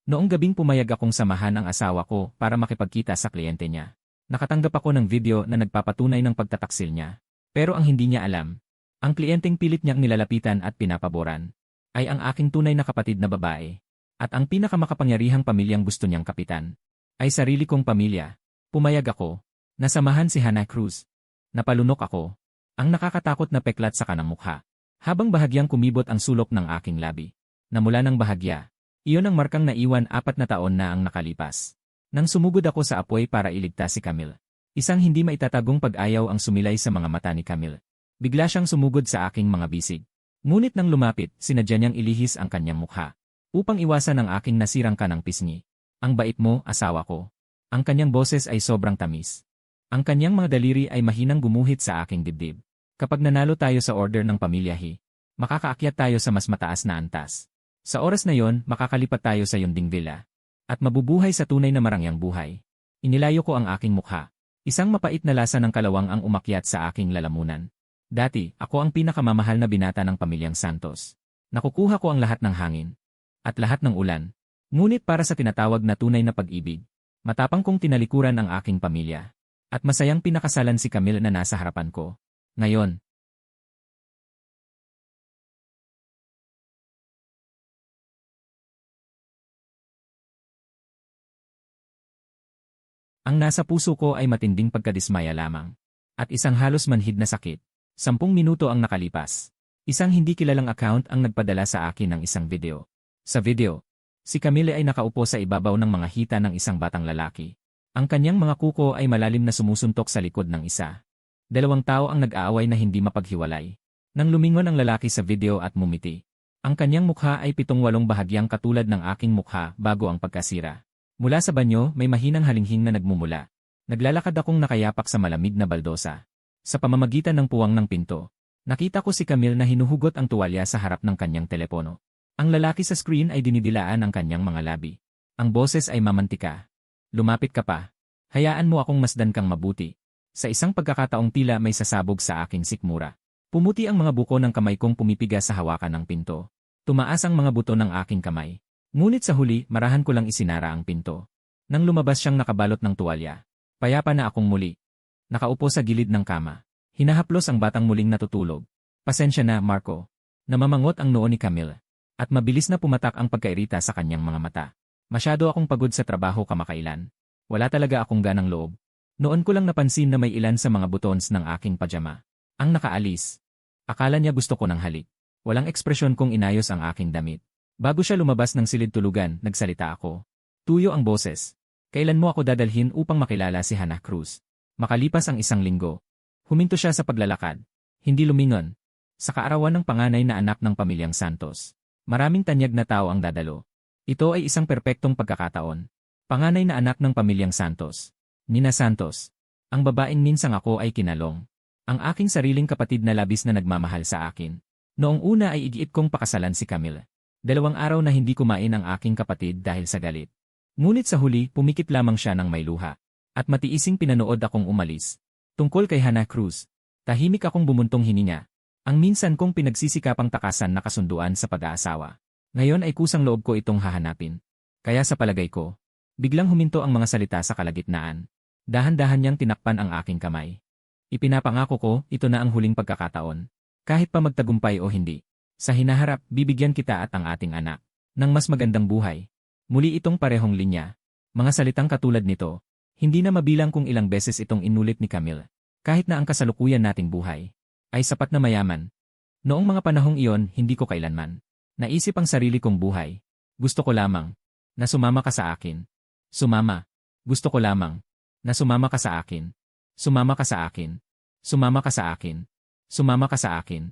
Noong gabing pumayag akong samahan ang asawa ko para makipagkita sa kliyente niya. Nakatanggap ako ng video na nagpapatunay ng pagtataksil niya. Pero ang hindi niya alam, ang kliyenteng pilit niyang nilalapitan at pinapaboran, ay ang aking tunay na kapatid na babae. At ang pinakamakapangyarihang pamilyang gusto niyang kapitan, ay sarili kong pamilya. Pumayag ako. Nasamahan si Hannah Cruz. Napalunok ako. Ang nakakatakot na peklat sa kanang mukha. Habang bahagyang kumibot ang sulok ng aking labi. Namula ng bahagya. Iyon ang markang naiwan 4 na taon na ang nakalipas. Nang sumugod ako sa apoy para iligtas si Camille. Isang hindi maitatagong pag-ayaw ang sumilay sa mga mata ni Camille. Bigla siyang sumugod sa aking mga bisig. Ngunit nang lumapit, sinadya niyang ilihis ang kanyang mukha. Upang iwasan ang aking nasirang kanang pisngi. Ang bait mo, asawa ko. Ang kanyang boses ay sobrang tamis. Ang kanyang mga daliri ay mahinang gumuhit sa aking dibdib. Kapag nanalo tayo sa order ng Pamilya He, makakaakyat tayo sa mas mataas na antas. Sa oras na yon, makakalipat tayo sa Yunding Villa. At mabubuhay sa tunay na marangyang buhay. Inilayo ko ang aking mukha. Isang mapait na lasa ng kalawang ang umakyat sa aking lalamunan. Dati, ako ang pinakamamahal na binata ng pamilyang Santos. Nakukuha ko ang lahat ng hangin. At lahat ng ulan. Ngunit para sa tinatawag na tunay na pag-ibig, matapang kong tinalikuran ang aking pamilya. At masayang pinakasalan si Camille na nasa harapan ko. Ngayon, ang nasa puso ko ay matinding pagkadismaya lamang. At isang halos manhid na sakit. 10 minuto ang nakalipas. Isang hindi kilalang account ang nagpadala sa akin ng isang video. Sa video, si Camille ay nakaupo sa ibabaw ng mga hita ng isang batang lalaki. Ang kanyang mga kuko ay malalim na sumusuntok sa likod ng isa. 2 tao ang nag-aaway na hindi mapaghiwalay. Nang lumingon ang lalaki sa video at mumiti. Ang kanyang mukha ay 7-8 bahagyang katulad ng aking mukha bago ang pagkasira. Mula sa banyo, may mahinang halinghing na nagmumula. Naglalakad akong nakayapak sa malamig na baldosa. Sa pamamagitan ng puwang ng pinto, nakita ko si Camille na hinuhugot ang tuwalya sa harap ng kanyang telepono. Ang lalaki sa screen ay dinidilaan ang kanyang mga labi. Ang boses ay mamantika. Lumapit ka pa. Hayaan mo akong masdan kang mabuti. Sa isang pagkakataong tila may sasabog sa aking sikmura. Pumuti ang mga buko ng kamay kong pumipiga sa hawakan ng pinto. Tumaas ang mga buto ng aking kamay. Ngunit sa huli, marahan ko lang isinara ang pinto. Nang lumabas siyang nakabalot ng tuwalya, payapa na akong muli. Nakaupo sa gilid ng kama. Hinahaplos ang batang muling natutulog. Pasensya na, Marco. Namamangot ang noo ni Camille. At mabilis na pumatak ang pagkairita sa kanyang mga mata. Masyado akong pagod sa trabaho kamakailan. Wala talaga akong ganang loob. Noon ko lang napansin na may ilan sa mga buttons ng aking pajama ang nakaalis. Akala niya gusto ko ng halik. Walang ekspresyon kong inayos ang aking damit. Bago siya lumabas ng silid tulugan, nagsalita ako. Tuyo ang boses. Kailan mo ako dadalhin upang makilala si Hannah Cruz? Makalipas ang 1 linggo. Huminto siya sa paglalakad. Hindi lumingon. Sa kaarawan ng panganay na anak ng pamilyang Santos. Maraming tanyag na tao ang dadalo. Ito ay isang perpektong pagkakataon. Panganay na anak ng pamilyang Santos. Nina Santos. Ang babaeng minsang ako ay kinalong. Ang aking sariling kapatid na labis na nagmamahal sa akin. Noong una ay igiit kong pakasalan si Camille. 2 araw na hindi kumain ang aking kapatid dahil sa galit. Ngunit sa huli, pumikit lamang siya ng may luha. At matiising pinanood akong umalis. Tungkol kay Hannah Cruz, tahimik akong bumuntong hininga. Ang minsan kong pinagsisikapang takasan na kasunduan sa pag-aasawa. Ngayon ay kusang loob ko itong hahanapin. Kaya sa palagay ko, biglang huminto ang mga salita sa kalagitnaan. Dahan-dahan niyang tinakpan ang aking kamay. Ipinapangako ko, ito na ang huling pagkakataon. Kahit pa magtagumpay o hindi. Sa hinaharap, bibigyan kita at ang ating anak ng mas magandang buhay. Muli itong parehong linya. Mga salitang katulad nito, hindi na mabilang kung ilang beses itong inulit ni Camille. Kahit na ang kasalukuyan nating buhay ay sapat na mayaman. Noong mga panahong iyon, hindi ko kailanman naisip ang sarili kong buhay. Gusto ko lamang na sumama ka sa akin. Sumama. Gusto ko lamang na sumama ka sa akin. Sumama ka sa akin. Sumama ka sa akin. Sumama ka sa akin.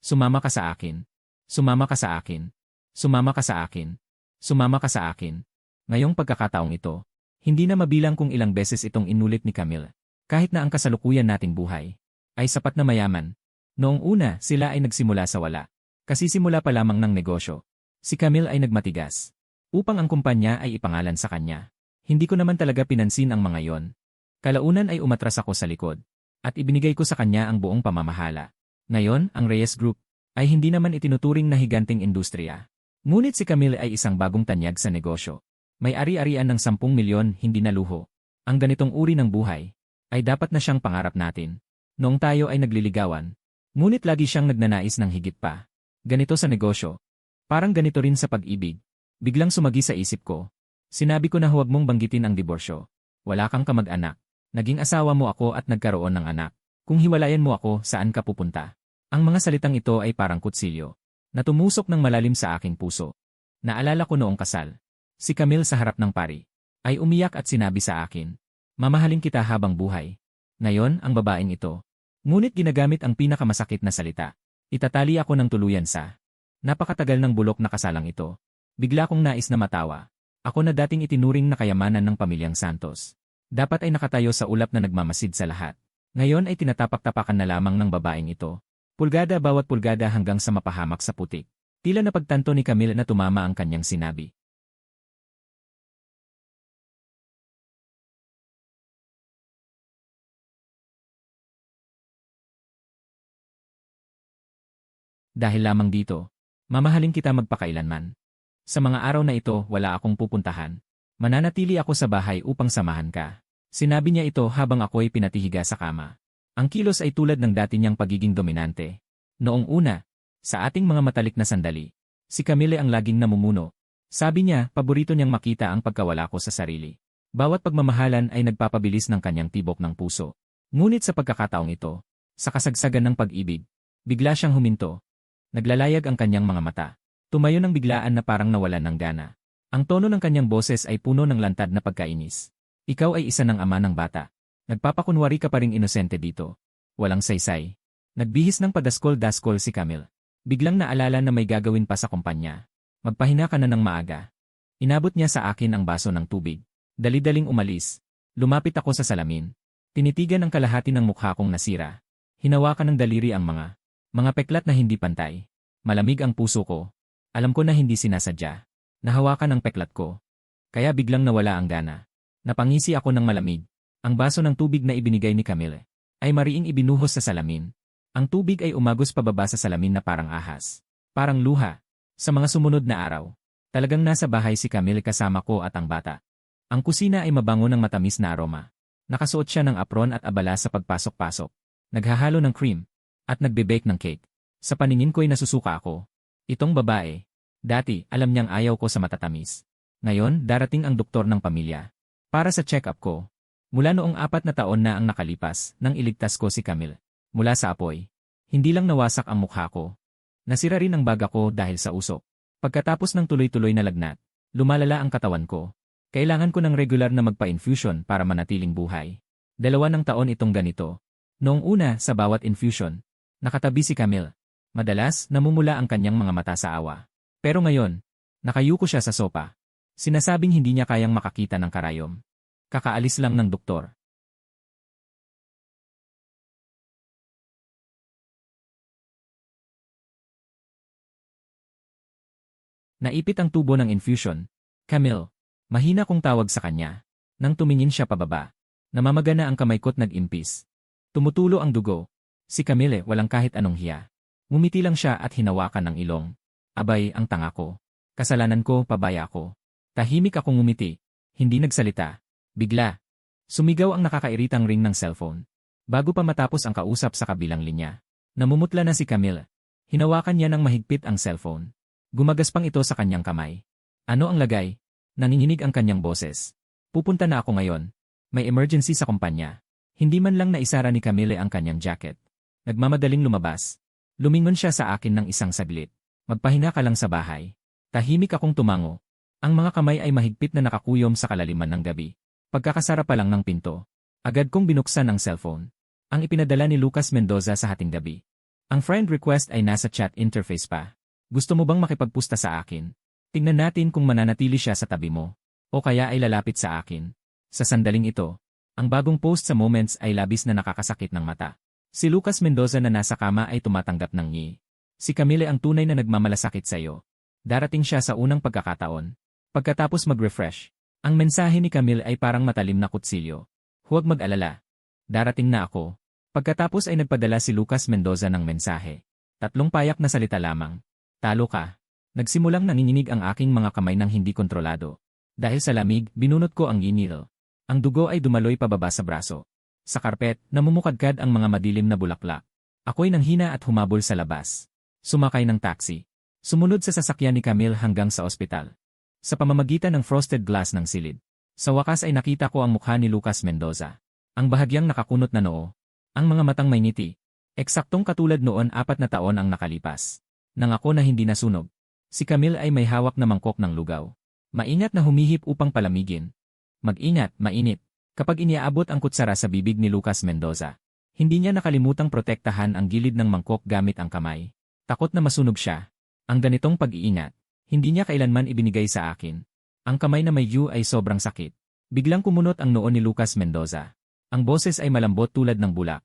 Sumama ka sa akin. Sumama ka sa akin. Sumama ka sa akin. Sumama ka sa akin. Ngayong pagkakataong ito, hindi na mabilang kung ilang beses itong inulit ni Camille. Kahit na ang kasalukuyan nating buhay ay sapat na mayaman. Noong una, sila ay nagsimula sa wala. Kasisimula pa lamang ng negosyo. Si Camille ay nagmatigas upang ang kumpanya ay ipangalan sa kanya. Hindi ko naman talaga pinansin ang mga yon. Kalaunan ay umatras ako sa likod at ibinigay ko sa kanya ang buong pamamahala. Ngayon, ang Reyes Group ay hindi naman itinuturing na higanting industriya. Ngunit si Camille ay isang bagong tanyag sa negosyo. May ari-arian ng 10 milyon hindi naluho. Ang ganitong uri ng buhay ay dapat na siyang pangarap natin. Noong tayo ay nagliligawan, ngunit lagi siyang nagnanais ng higit pa. Ganito sa negosyo. Parang ganito rin sa pag-ibig. Biglang sumagi sa isip ko. Sinabi ko na huwag mong banggitin ang diborsyo. Wala kang kamag-anak. Naging asawa mo ako at nagkaroon ng anak. Kung hiwalayan mo ako, saan ka pupunta? Ang mga salitang ito ay parang kutsilyo na tumusok ng malalim sa aking puso. Naalala ko noong kasal. Si Camille sa harap ng pari ay umiyak at sinabi sa akin, "Mamahalin kita habang buhay." Ngayon, ang babaeng ito. Ngunit ginagamit ang pinakamasakit na salita. Itatali ako ng tuluyan sa napakatagal ng bulok na kasalang ito. Bigla kong nais na matawa. Ako na dating itinuring na kayamanan ng pamilyang Santos. Dapat ay nakatayo sa ulap na nagmamasid sa lahat. Ngayon ay tinatapak-tapakan na lamang ng babaeng ito. Pulgada bawat pulgada hanggang sa mapahamak sa putik. Tila napagtanto ni Camille na tumama ang kanyang sinabi. Dahil lamang dito, mamahalin kita magpakailanman. Sa mga araw na ito, wala akong pupuntahan. Mananatili ako sa bahay upang samahan ka. Sinabi niya ito habang ako'y pinatihiga sa kama. Ang kilos ay tulad ng dati niyang pagiging dominante. Noong una, sa ating mga matalik na sandali, si Camille ang laging namumuno. Sabi niya, paborito niyang makita ang pagkawala ko sa sarili. Bawat pagmamahalan ay nagpapabilis ng kanyang tibok ng puso. Ngunit sa pagkakataong ito, sa kasagsagan ng pag-ibig, bigla siyang huminto. Naglalayag ang kanyang mga mata. Tumayo ng biglaan na parang nawalan ng gana. Ang tono ng kanyang boses ay puno ng lantad na pagkainis. Ikaw ay isa ng ama ng bata. Nagpapakunwari ka pa ring inosente dito. Walang saysay. Nagbihis ng padaskol-daskol si Camille. Biglang naalala na may gagawin pa sa kumpanya. Magpahina ka na ng maaga. Inabot niya sa akin ang baso ng tubig. Dali-daling umalis. Lumapit ako sa salamin. Tinitigan ang kalahati ng mukha kong nasira. Hinawakan ng daliri ang mga peklat na hindi pantay. Malamig ang puso ko. Alam ko na hindi sinasadya. Nahawakan ang peklat ko. Kaya biglang nawala ang gana. Napangisi ako ng malamig. Ang baso ng tubig na ibinigay ni Camille ay mariing ibinuhos sa salamin. Ang tubig ay umagos pababa sa salamin na parang ahas. Parang luha. Sa mga sumunod na araw, talagang nasa bahay si Camille kasama ko at ang bata. Ang kusina ay mabango ng matamis na aroma. Nakasuot siya ng apron at abala sa pagpasok-pasok. Naghahalo ng cream at nagbe-bake ng cake. Sa paningin ko'y nasusuka ako. Itong babae, dati alam niyang ayaw ko sa matatamis. Ngayon, darating ang doktor ng pamilya para sa check-up ko. Mula noong 4 na taon na ang nakalipas nang iligtas ko si Camille. Mula sa apoy, hindi lang nawasak ang mukha ko. Nasira rin ang baga ko dahil sa usok. Pagkatapos ng tuloy-tuloy na lagnat, lumalala ang katawan ko. Kailangan ko ng regular na magpa-infusion para manatiling buhay. 2 taon itong ganito. Noong una, sa bawat infusion, nakatabi si Camille. Madalas, namumula ang kanyang mga mata sa awa. Pero ngayon, nakayuko siya sa sopa. Sinasabing hindi niya kayang makakita ng karayom. Kakaalis lang ng doktor. Naipit ang tubo ng infusion. Camille, mahina kong tawag sa kanya. Nang tumingin siya pababa, namamagana ang kamay ko't nag-impis. Tumutulo ang dugo. Si Camille walang kahit anong hiya. Ngumiti lang siya at hinawakan ng ilong. Abay, ang tanga ko. Kasalanan ko, pabaya ko. Tahimik akong ngumiti. Hindi nagsalita. Bigla. Sumigaw ang nakakairitang ring ng cellphone. Bago pa matapos ang kausap sa kabilang linya. Namumutla na si Camille. Hinawakan niya ng mahigpit ang cellphone. Gumagaspang ito sa kanyang kamay. Ano ang lagay? Nanginginig ang kanyang boses. Pupunta na ako ngayon. May emergency sa kumpanya. Hindi man lang naisara ni Camille ang kanyang jacket. Nagmamadaling lumabas. Lumingon siya sa akin ng isang saglit. Magpahinga ka lang sa bahay. Tahimik akong tumango. Ang mga kamay ay mahigpit na nakakuyom sa kalaliman ng gabi. Pagkakasara pa lang ng pinto, agad kong binuksan ang cellphone. Ang ipinadala ni Lucas Mendoza sa hating gabi. Ang friend request ay nasa chat interface pa. Gusto mo bang makipagpusta sa akin? Tingnan natin kung mananatili siya sa tabi mo. O kaya ay lalapit sa akin. Sa sandaling ito, ang bagong post sa Moments ay labis na nakakasakit ng mata. Si Lucas Mendoza na nasa kama ay tumatanggap ng ngi. Si Camille ang tunay na nagmamalasakit sa iyo. Darating siya sa unang pagkakataon. Pagkatapos mag-refresh, ang mensahe ni Camille ay parang matalim na kutsilyo. Huwag mag-alala. Darating na ako. Pagkatapos ay nagpadala si Lucas Mendoza ng mensahe. 3 payak na salita lamang. Talo ka. Nagsimulang nanginginig ang aking mga kamay ng hindi kontrolado. Dahil sa lamig, binunot ko ang ginil. Ang dugo ay dumaloy pababa sa braso. Sa karpet, namumukadkad ang mga madilim na bulaklak. Ako'y nanghina at humabol sa labas. Sumakay ng taxi. Sumunod sa sasakyan ni Camille hanggang sa ospital. Sa pamamagitan ng frosted glass ng silid. Sa wakas ay nakita ko ang mukha ni Lucas Mendoza. Ang bahagyang nakakunot na noo. Ang mga matang may ngiti. Eksaktong katulad noon 4 na taon ang nakalipas. Nangako na hindi nasunog. Si Camille ay may hawak na mangkok ng lugaw. Maingat na humihip upang palamigin. Mag-ingat, mainit. Kapag iniaabot ang kutsara sa bibig ni Lucas Mendoza, hindi niya nakalimutang protektahan ang gilid ng mangkok gamit ang kamay. Takot na masunog siya. Ang ganitong pag-iingat, hindi niya kailanman ibinigay sa akin. Ang kamay na may U ay sobrang sakit. Biglang kumunot ang noo ni Lucas Mendoza. Ang boses ay malambot tulad ng bulak.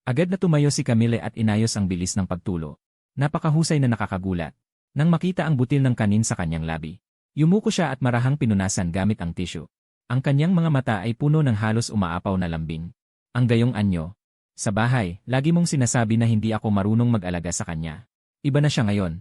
Agad na tumayo si Camille at inayos ang bilis ng pagtulo. Napakahusay na nakakagulat. Nang makita ang butil ng kanin sa kanyang labi, yumuko siya at marahang pinunasan gamit ang tissue. Ang kanyang mga mata ay puno ng halos umaapaw na lambing. Ang gayong anyo. Sa bahay, lagi mong sinasabi na hindi ako marunong mag-alaga sa kanya. Iba na siya ngayon.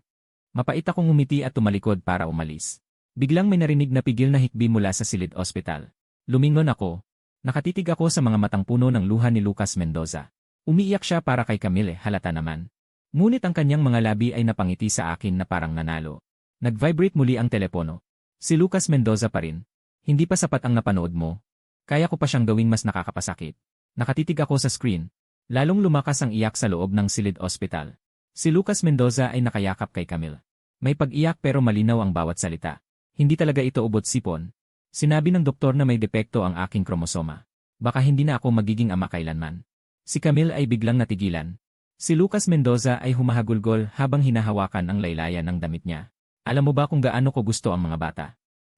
Mapait akong umiti at tumalikod para umalis. Biglang may narinig na pigil na hikbi mula sa silid ospital. Lumingon ako. Nakatitig ako sa mga matang puno ng luha ni Lucas Mendoza. Umiiyak siya para kay Camille, halata naman. Ngunit ang kanyang mga labi ay napangiti sa akin na parang nanalo. Nag-vibrate muli ang telepono. Si Lucas Mendoza pa rin. Hindi pa sapat ang napanood mo. Kaya ko pa siyang gawing mas nakakapasakit. Nakatitig ako sa screen. Lalong lumakas ang iyak sa loob ng silid ospital. Si Lucas Mendoza ay nakayakap kay Camille. May pag-iyak pero malinaw ang bawat salita. Hindi talaga ito ubot-sipon. Sinabi ng doktor na may depekto ang aking kromosoma. Baka hindi na ako magiging ama kailanman. Si Camille ay biglang natigilan. Si Lucas Mendoza ay humahagulgol habang hinahawakan ang laylayan ng damit niya. Alam mo ba kung gaano ko gusto ang mga bata?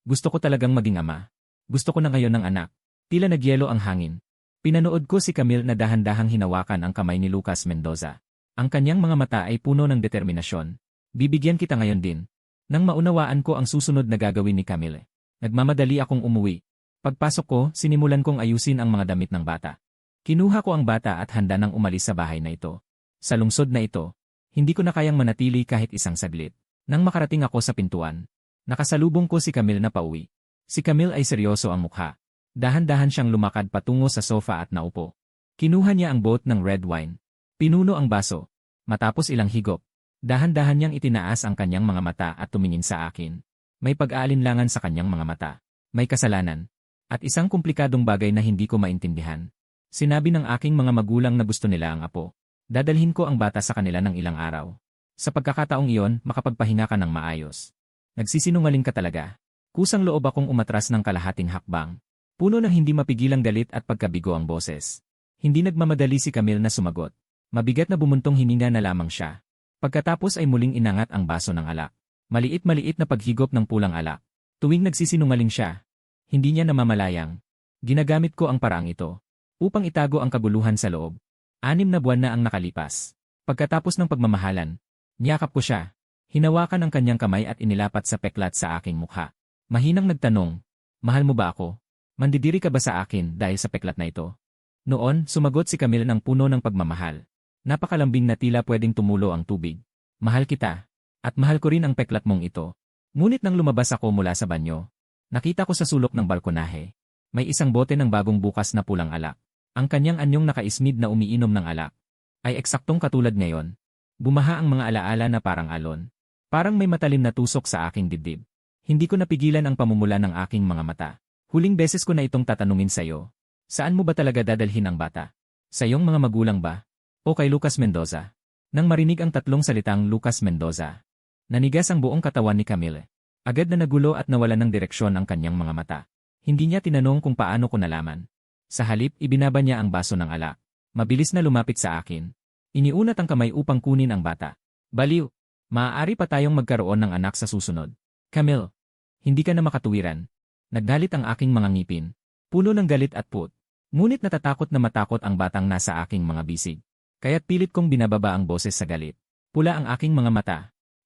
Gusto ko talagang maging ama. Gusto ko na ngayon ng anak. Tila nagyelo ang hangin. Pinanood ko si Camille na dahan-dahang hinawakan ang kamay ni Lucas Mendoza. Ang kanyang mga mata ay puno ng determinasyon. Bibigyan kita ngayon din. Nang maunawaan ko ang susunod na gagawin ni Camille, nagmamadali akong umuwi. Pagpasok ko, sinimulan kong ayusin ang mga damit ng bata. Kinuha ko ang bata at handa nang umalis sa bahay na ito. Sa lungsod na ito, hindi ko na kayang manatili kahit isang saglit. Nang makarating ako sa pintuan, nakasalubong ko si Camille na pauwi. Si Camille ay seryoso ang mukha. Dahan-dahan siyang lumakad patungo sa sofa at naupo. Kinuha niya ang bote ng red wine. Pinuno ang baso. Matapos ilang higop, dahan-dahan niyang itinaas ang kanyang mga mata at tumingin sa akin. May pag-aalinlangan sa kanyang mga mata. May kasalanan. At isang komplikadong bagay na hindi ko maintindihan. Sinabi ng aking mga magulang na gusto nila ang apo. Dadalhin ko ang bata sa kanila ng ilang araw. Sa pagkakataong iyon, makapagpahinga ka ng maayos. Nagsisinungaling ka talaga. Kusang loob akong umatras ng kalahating hakbang. Puno ng hindi mapigilang galit at pagkabigo ang boses. Hindi nagmamadali si Camille na sumagot. Mabigat na bumuntong hininga na lamang siya. Pagkatapos ay muling inangat ang baso ng alak. Maliit-maliit na paghigop ng pulang alak. Tuwing nagsisinungaling siya, hindi niya namamalayang. Ginagamit ko ang paraang ito upang itago ang kaguluhan sa loob. 6 na buwan na ang nakalipas. Pagkatapos ng pagmamahalan, niyakap ko siya. Hinawakan ang kanyang kamay at inilapat sa peklat sa aking mukha. Mahinang nagtanong, mahal mo ba ako? Mandidiri ka ba sa akin dahil sa peklat na ito? Noon, sumagot si Camille ng puno ng pagmamahal. Napakalambing na tila pwedeng tumulo ang tubig. Mahal kita. At mahal ko rin ang peklat mong ito. Ngunit nang lumabas ako mula sa banyo, nakita ko sa sulok ng balkonahe. May isang bote ng bagong bukas na pulang alak. Ang kanyang anyong nakaismid na umiinom ng alak ay eksaktong katulad ngayon. Bumaha ang mga alaala na parang alon. Parang may matalim na tusok sa aking dibdib. Hindi ko napigilan ang pamumula ng aking mga mata. Huling beses ko na itong tatanungin sa'yo. Saan mo ba talaga dadalhin ang bata? Sa iyong mga magulang ba? O kay Lucas Mendoza? Nang marinig ang tatlong salitang Lucas Mendoza, nanigas ang buong katawan ni Camille. Agad na nagulo at nawalan ng direksyon ang kanyang mga mata. Hindi niya tinanong kung paano ko nalaman. Sa halip, ibinaba niya ang baso ng alak. Mabilis na lumapit sa akin. Iniunat ang kamay upang kunin ang bata. Baliw! Maaari pa tayong magkaroon ng anak sa susunod. Camille! Hindi ka na makatuwiran. Nagdalit ang aking mga ngipin. Puno ng galit at put. Ngunit natatakot na matakot ang batang nasa aking mga bisig. Kaya't pilit kong binababa ang boses sa galit. Pula ang aking mga mata.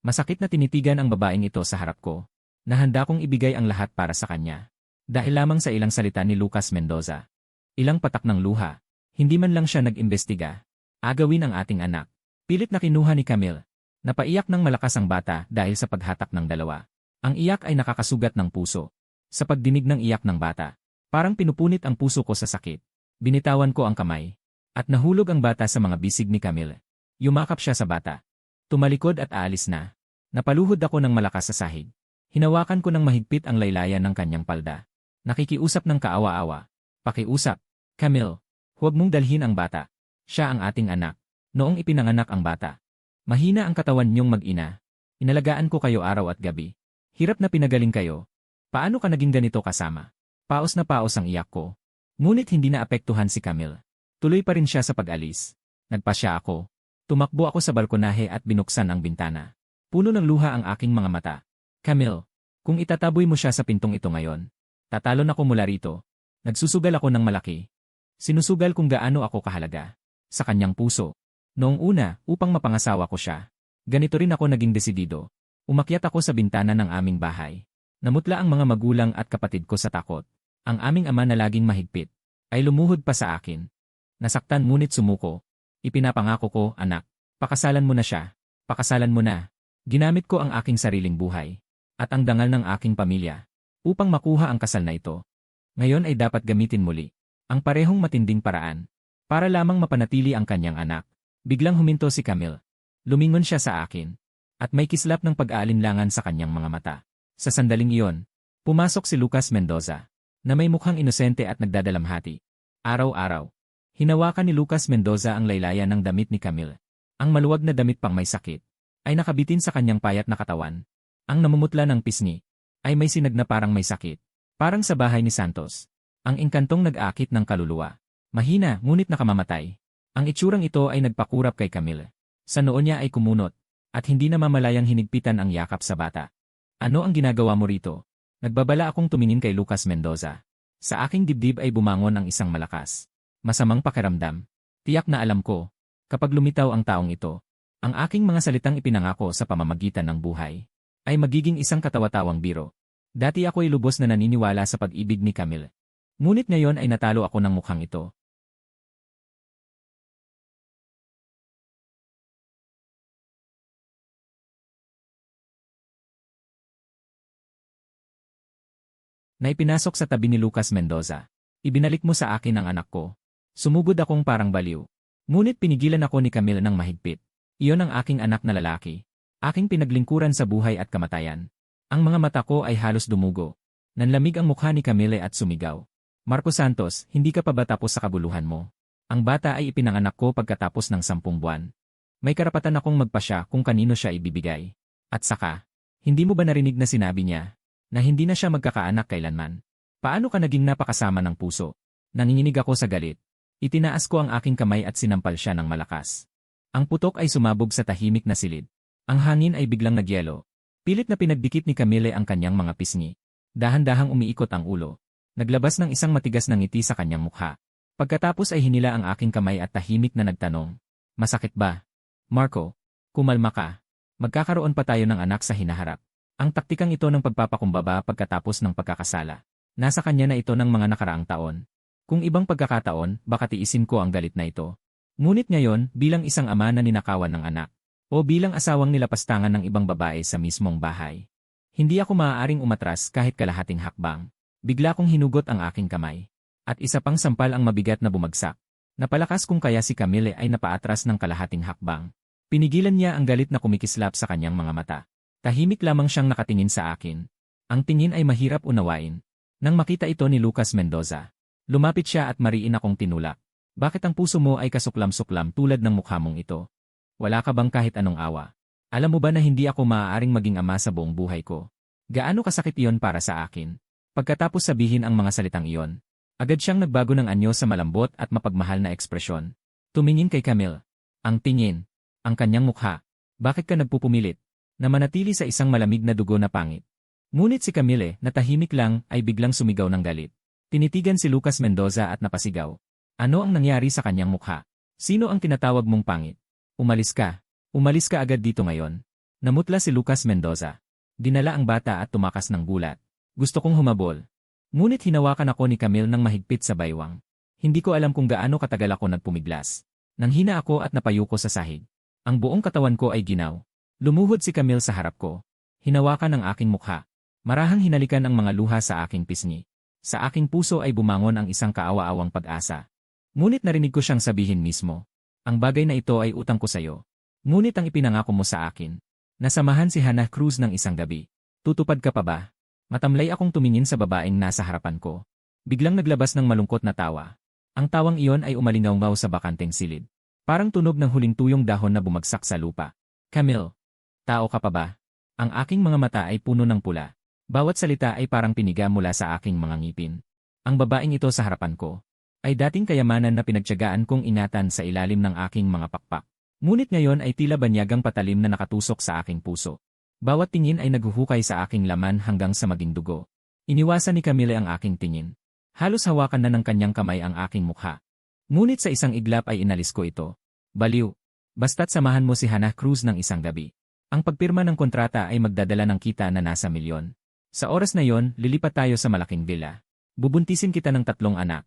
Masakit na tinitigan ang babaeng ito sa harap ko. Nahanda kong ibigay ang lahat para sa kanya. Dahil lamang sa ilang salita ni Lucas Mendoza. Ilang patak ng luha. Hindi man lang siya nag-imbestiga. Agawin ang ating anak. Pilit na kinuha ni Camille. Napaiyak ng malakas ang bata dahil sa paghatak ng dalawa. Ang iyak ay nakakasugat ng puso. Sa pagdinig ng iyak ng bata, parang pinupunit ang puso ko sa sakit. Binitawan ko ang kamay. At nahulog ang bata sa mga bisig ni Camille. Yumakap siya sa bata. Tumalikod at aalis na. Napaluhod ako ng malakas sa sahig. Hinawakan ko ng mahigpit ang laylayan ng kanyang palda. Nakikiusap ng kaawa-awa. Pakiusap. Camille, huwag mong dalhin ang bata. Siya ang ating anak. Noong ipinanganak ang bata. Mahina ang katawan niyong mag-ina. Inalagaan ko kayo araw at gabi. Hirap na pinagaling kayo. Paano ka naging ganito kasama? Paos na paos ang iyak ko. Ngunit hindi na apektuhan si Camille. Tuloy pa rin siya sa pag-alis. Nagpasya ako. Tumakbo ako sa balkonahe at binuksan ang bintana. Puno ng luha ang aking mga mata. Camille, kung itataboy mo siya sa pintong ito ngayon, tatalon ako mula rito. Nagsusugal ako ng malaki. Sinusugal kung gaano ako kahalaga. Sa kanyang puso. Noong una, upang mapangasawa ko siya. Ganito rin ako naging desidido. Umakyat ako sa bintana ng aming bahay. Namutla ang mga magulang at kapatid ko sa takot. Ang aming ama na laging mahigpit, ay lumuhod pa sa akin. Nasaktan ngunit sumuko. Ipinapangako ko, anak, pakasalan mo na siya. Pakasalan mo na. Ginamit ko ang aking sariling buhay. At ang dangal ng aking pamilya. Upang makuha ang kasal na ito. Ngayon ay dapat gamitin muli. Ang parehong matinding paraan. Para lamang mapanatili ang kanyang anak. Biglang huminto si Camille. Lumingon siya sa akin. At may kislap ng pag-aalinlangan sa kanyang mga mata. Sa sandaling iyon, pumasok si Lucas Mendoza. Na may mukhang inosente at nagdadalamhati. Araw-araw. Hinawakan ni Lucas Mendoza ang laylayan ng damit ni Camille. Ang maluwag na damit pang may sakit ay nakabitin sa kanyang payat na katawan. Ang namumutla ng pisngi ay may sinag na parang may sakit. Parang sa bahay ni Santos. Ang engkantong nag-akit ng kaluluwa. Mahina ngunit nakamamatay. Ang itsurang ito ay nagpakurap kay Camille. Sa noo niya ay kumunot at hindi na mamalayang hinigpitan ang yakap sa bata. Ano ang ginagawa mo rito? Nagbabala akong tumingin kay Lucas Mendoza. Sa aking dibdib ay bumangon ang isang malakas. Masamang pakiramdam. Tiyak na alam ko, kapag lumitaw ang taong ito, ang aking mga salitang ipinangako sa pamamagitan ng buhay, ay magiging isang katawa-tawang biro. Dati ako ay lubos na naniniwala sa pag-ibig ni Camille. Ngunit ngayon ay natalo ako ng mukhang ito. Na ipinasok sa tabi ni Lucas Mendoza. Ibinalik mo sa akin ang anak ko. Sumugod akong parang baliw. Ngunit pinigilan ako ni Camille ng mahigpit. Iyon ang aking anak na lalaki. Aking pinaglingkuran sa buhay at kamatayan. Ang mga mata ko ay halos dumugo. Nanlamig ang mukha ni Camille at sumigaw. Marco Santos, hindi ka pa ba tapos sa kabuluhan mo? Ang bata ay ipinanganak ko pagkatapos ng 10 buwan. May karapatan akong magpasya kung kanino siya ibibigay. At saka, hindi mo ba narinig na sinabi niya na hindi na siya magkakaanak kailanman? Paano ka naging napakasama ng puso? Nanginginig ako sa galit. Itinaas ko ang aking kamay at sinampal siya ng malakas. Ang putok ay sumabog sa tahimik na silid. Ang hangin ay biglang nagyelo. Pilit na pinagdikit ni Camille ang kanyang mga pisngi. Dahan-dahang umiikot ang ulo. Naglabas ng isang matigas na ngiti sa kanyang mukha. Pagkatapos ay hinila ang aking kamay at tahimik na nagtanong. Masakit ba? Marco, kumalma ka. Magkakaroon pa tayo ng anak sa hinaharap. Ang taktikang ito ng pagpapakumbaba pagkatapos ng pagkakasala. Nasa kanya na ito ng mga nakaraang taon. Kung ibang pagkakataon, baka tiisin ko ang galit na ito. Ngunit ngayon, bilang isang ama na ninakawan ng anak, o bilang asawang nilapastangan ng ibang babae sa mismong bahay, hindi ako maaaring umatras kahit kalahating hakbang. Bigla kong hinugot ang aking kamay. At isa pang sampal ang mabigat na bumagsak. Napalakas kung kaya si Camille ay napaatras ng kalahating hakbang. Pinigilan niya ang galit na kumikislap sa kanyang mga mata. Tahimik lamang siyang nakatingin sa akin. Ang tingin ay mahirap unawain. Nang makita ito ni Lucas Mendoza, lumapit siya at mariin akong tinulak. Bakit ang puso mo ay kasuklam-suklam tulad ng mukha mong ito? Wala ka bang kahit anong awa? Alam mo ba na hindi ako maaaring maging ama sa buong buhay ko? Gaano kasakit iyon para sa akin? Pagkatapos sabihin ang mga salitang iyon, agad siyang nagbago ng anyo sa malambot at mapagmahal na ekspresyon. Tumingin kay Camille. Ang tingin, ang kanyang mukha. Bakit ka nagpupumilit na manatili sa isang malamig na dugo na pangit? Ngunit si Camille, na tahimik lang, ay biglang sumigaw ng galit. Tinitigan si Lucas Mendoza at napasigaw. Ano ang nangyari sa kanyang mukha? Sino ang tinatawag mong pangit? Umalis ka. Umalis ka agad dito ngayon. Namutla si Lucas Mendoza. Dinala ang bata at tumakas ng gulat. Gusto kong humabol. Ngunit hinawakan ako ni Camille ng mahigpit sa baywang. Hindi ko alam kung gaano katagal ako nagpumiglas. Nanghina ako at napayuko sa sahig. Ang buong katawan ko ay ginaw. Lumuhod si Camille sa harap ko. Hinawakan ang aking mukha. Marahang hinalikan ang mga luha sa aking pisngi. Sa aking puso ay bumangon ang isang kaawa-awang pag-asa. Ngunit narinig ko siyang sabihin mismo, ang bagay na ito ay utang ko sa'yo. Ngunit ang ipinangako mo sa akin, nasamahan si Hannah Cruz ng isang gabi. Tutupad ka pa ba? Matamlay akong tumingin sa babaeng nasa harapan ko. Biglang naglabas ng malungkot na tawa. Ang tawang iyon ay umalingaw-ngaw sa bakanteng silid. Parang tunog ng huling tuyong dahon na bumagsak sa lupa. Camille, tao ka pa ba? Ang aking mga mata ay puno ng pula. Bawat salita ay parang piniga mula sa aking mga ngipin. Ang babaeng ito sa harapan ko ay dating kayamanan na pinagtiyagaan kong ingatan sa ilalim ng aking mga pakpak. Ngunit ngayon ay tila banyagang patalim na nakatusok sa aking puso. Bawat tingin ay naghuhukay sa aking laman hanggang sa maging dugo. Iniwasan ni Camille ang aking tingin. Halos hawakan na ng kanyang kamay ang aking mukha. Ngunit sa isang iglap ay inalis ko ito. Baliw. Basta't samahan mo si Hannah Cruz ng isang gabi. Ang pagpirma ng kontrata ay magdadala ng kita na nasa milyon. Sa oras na yon, lilipat tayo sa malaking villa. Bubuntisin kita ng 3 anak.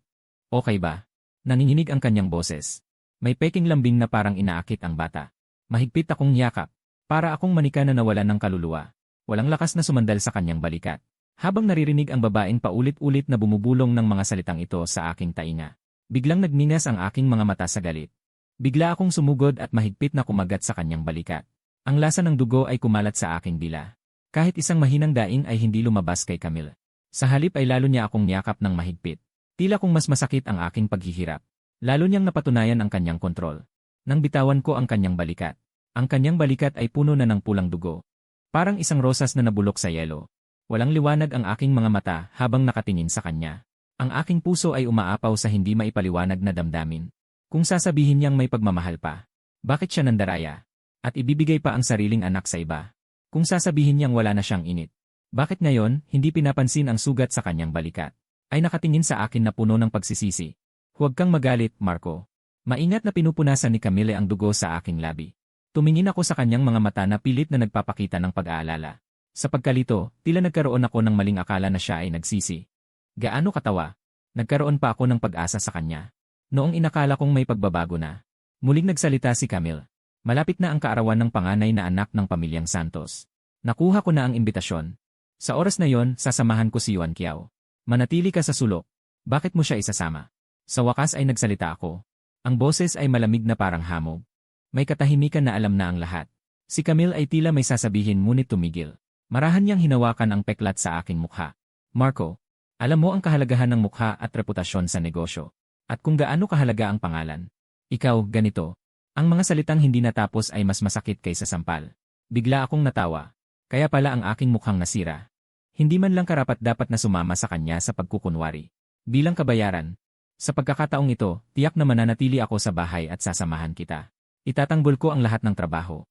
Okay ba? Nanginginig ang kanyang boses. May peking lambing na parang inaakit ang bata. Mahigpit akong yakap. Para akong manika na nawalan ng kaluluwa. Walang lakas na sumandal sa kanyang balikat. Habang naririnig ang babaeng paulit-ulit na bumubulong ng mga salitang ito sa aking tainga. Biglang nagningas ang aking mga mata sa galit. Bigla akong sumugod at mahigpit na kumagat sa kanyang balikat. Ang lasa ng dugo ay kumalat sa aking dila. Kahit isang mahinang daing ay hindi lumabas kay Camille. Sa halip ay lalo niya akong niyakap ng mahigpit. Tila kung mas masakit ang aking paghihirap. Lalo niyang napatunayan ang kanyang kontrol. Nang bitawan ko ang kanyang balikat. Ang kanyang balikat ay puno na ng pulang dugo. Parang isang rosas na nabulok sa yelo. Walang liwanag ang aking mga mata habang nakatingin sa kanya. Ang aking puso ay umaapaw sa hindi maipaliwanag na damdamin. Kung sasabihin niyang may pagmamahal pa, bakit siya nandaraya? At ibibigay pa ang sariling anak sa iba? Kung sasabihin niyang wala na siyang init, bakit ngayon hindi pinapansin ang sugat sa kanyang balikat? Ay nakatingin sa akin na puno ng pagsisisi. Huwag kang magalit, Marco. Maingat na pinupunasan ni Camille ang dugo sa aking labi. Tumingin ako sa kanyang mga mata na pilit na nagpapakita ng pag-aalala. Sa pagkalito, tila nagkaroon ako ng maling akala na siya ay nagsisi. Gaano katawa? Nagkaroon pa ako ng pag-asa sa kanya. Noong inakala kong may pagbabago na. Muling nagsalita si Camille. Malapit na ang kaarawan ng panganay na anak ng pamilyang Santos. Nakuha ko na ang imbitasyon. Sa oras na yon, sasamahan ko si Yuan Kiao. Manatili ka sa sulok. Bakit mo siya isasama? Sa wakas ay nagsalita ako. Ang boses ay malamig na parang hamog. May katahimikan na alam na ang lahat. Si Camille ay tila may sasabihin ngunit tumigil. Marahan niyang hinawakan ang peklat sa aking mukha. Marco, alam mo ang kahalagahan ng mukha at reputasyon sa negosyo. At kung gaano kahalaga ang pangalan. Ikaw, ganito. Ang mga salitang hindi natapos ay mas masakit kaysa sampal. Bigla akong natawa. Kaya pala ang aking mukhang nasira. Hindi man lang karapat-dapat na sumama sa kanya sa pagkukunwari. Bilang kabayaran. Sa pagkakataong ito, tiyak na mananatili ako sa bahay at sasamahan kita. Itatanggol ko ang lahat ng trabaho.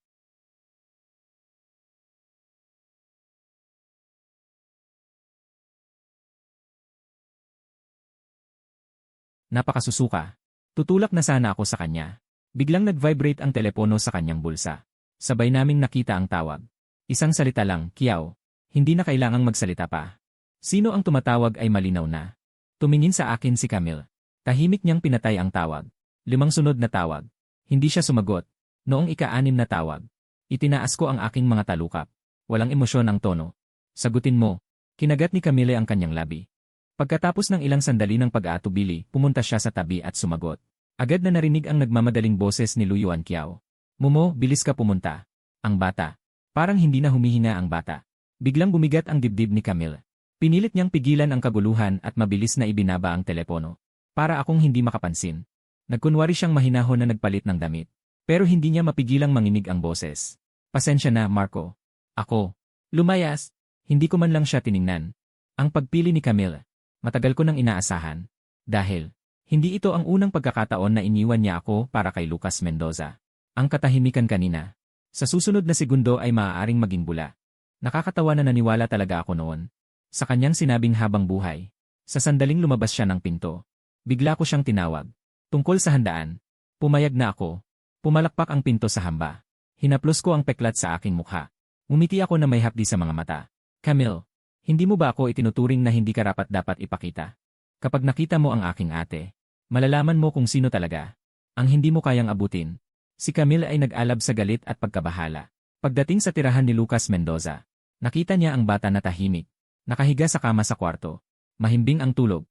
Napakasusuka. Tutulak na sana ako sa kanya. Biglang nag-vibrate ang telepono sa kanyang bulsa. Sabay naming nakita ang tawag. Isang salita lang, Kiao. Hindi na kailangang magsalita pa. Sino ang tumatawag ay malinaw na. Tumingin sa akin si Camille. Tahimik niyang pinatay ang tawag. 5 sunod na tawag. Hindi siya sumagot. Noong ika-6 na tawag. Itinaas ko ang aking mga talukap. Walang emosyon ang tono. Sagutin mo. Kinagat ni Camille ang kanyang labi. Pagkatapos ng ilang sandali ng pag-aatubili, pumunta siya sa tabi at sumagot. Agad na narinig ang nagmamadaling boses ni Lu Yuan Kiao. Momo, bilis ka pumunta. Ang bata. Parang hindi na humihinga ang bata. Biglang bumigat ang dibdib ni Camille. Pinilit niyang pigilan ang kaguluhan at mabilis na ibinaba ang telepono. Para akong hindi makapansin. Nagkunwari siyang mahinahon na nagpalit ng damit. Pero hindi niya mapigilang manginig ang boses. Pasensya na, Marco. Ako. Lumayas. Hindi ko man lang siya tiningnan. Ang pagpili ni Camille. Matagal ko nang inaasahan. Dahil, hindi ito ang unang pagkakataon na iniwan niya ako para kay Lucas Mendoza. Ang katahimikan kanina. Sa susunod na segundo ay maaaring maging bula. Nakakatawa na naniwala talaga ako noon. Sa kanyang sinabing habang buhay. Sa sandaling lumabas siya ng pinto. Bigla ko siyang tinawag. Tungkol sa handaan. Pumayag na ako. Pumalakpak ang pinto sa hamba. Hinaplos ko ang peklat sa aking mukha. Ngumiti ako na may hapdi sa mga mata. Camille, hindi mo ba ako itinuturing na hindi karapat-dapat ipakita? Kapag nakita mo ang aking ate, malalaman mo kung sino talaga. Ang hindi mo kayang abutin. Si Camille ay nag-alab sa galit at pagkabahala. Pagdating sa tirahan ni Lucas Mendoza, nakita niya ang bata na tahimik. Nakahiga sa kama sa kwarto. Mahimbing ang tulog.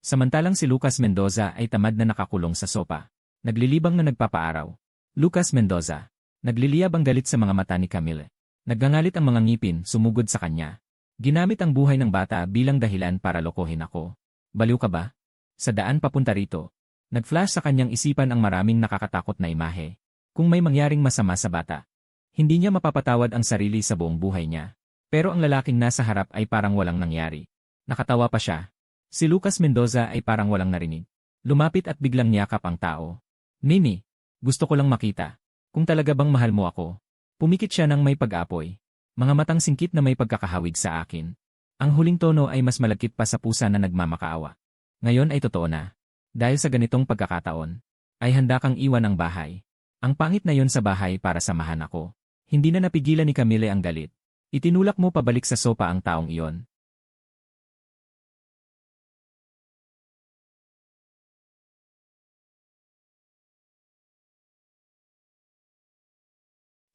Samantalang si Lucas Mendoza ay tamad na nakakulong sa sopa. Naglilibang na nagpapaaraw. Lucas Mendoza. Nagliliyab ang galit sa mga mata ni Camille. Nagngangalit ang mga ngipin, sumugod sa kanya. Ginamit ang buhay ng bata bilang dahilan para lokohin ako. Baliw ka ba? Sa daan papunta rito. Nag-flash sa kanyang isipan ang maraming nakakatakot na imahe. Kung may mangyaring masama sa bata, hindi niya mapapatawad ang sarili sa buong buhay niya. Pero ang lalaking nasa harap ay parang walang nangyari. Nakatawa pa siya. Si Lucas Mendoza ay parang walang narinig. Lumapit at biglang niyakap ang tao. Mimi, gusto ko lang makita. Kung talaga bang mahal mo ako. Pumikit siya ng may pag-apoy. Mga matang singkit na may pagkakahawig sa akin. Ang huling tono ay mas malagkit pa sa pusa na nagmamakaawa. Ngayon ay totoo na. Dahil sa ganitong pagkakataon, ay handa kang iwan ang bahay. Ang pangit na yon sa bahay para samahan ako. Hindi na napigilan ni Camille ang galit. Itinulak mo pabalik sa sopa ang taong iyon.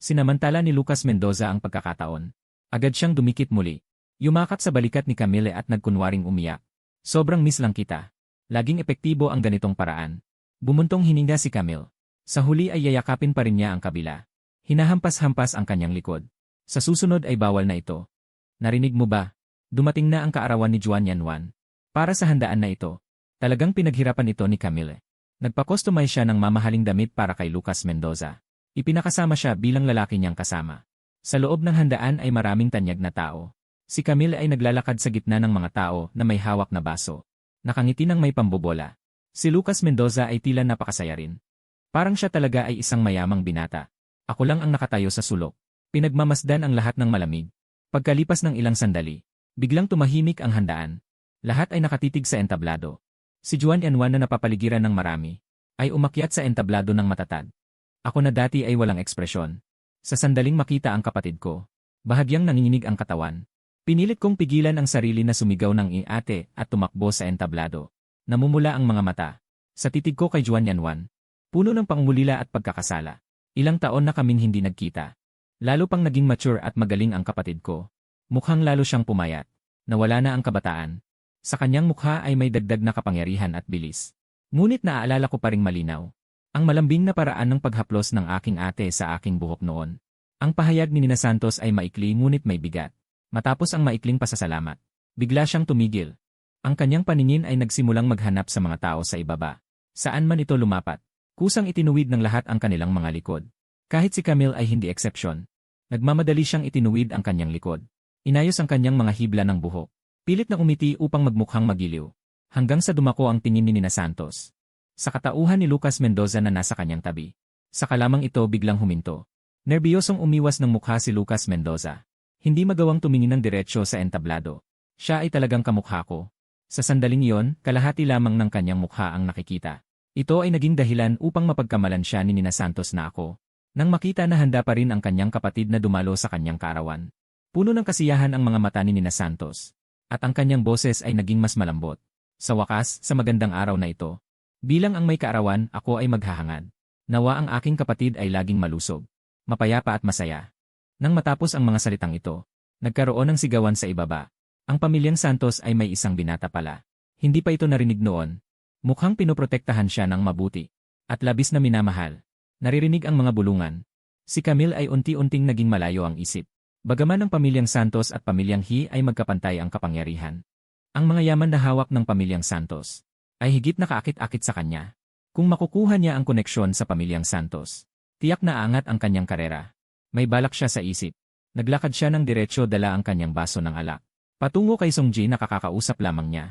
Sinamantala ni Lucas Mendoza ang pagkakataon. Agad siyang dumikit muli. Yumakap sa balikat ni Camille at nagkunwaring umiyak. Sobrang miss lang kita. Laging epektibo ang ganitong paraan. Bumuntong hininga si Camille. Sa huli ay yayakapin pa rin niya ang kabila. Hinahampas-hampas ang kanyang likod. Sa susunod ay bawal na ito. Narinig mo ba? Dumating na ang kaarawan ni Juan Yanwan. Para sa handaan na ito, talagang pinaghirapan ito ni Camille. Nagpa-customize siya ng mamahaling damit para kay Lucas Mendoza. Ipinakasama siya bilang lalaki niyang kasama. Sa loob ng handaan ay maraming tanyag na tao. Si Camille ay naglalakad sa gitna ng mga tao na may hawak na baso. Nakangiti ng may pambobola. Si Lucas Mendoza ay tila napakasaya rin. Parang siya talaga ay isang mayamang binata. Ako lang ang nakatayo sa sulok. Pinagmamasdan ang lahat ng malamig. Pagkalipas ng ilang sandali, biglang tumahimik ang handaan. Lahat ay nakatitig sa entablado. Si Juan Yanwan na napapaligiran ng marami, ay umakyat sa entablado ng matatag. Ako na dati ay walang ekspresyon. Sa sandaling makita ang kapatid ko, bahagyang nanginginig ang katawan. Pinilit kong pigilan ang sarili na sumigaw ng ate at tumakbo sa entablado. Namumula ang mga mata. Sa titig ko kay Juan Yanwan, puno ng pangungulila at pagkakasala. Ilang taon na kaming hindi nagkita. Lalo pang naging mature at magaling ang kapatid ko. Mukhang lalo siyang pumayat. Nawala na ang kabataan. Sa kanyang mukha ay may dagdag na kapangyarihan at bilis. Ngunit naaalala ko pa ring malinaw. Ang malambing na paraan ng paghaplos ng aking ate sa aking buhok noon. Ang pahayag ni Nina Santos ay maikli ngunit may bigat. Matapos ang maikling pasasalamat, bigla siyang tumigil. Ang kanyang paningin ay nagsimulang maghanap sa mga tao sa ibaba. Saan man ito lumapat, kusang itinuwid ng lahat ang kanilang mga likod. Kahit si Camille ay hindi eksepsyon. Nagmamadali siyang itinuwid ang kanyang likod. Inayos ang kanyang mga hibla ng buhok. Pilit na umiti upang magmukhang magiliw. Hanggang sa dumako ang tingin ni Nina Santos. Sa katauhan ni Lucas Mendoza na nasa kanyang tabi. Sa kalamang ito biglang huminto. Nerbiyosong umiwas ng mukha si Lucas Mendoza. Hindi magawang tumingin ng diretsyo sa entablado. Siya ay talagang kamukha ko. Sa sandaling iyon, kalahati lamang ng kanyang mukha ang nakikita. Ito ay naging dahilan upang mapagkamalan siya ni Nina Santos na ako. Nang makita na handa pa rin ang kanyang kapatid na dumalo sa kanyang kaarawan. Puno ng kasiyahan ang mga mata ni Nina Santos. At ang kanyang boses ay naging mas malambot. Sa wakas, sa magandang araw na ito, bilang ang may kaarawan, ako ay maghahangad. Nawa ang aking kapatid ay laging malusog, mapayapa at masaya. Nang matapos ang mga salitang ito, nagkaroon ng sigawan sa ibaba. Ang pamilyang Santos ay may isang binata pala. Hindi pa ito narinig noon. Mukhang pinoprotektahan siya ng mabuti. At labis na minamahal. Naririnig ang mga bulungan. Si Camille ay unti-unting naging malayo ang isip. Bagaman ang pamilyang Santos at pamilyang He ay magkapantay ang kapangyarihan. Ang mga yaman na hawak ng pamilyang Santos ay higit na kaakit-akit sa kanya. Kung makukuha niya ang koneksyon sa pamilyang Santos, tiyak na aangat ang kanyang karera. May balak siya sa isip. Naglakad siya ng diretsyo dala ang kanyang baso ng alak. Patungo kay Songji na kakakausap lamang niya.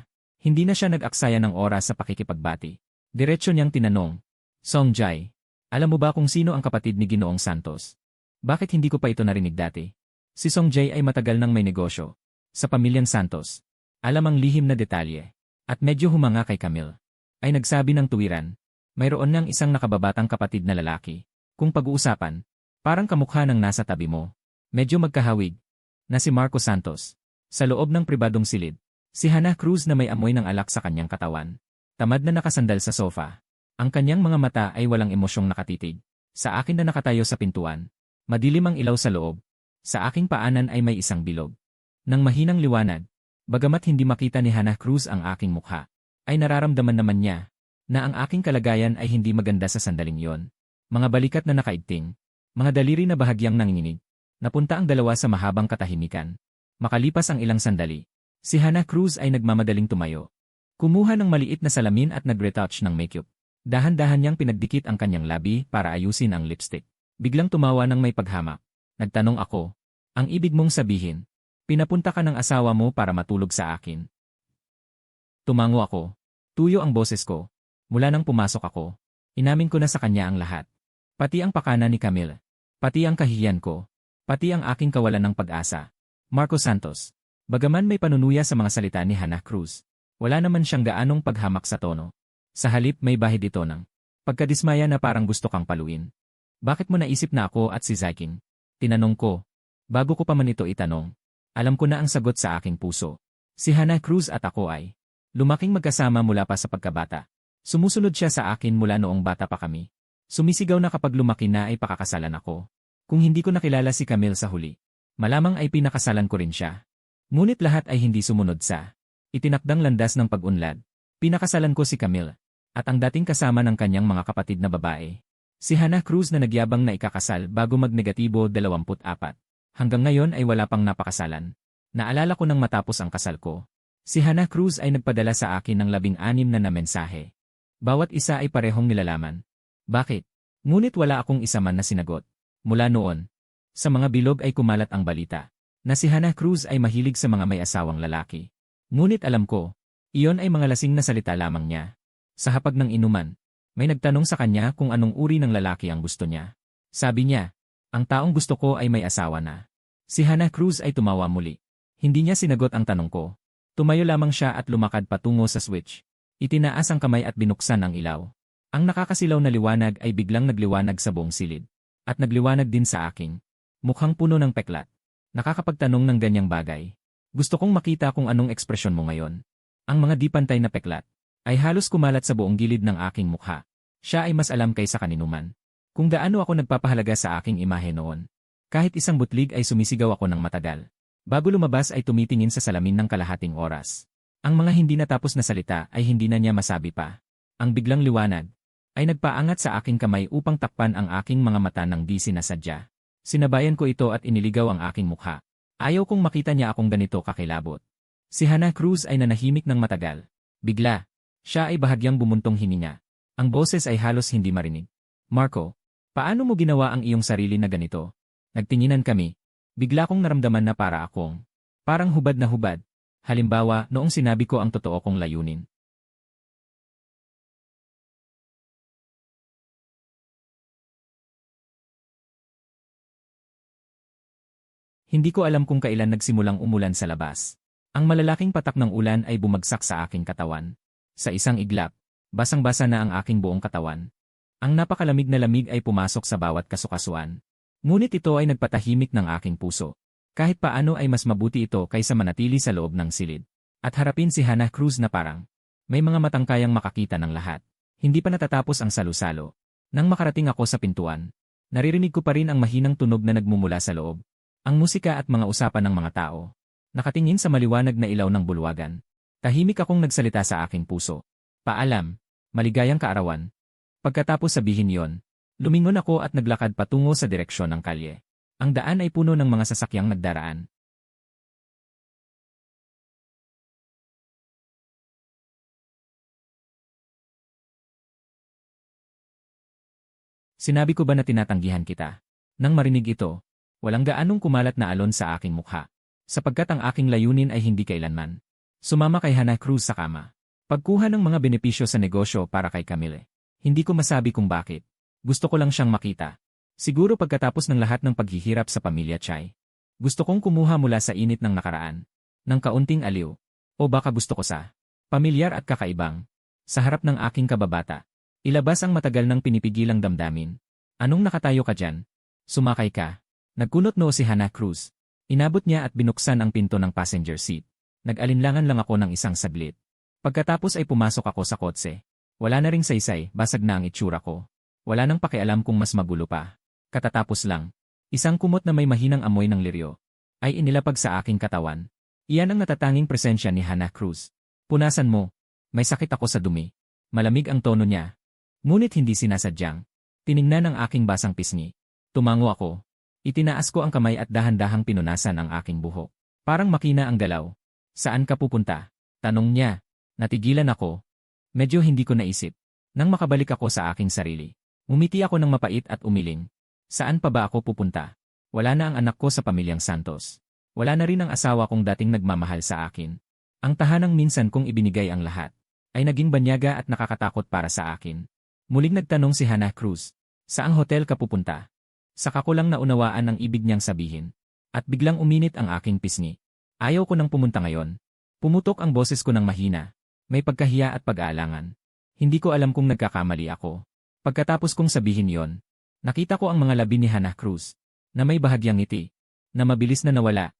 Hindi na siya nag-aksaya ng oras sa pakikipagbati. Diretsyo niyang tinanong, Songjay, alam mo ba kung sino ang kapatid ni Ginoong Santos? Bakit hindi ko pa ito narinig dati? Si Songjay ay matagal nang may negosyo. Sa pamilyang Santos. Alam ang lihim na detalye. At medyo humanga kay Camille. Ay nagsabi ng tuwiran. Mayroon nang isang nakababatang kapatid na lalaki. Kung pag-uusapan, parang kamukha ng nasa tabi mo. Medyo magkahawig. Na si Marco Santos. Sa loob ng pribadong silid. Si Hannah Cruz na may amoy ng alak sa kanyang katawan. Tamad na nakasandal sa sofa. Ang kanyang mga mata ay walang emosyong nakatitig. Sa akin na nakatayo sa pintuan. Madilim ang ilaw sa loob. Sa aking paanan ay may isang bilog. Nang mahinang liwanag. Bagamat hindi makita ni Hannah Cruz ang aking mukha, ay nararamdaman naman niya na ang aking kalagayan ay hindi maganda sa sandaling yon. Mga balikat na nakaigting, mga daliri na bahagyang nanginginig. Napunta ang dalawa sa mahabang katahimikan. Makalipas ang ilang sandali, si Hannah Cruz ay nagmamadaling tumayo. Kumuha ng maliit na salamin at nag-retouch ng makeup. Dahan-dahan niyang pinagdikit ang kanyang labi para ayusin ang lipstick. Biglang tumawa ng may paghamak. Nagtanong ako, ang ibig mong sabihin, pinapunta ka ng asawa mo para matulog sa akin? Tumango ako. Tuyo ang boses ko. Mula nang pumasok ako, inamin ko na sa kanya ang lahat. Pati ang pakana ni Camille. Pati ang kahihiyan ko. Pati ang aking kawalan ng pag-asa. Marco Santos. Bagaman may panunuya sa mga salita ni Hannah Cruz, wala naman siyang gaanong paghamak sa tono. Sa halip may bahid ito ng pagkadismaya na parang gusto kang paluin. Bakit mo naisip na ako at si Zyking? Tinanong ko. Bago ko pa man ito itanong, alam ko na ang sagot sa aking puso. Si Hannah Cruz at ako ay lumaking magkasama mula pa sa pagkabata. Sumusunod siya sa akin mula noong bata pa kami. Sumisigaw na kapag lumaki na ay pakakasalan ako. Kung hindi ko nakilala si Camille sa huli, malamang ay pinakasalan ko rin siya. Ngunit lahat ay hindi sumunod sa itinakdang landas ng pag-unlad. Pinakasalan ko si Camille, at ang dating kasama ng kanyang mga kapatid na babae. Si Hannah Cruz na nagyabang na ikakasal bago magnegatibo 24. Hanggang ngayon ay wala pang napakasalan. Naalala ko nang matapos ang kasal ko. Si Hannah Cruz ay nagpadala sa akin ng 16 na mensahe. Bawat isa ay parehong nilalaman. Bakit? Ngunit wala akong isa man na sinagot. Mula noon, sa mga bilog ay kumalat ang balita na si Hannah Cruz ay mahilig sa mga may asawang lalaki. Ngunit alam ko, iyon ay mga lasing na salita lamang niya. Sa hapag ng inuman, may nagtanong sa kanya kung anong uri ng lalaki ang gusto niya. Sabi niya, ang taong gusto ko ay may asawa na. Si Hannah Cruz ay tumawa muli. Hindi niya sinagot ang tanong ko. Tumayo lamang siya at lumakad patungo sa switch. Itinaas ang kamay at binuksan ang ilaw. Ang nakakasilaw na liwanag ay biglang nagliwanag sa buong silid. At nagliwanag din sa aking mukhang puno ng peklat. Nakakapagtanong ng ganyang bagay. Gusto kong makita kung anong ekspresyon mo ngayon. Ang mga di pantay na peklat ay halos kumalat sa buong gilid ng aking mukha. Siya ay mas alam kaysa kaninuman kung gaano ako nagpapahalaga sa aking imahe noon. Kahit isang butlig ay sumisigaw ako ng matagal. Bago lumabas ay tumitingin sa salamin ng kalahating oras. Ang mga hindi natapos na salita ay hindi na niya masabi pa. Ang biglang liwanag ay nagpaangat sa aking kamay upang takpan ang aking mga mata ng di sinasadya. Sinabayan ko ito at iniligaw ang aking mukha. Ayaw kong makita niya akong ganito kakilabot. Si Hannah Cruz ay nanahimik ng matagal. Bigla, siya ay bahagyang bumuntong hininga. Ang boses ay halos hindi marinig. Marco, paano mo ginawa ang iyong sarili na ganito? Nagtinginan kami. Bigla kong naramdaman na parang hubad na hubad. Halimbawa, noong sinabi ko ang totoo kong layunin. Hindi ko alam kung kailan nagsimulang umulan sa labas. Ang malalaking patak ng ulan ay bumagsak sa aking katawan. Sa isang iglap, basang-basa na ang aking buong katawan. Ang napakalamig na lamig ay pumasok sa bawat kasukasuan. Ngunit ito ay nagpatahimik ng aking puso. Kahit paano ay mas mabuti ito kaysa manatili sa loob ng silid. At harapin si Hannah Cruz na parang may mga matangkayang makakita ng lahat. Hindi pa natatapos ang salo-salo. Nang makarating ako sa pintuan, naririnig ko pa rin ang mahinang tunog na nagmumula sa loob. Ang musika at mga usapan ng mga tao. Nakatingin sa maliwanag na ilaw ng bulwagan. Tahimik akong nagsalita sa aking puso. Paalam, maligayang kaarawan. Pagkatapos sabihin yon, lumingon ako at naglakad patungo sa direksyon ng kalye. Ang daan ay puno ng mga sasakyang nagdaraan. Sinabi ko ba na tinatanggihan kita? Nang marinig ito, walang gaanong kumalat na alon sa aking mukha. Sapagkat ang aking layunin ay hindi kailanman sumama kay Hannah Cruz sa kama. Pagkuha ng mga benepisyo sa negosyo para kay Camille. Hindi ko masabi kung bakit. Gusto ko lang siyang makita. Siguro pagkatapos ng lahat ng paghihirap sa pamilya Chai. Gusto kong kumuha mula sa init ng nakaraan. Ng kaunting aliw. O baka gusto ko sa pamilyar at kakaibang. Sa harap ng aking kababata. Ilabas ang matagal ng pinipigilang damdamin. Anong nakatayo ka dyan? Sumakay ka. Nagkunot noo si Hannah Cruz. Inabot niya at binuksan ang pinto ng passenger seat. Nag-alinlangan lang ako ng isang saglit. Pagkatapos ay pumasok ako sa kotse. Wala na ring saysay, basag na ang itsura ko. Wala nang pakialam kung mas magulo pa. Katatapos lang, isang kumot na may mahinang amoy ng liryo ay inilapag sa aking katawan. Iyan ang natatanging presensya ni Hannah Cruz. Punasan mo. May sakit ako sa dumi. Malamig ang tono niya. Ngunit hindi sinasadyang. Tiningnan ang aking basang pisngi. Tumango ako. Itinaas ko ang kamay at dahan-dahang pinunasan ang aking buhok. Parang makina ang galaw. Saan ka pupunta? Tanong niya. Natigilan ako. Medyo hindi ko naisip. Nang makabalik ako sa aking sarili. Umiti ako ng mapait at umiling. Saan pa ba ako pupunta? Wala na ang anak ko sa pamilyang Santos. Wala na rin ang asawa kong dating nagmamahal sa akin. Ang tahanang minsan kong ibinigay ang lahat, ay naging banyaga at nakakatakot para sa akin. Muling nagtanong si Hannah Cruz, saang hotel ka pupunta? Saka ko lang naunawaan ang ibig niyang sabihin. At biglang uminit ang aking pisngi. Ayaw ko nang pumunta ngayon. Pumutok ang boses ko ng mahina. May pagkahiya at pag-aalangan. Hindi ko alam kung nagkakamali ako. Pagkatapos kong sabihin yon, nakita ko ang mga labi ni Hannah Cruz, na may bahagyang ngiti, na mabilis na nawala.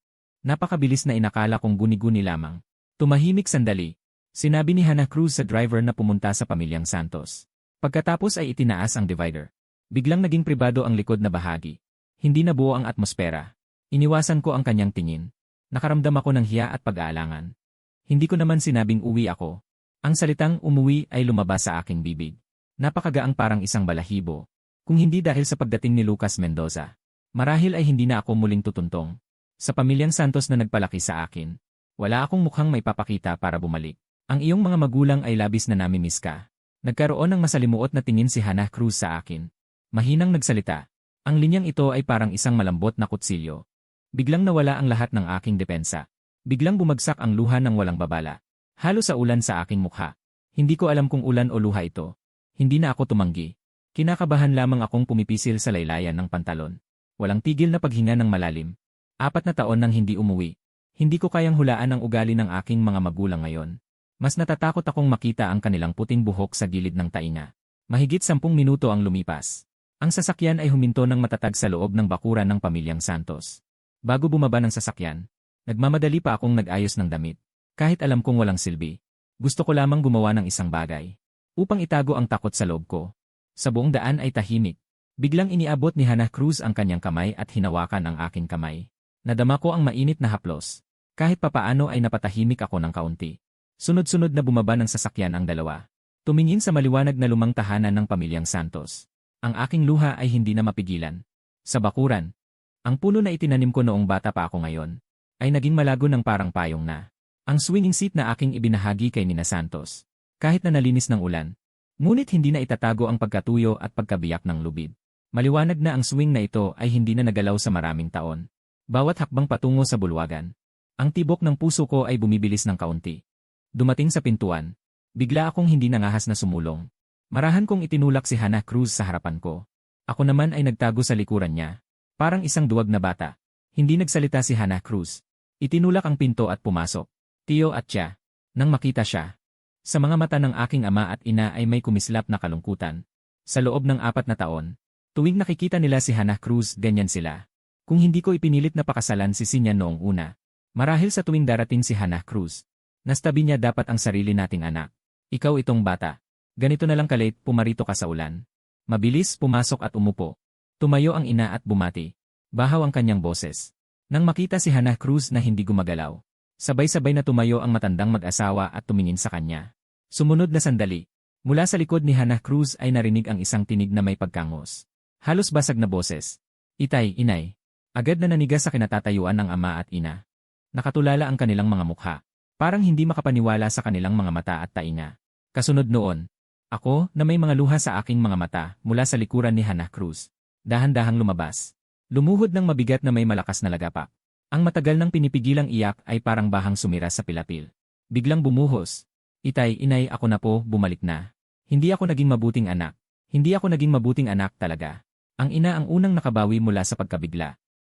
Napakabilis na inakala kong guni-guni lamang. Tumahimik sandali. Sinabi ni Hannah Cruz sa driver na pumunta sa pamilyang Santos. Pagkatapos ay itinaas ang divider. Biglang naging pribado ang likod na bahagi. Hindi na buo ang atmosfera. Iniwasan ko ang kanyang tingin. Nakaramdam ako ng hiya at pag-aalangan. Hindi ko naman sinabing uwi ako. Ang salitang umuwi ay lumabas sa aking bibig. Napakagaang parang isang balahibo. Kung hindi dahil sa pagdating ni Lucas Mendoza. Marahil ay hindi na ako muling tutuntong. Sa pamilyang Santos na nagpalaki sa akin, wala akong mukhang may papakita para bumalik. Ang iyong mga magulang ay labis na namimiss ka. Nagkaroon ng masalimuot na tingin si Hannah Cruz sa akin. Mahinang nagsalita. Ang linyang ito ay parang isang malambot na kutsilyo. Biglang nawala ang lahat ng aking depensa. Biglang bumagsak ang luha ng walang babala. Halo sa ulan sa aking mukha. Hindi ko alam kung ulan o luha ito. Hindi na ako tumanggi. Kinakabahan lamang akong pumipisil sa laylayan ng pantalon. Walang tigil na paghinga ng malalim. 4 na taon nang hindi umuwi. Hindi ko kayang hulaan ang ugali ng aking mga magulang ngayon. Mas natatakot akong makita ang kanilang puting buhok sa gilid ng tainga. Mahigit 10 minuto ang lumipas. Ang sasakyan ay huminto ng matatag sa loob ng bakuran ng pamilyang Santos. Bago bumaba ng sasakyan, nagmamadali pa akong nag-ayos ng damit. Kahit alam kong walang silbi. Gusto ko lamang gumawa ng isang bagay. Upang itago ang takot sa loob ko. Sa buong daan ay tahimik. Biglang iniabot ni Hannah Cruz ang kanyang kamay at hinawakan ang aking kamay. Nadama ko ang mainit na haplos. Kahit papaano ay napatahimik ako ng kaunti. Sunod-sunod na bumaba ng sasakyan ang dalawa. Tumingin sa maliwanag na lumang tahanan ng pamilyang Santos. Ang aking luha ay hindi na mapigilan. Sa bakuran, ang puno na itinanim ko noong bata pa ako ngayon, ay naging malago ng parang payong na. Ang swinging seat na aking ibinahagi kay Nina Santos. Kahit na nalinis ng ulan. Ngunit hindi na itatago ang pagkatuyo at pagkabiyak ng lubid. Maliwanag na ang swing na ito ay hindi na nagalaw sa maraming taon. Bawat hakbang patungo sa bulwagan. Ang tibok ng puso ko ay bumibilis ng kaunti. Dumating sa pintuan. Bigla akong hindi nangahas na sumulong. Marahan kong itinulak si Hannah Cruz sa harapan ko. Ako naman ay nagtago sa likuran niya. Parang isang duwag na bata. Hindi nagsalita si Hannah Cruz. Itinulak ang pinto at pumasok. Tio at Tia. Nang makita siya. Sa mga mata ng aking ama at ina ay may kumislap na kalungkutan. Sa loob ng 4 na taon, tuwing nakikita nila si Hannah Cruz, ganyan sila. Kung hindi ko ipinilit na pakasalan si Sinya noong una, marahil sa tuwing darating si Hannah Cruz, nastabi niya dapat ang sarili nating anak. Ikaw itong bata. Ganito na lang kalate, pumarito ka sa ulan. Mabilis, pumasok at umupo. Tumayo ang ina at bumati. Bahaw ang kanyang boses. Nang makita si Hannah Cruz na hindi gumagalaw, sabay-sabay na tumayo ang matandang mag-asawa at tumingin sa kanya. Sumunod na sandali, mula sa likod ni Hannah Cruz ay narinig ang isang tinig na may pagkangos. Halos basag na boses. Itay, inay. Agad na nanigas sa kinatatayuan ng ama at ina. Nakatulala ang kanilang mga mukha. Parang hindi makapaniwala sa kanilang mga mata at tainga. Kasunod noon, ako na may mga luha sa aking mga mata mula sa likuran ni Hannah Cruz. Dahan-dahang lumabas. Lumuhod ng mabigat na may malakas na lagapak. Ang matagal nang pinipigilang iyak ay parang bahang sumira sa pilapil. Biglang bumuhos. Itay, inay, ako na po, bumalik na. Hindi ako naging mabuting anak. Hindi ako naging mabuting anak talaga. Ang ina ang unang nakabawi mula sa pagkabigla.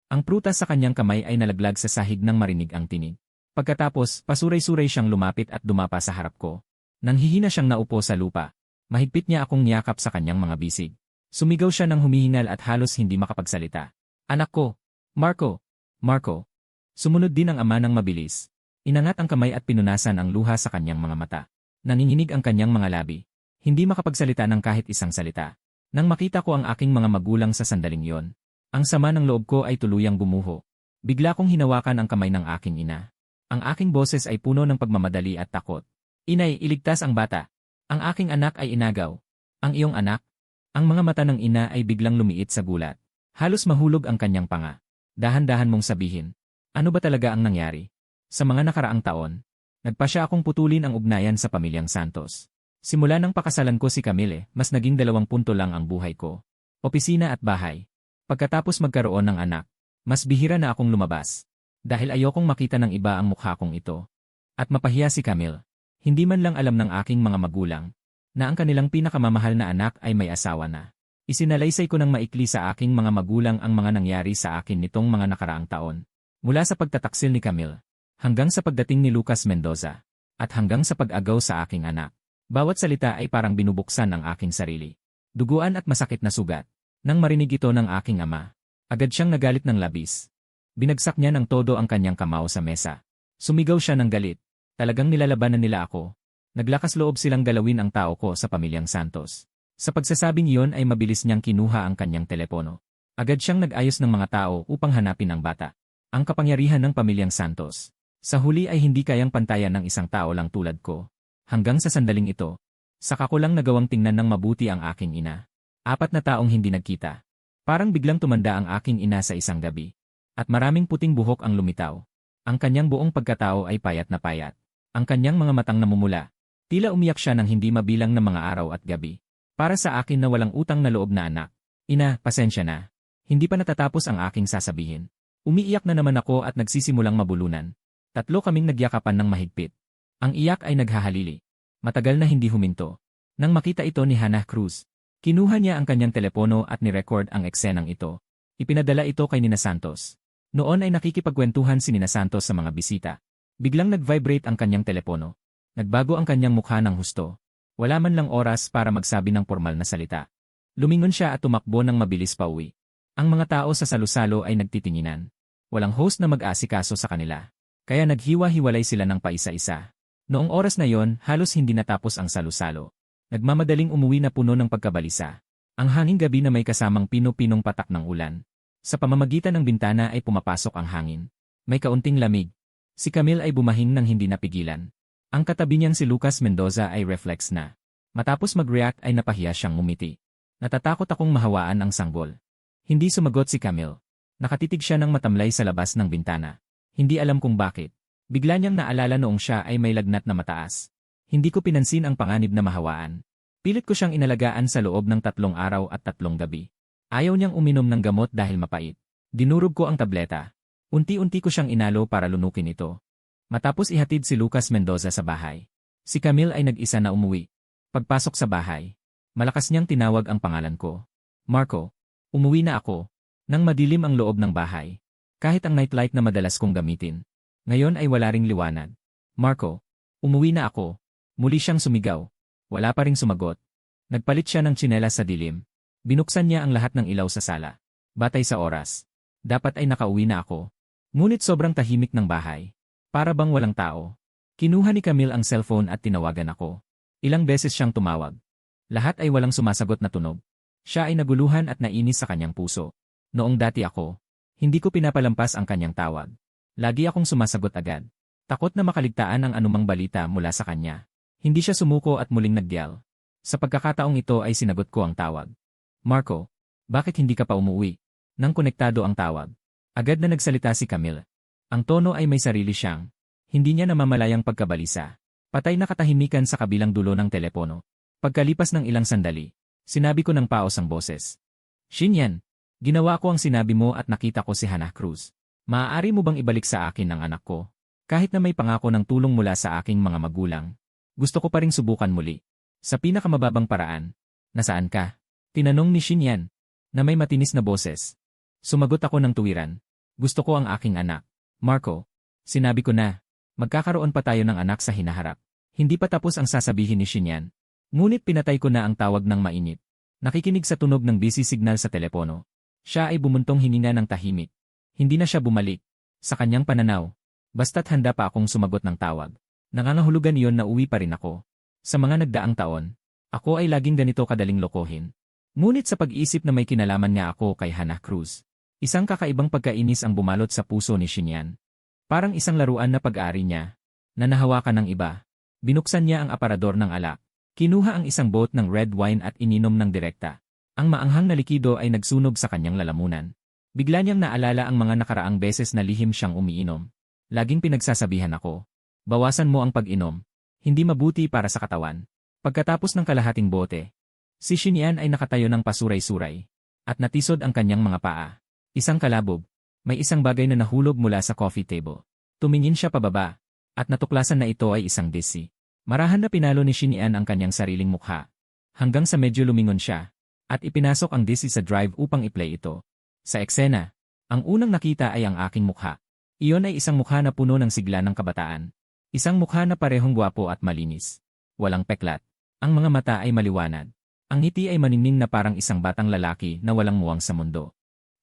Ang prutas sa kanyang kamay ay nalaglag sa sahig nang marinig ang tinig. Pagkatapos, pasuray-suray siyang lumapit at dumapa sa harap ko. Nanghihina siyang naupo sa lupa. Mahigpit niya akong niyakap sa kanyang mga bisig. Sumigaw siya ng humihingal at halos hindi makapagsalita. Anak ko! Marco! Marco! Sumunod din ang ama ng mabilis. Inangat ang kamay at pinunasan ang luha sa kanyang mga mata. Nanginginig ang kanyang mga labi. Hindi makapagsalita ng kahit isang salita. Nang makita ko ang aking mga magulang sa sandaling yon, ang sama ng loob ko ay tuluyang gumuho. Bigla kong hinawakan ang kamay ng aking ina. Ang aking boses ay puno ng pagmamadali at takot. Inay, iligtas ang bata. Ang aking anak ay inagaw. Ang iyong anak? Ang mga mata ng ina ay biglang lumiit sa gulat. Halos mahulog ang kanyang panga. Dahan-dahan mong sabihin. Ano ba talaga ang nangyari? Sa mga nakaraang taon, nagpa siya akong putulin ang ugnayan sa pamilyang Santos. Simula nang pakasalan ko si Camille, mas naging 2 punto lang ang buhay ko. Opisina at bahay. Pagkatapos magkaroon ng anak, mas bihira na akong lumabas. Dahil ayokong makita ng iba ang mukha kong ito. At mapahiya si Camille. Hindi man lang alam ng aking mga magulang na ang kanilang pinakamamahal na anak ay may asawa na. Isinalaysay ko ng maikli sa aking mga magulang ang mga nangyari sa akin nitong mga nakaraang taon. Mula sa pagtataksil ni Camille, hanggang sa pagdating ni Lucas Mendoza, at hanggang sa pag-agaw sa aking anak. Bawat salita ay parang binubuksan ang aking sarili. Duguan at masakit na sugat. Nang marinig ito ng aking ama, agad siyang nagalit ng labis. Binagsak niya ng todo ang kanyang kamao sa mesa. Sumigaw siya ng galit. Talagang nilalabanan nila ako. Naglakas loob silang galawin ang tao ko sa pamilyang Santos. Sa pagsasabing iyon ay mabilis niyang kinuha ang kanyang telepono. Agad siyang nag-ayos ng mga tao upang hanapin ang bata. Ang kapangyarihan ng pamilyang Santos. Sa huli ay hindi kayang pantayan ng isang tao lang tulad ko. Hanggang sa sandaling ito, saka ko lang nagawang tingnan ng mabuti ang aking ina. 4 na taong hindi nagkita. Parang biglang tumanda ang aking ina sa isang gabi. At maraming puting buhok ang lumitaw. Ang kanyang buong pagkatao ay payat na payat. Ang kanyang mga matang namumula. Tila umiyak siya ng hindi mabilang na mga araw at gabi. Para sa akin na walang utang na loob na anak. Ina, pasensya na. Hindi pa natatapos ang aking sasabihin. Umiiyak na naman ako at nagsisimulang mabulunan. 3 kaming nagyakapan ng mahigpit. Ang iyak ay naghahalili. Matagal na hindi huminto. Nang makita ito ni Hannah Cruz, kinuha niya ang kanyang telepono at ni-record ang eksenang ito. Ipinadala ito kay Nina Santos. Noon ay nakikipagkwentuhan si Nina Santos sa mga bisita. Biglang nag-vibrate ang kanyang telepono. Nagbago ang kanyang mukha ng husto. Wala man lang oras para magsabi ng formal na salita. Lumingon siya at tumakbo ng mabilis pauwi. Ang mga tao sa salusalo ay nagtitinginan. Walang host na mag-asikaso sa kanila. Kaya naghiwa-hiwalay sila ng paisa-isa. Noong oras na yon, halos hindi natapos ang salusalo. Nagmamadaling umuwi na puno ng pagkabalisa. Ang hanging gabi na may kasamang pino-pinong patak ng ulan. Sa pamamagitan ng bintana ay pumapasok ang hangin. May kaunting lamig. Si Camille ay bumahing nang hindi napigilan. Ang katabi niyang si Lucas Mendoza ay reflex na. Matapos mag-react ay napahiya siyang ngumiti. Natatakot akong mahawaan ang sanggol. Hindi sumagot si Camille. Nakatitig siya ng matamlay sa labas ng bintana. Hindi alam kung bakit. Bigla niyang naalala noong siya ay may lagnat na mataas. Hindi ko pinansin ang panganib na mahawaan. Pilit ko siyang inalagaan sa loob ng 3 araw at 3 gabi. Ayaw niyang uminom ng gamot dahil mapait. Dinurog ko ang tableta. Unti-unti ko siyang inalo para lunukin ito. Matapos ihatid si Lucas Mendoza sa bahay, si Camille ay nag-isa na umuwi. Pagpasok sa bahay, malakas niyang tinawag ang pangalan ko. Marco, umuwi na ako. Nang madilim ang loob ng bahay, kahit ang nightlight na madalas kong gamitin, ngayon ay wala ring liwanag. Marco, umuwi na ako. Muli siyang sumigaw. Wala pa ring sumagot. Nagpalit siya ng tsinelas sa dilim. Binuksan niya ang lahat ng ilaw sa sala. Batay sa oras. Dapat ay nakauwi na ako. Ngunit sobrang tahimik ng bahay. Para bang walang tao. Kinuha ni Camille ang cellphone at tinawagan ako. Ilang beses siyang tumawag. Lahat ay walang sumasagot na tunog. Siya ay naguluhan at nainis sa kanyang puso. Noong dati ako, hindi ko pinapalampas ang kanyang tawag. Lagi akong sumasagot agad. Takot na makaligtaan ang anumang balita mula sa kanya. Hindi siya sumuko at muling nagdial. Sa pagkakataong ito ay sinagot ko ang tawag. Marco, bakit hindi ka pa umuwi? Nang konektado ang tawag, agad na nagsalita si Camille. Ang tono ay may sarili siyang. Hindi niya namamalayang pagkabalisa. Patay na katahimikan sa kabilang dulo ng telepono. Pagkalipas ng ilang sandali, sinabi ko ng paos ang boses. Xinyan, ginawa ko ang sinabi mo at nakita ko si Hannah Cruz. Maaari mo bang ibalik sa akin ang anak ko? Kahit na may pangako ng tulong mula sa aking mga magulang, gusto ko pa ring subukan muli. Sa pinakamababang paraan. Nasaan ka? Tinanong ni Xinyan, na may matinis na boses. Sumagot ako ng tuwiran. Gusto ko ang aking anak. Marco, sinabi ko na, magkakaroon pa tayo ng anak sa hinaharap. Hindi pa tapos ang sasabihin ni Xinyan. Ngunit pinatay ko na ang tawag ng mainit. Nakikinig sa tunog ng busy signal sa telepono. Siya ay bumuntong hininga ng tahimik. Hindi na siya bumalik. Sa kanyang pananaw, basta't handa pa akong sumagot ng tawag. Nangangahulugan iyon na uwi pa rin ako. Sa mga nagdaang taon, ako ay laging ganito kadaling lokohin. Ngunit sa pag-iisip na may kinalaman nga ako kay Hannah Cruz, isang kakaibang pagkainis ang bumalot sa puso ni Xinyan. Parang isang laruan na pag-aari niya, na nahawakan ng iba. Binuksan niya ang aparador ng alak. Kinuha ang isang bote ng red wine at ininom ng direkta. Ang maanghang na likido ay nagsunog sa kanyang lalamunan. Bigla niyang naalala ang mga nakaraang beses na lihim siyang umiinom. Laging pinagsasabihan ako, bawasan mo ang pag-inom. Hindi mabuti para sa katawan. Pagkatapos ng kalahating bote, si Xinian ay nakatayo ng pasuray-suray. At natisod ang kanyang mga paa. Isang kalabog. May isang bagay na nahulog mula sa coffee table. Tumingin siya pababa, at natuklasan na ito ay isang disi. Marahan na pinalo ni Xinian ang kanyang sariling mukha. Hanggang sa medyo lumingon siya, at ipinasok ang disi sa drive upang i-play ito. Sa eksena, ang unang nakita ay ang aking mukha. Iyon ay isang mukha na puno ng sigla ng kabataan. Isang mukha na parehong gwapo at malinis. Walang peklat. Ang mga mata ay maliwanag. Ang ngiti ay maningning na parang isang batang lalaki na walang muwang sa mundo.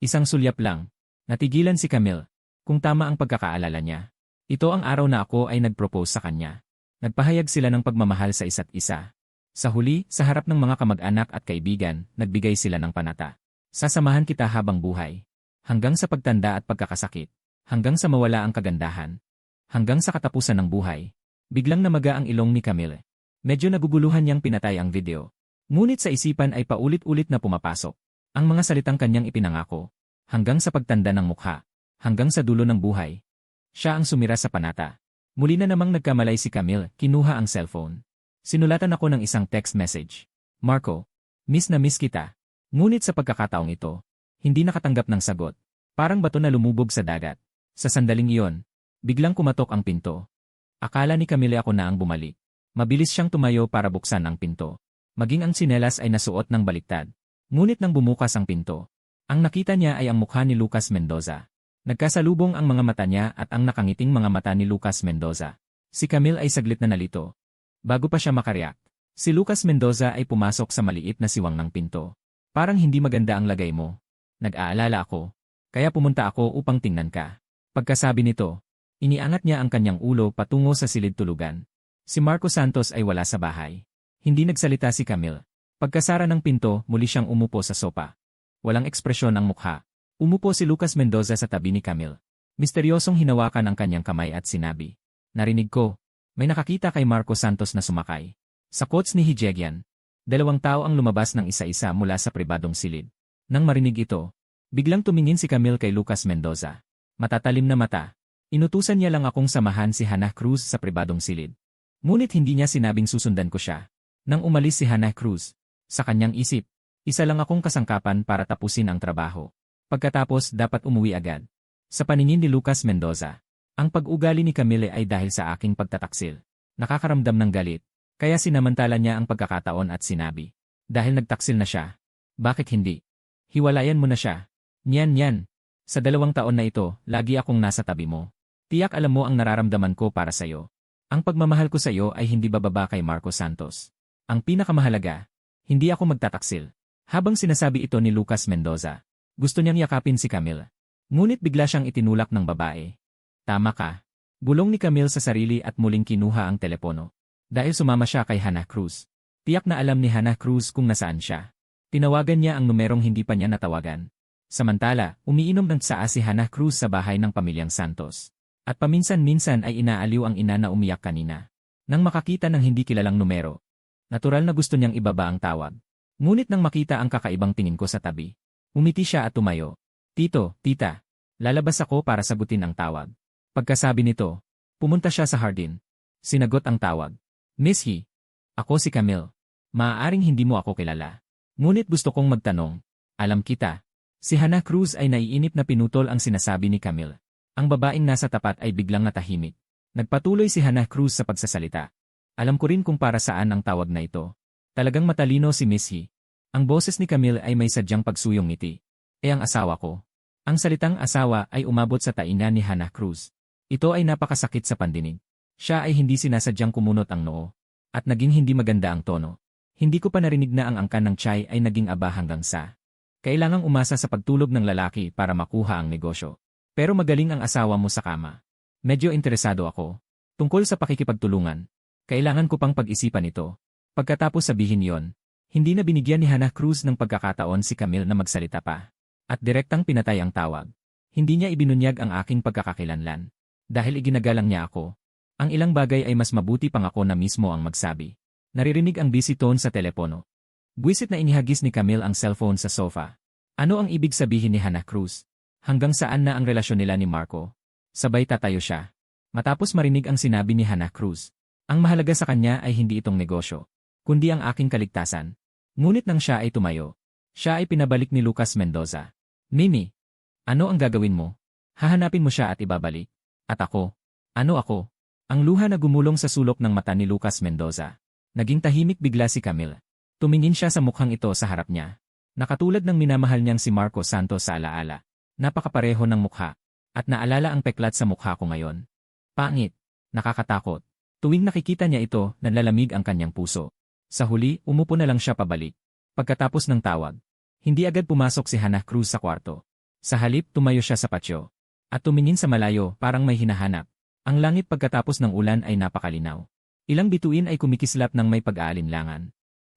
Isang sulyap lang. Natigilan si Camille. Kung tama ang pagkakaalala niya. Ito ang araw na ako ay nag-propose sa kanya. Nagpahayag sila ng pagmamahal sa isa't isa. Sa huli, sa harap ng mga kamag-anak at kaibigan, nagbigay sila ng panata. Sasamahan kita habang buhay. Hanggang sa pagtanda at pagkakasakit. Hanggang sa mawala ang kagandahan. Hanggang sa katapusan ng buhay. Biglang namaga ang ilong ni Camille. Medyo naguguluhan niyang pinatay ang video. Ngunit sa isipan ay paulit-ulit na pumapasok. Ang mga salitang kanyang ipinangako. Hanggang sa pagtanda ng mukha. Hanggang sa dulo ng buhay. Siya ang sumira sa panata. Muli na namang nagkamalay si Camille, kinuha ang cellphone. Sinulatan ako ng isang text message. Marco, miss na miss kita. Ngunit sa pagkakataong ito, hindi nakatanggap ng sagot. Parang bato na lumubog sa dagat. Sa sandaling iyon, biglang kumatok ang pinto. Akala ni Camille ako na ang bumalik. Mabilis siyang tumayo para buksan ang pinto. Maging ang tsinelas ay nasuot ng baliktad. Ngunit nang bumukas ang pinto, ang nakita niya ay ang mukha ni Lucas Mendoza. Nagkasalubong ang mga mata niya at ang nakangiting mga mata ni Lucas Mendoza. Si Camille ay saglit na nalito. Bago pa siya makariyak, si Lucas Mendoza ay pumasok sa maliit na siwang ng pinto. Parang hindi maganda ang lagay mo. Nag-aalala ako. Kaya pumunta ako upang tingnan ka. Pagkasabi nito, iniangat niya ang kanyang ulo patungo sa silid tulugan. Si Marco Santos ay wala sa bahay. Hindi nagsalita si Camille. Pagkasara ng pinto, muli siyang umupo sa sopa. Walang ekspresyon ang mukha. Umupo si Lucas Mendoza sa tabi ni Camille. Misteryosong hinawakan ang kanyang kamay at sinabi, "Narinig ko, may nakakita kay Marco Santos na sumakay." Sa quotes ni Hijegian, 2 tao ang lumabas ng isa-isa mula sa pribadong silid. Nang marinig ito, biglang tumingin si Camille kay Lucas Mendoza. Matatalim na mata. Inutusan niya lang akong samahan si Hannah Cruz sa pribadong silid. Ngunit hindi niya sinabing susundan ko siya. Nang umalis si Hannah Cruz, sa kanyang isip, isa lang akong kasangkapan para tapusin ang trabaho. Pagkatapos dapat umuwi agad. Sa paningin ni Lucas Mendoza, ang pag-ugali ni Camille ay dahil sa aking pagtataksil. Nakakaramdam ng galit, kaya sinamantala niya ang pagkakataon at sinabi, "Dahil nagtaksil na siya, bakit hindi? Hiwalayan mo na siya." Niyan. Sa 2 taon na ito, lagi akong nasa tabi mo. Tiyak alam mo ang nararamdaman ko para sa'yo. Ang pagmamahal ko sa'yo ay hindi bababa kay Marco Santos. Ang pinakamahalaga, hindi ako magtataksil. Habang sinasabi ito ni Lucas Mendoza, gusto niyang yakapin si Camille. Ngunit bigla siyang itinulak ng babae. "Tama ka." Bulong ni Camille sa sarili at muling kinuha ang telepono. Dahil sumama siya kay Hannah Cruz. Tiyak na alam ni Hannah Cruz kung nasaan siya. Tinawagan niya ang numerong hindi pa niya natawagan. Samantala, umiinom ng tsaa si Hannah Cruz sa bahay ng pamilyang Santos. At paminsan-minsan ay inaaliw ang ina na umiyak kanina. Nang makakita ng hindi kilalang numero, natural na gusto niyang ibaba ang tawag. Ngunit nang makita ang kakaibang tingin ko sa tabi, umiti siya at tumayo. "Tito, tita, lalabas ako para sagutin ang tawag." Pagkasabi nito, pumunta siya sa hardin. Sinagot ang tawag. "Miss He, ako si Camille. Maaaring hindi mo ako kilala. Ngunit gusto kong magtanong, alam kita." Si Hannah Cruz ay naiinip na pinutol ang sinasabi ni Camille. Ang babaeng nasa tapat ay biglang natahimik. Nagpatuloy si Hannah Cruz sa pagsasalita. "Alam ko rin kung para saan ang tawag na ito. Talagang matalino si Miss He." Ang boses ni Camille ay may sadyang pagsuyong ngiti. Ang asawa ko." Ang salitang asawa ay umabot sa tainga ni Hannah Cruz. Ito ay napakasakit sa pandinig. Siya ay hindi sinasadyang kumunot ang noo. At naging hindi maganda ang tono. Hindi ko pa narinig na ang angkan ng tiyay ay naging aba hanggang sa kailangang umasa sa pagtulog ng lalaki para makuha ang negosyo. "Pero magaling ang asawa mo sa kama. Medyo interesado ako. Tungkol sa pakikipagtulungan. Kailangan ko pang pag-isipan ito." Pagkatapos sabihin yon, hindi na binigyan ni Hannah Cruz ng pagkakataon si Camille na magsalita pa. At direktang pinatay ang tawag. Hindi niya ibinunyag ang aking pagkakakilanlan. Dahil iginagalang niya ako. Ang ilang bagay ay mas mabuti pang ako na mismo ang magsabi. Naririnig ang busy tone sa telepono. Buwisit na inihagis ni Camille ang cellphone sa sofa. Ano ang ibig sabihin ni Hannah Cruz? Hanggang saan na ang relasyon nila ni Marco? Sabay tatayo siya. Matapos marinig ang sinabi ni Hannah Cruz. Ang mahalaga sa kanya ay hindi itong negosyo, kundi ang aking kaligtasan. Ngunit nang siya ay tumayo, siya ay pinabalik ni Lucas Mendoza. Mimi, ano ang gagawin mo? Hahanapin mo siya at ibabalik. At ako? Ano ako? Ang luha na gumulong sa sulok ng mata ni Lucas Mendoza. Naging tahimik bigla si Camille. Tumingin siya sa mukhang ito sa harap niya. Nakatulad ng minamahal niyang si Marco Santos sa alaala. Napakapareho ng mukha. At naalala ang peklat sa mukha ko ngayon. Pangit. Nakakatakot. Tuwing nakikita niya ito, nanlalamig ang kanyang puso. Sa huli, umupo na lang siya pabalik. Pagkatapos ng tawag, hindi agad pumasok si Hannah Cruz sa kwarto. Sa halip, tumayo siya sa patio. At tumingin sa malayo, parang may hinahanap. Ang langit pagkatapos ng ulan ay napakalinaw. Ilang bituin ay kumikislap ng may pag-aalinlangan.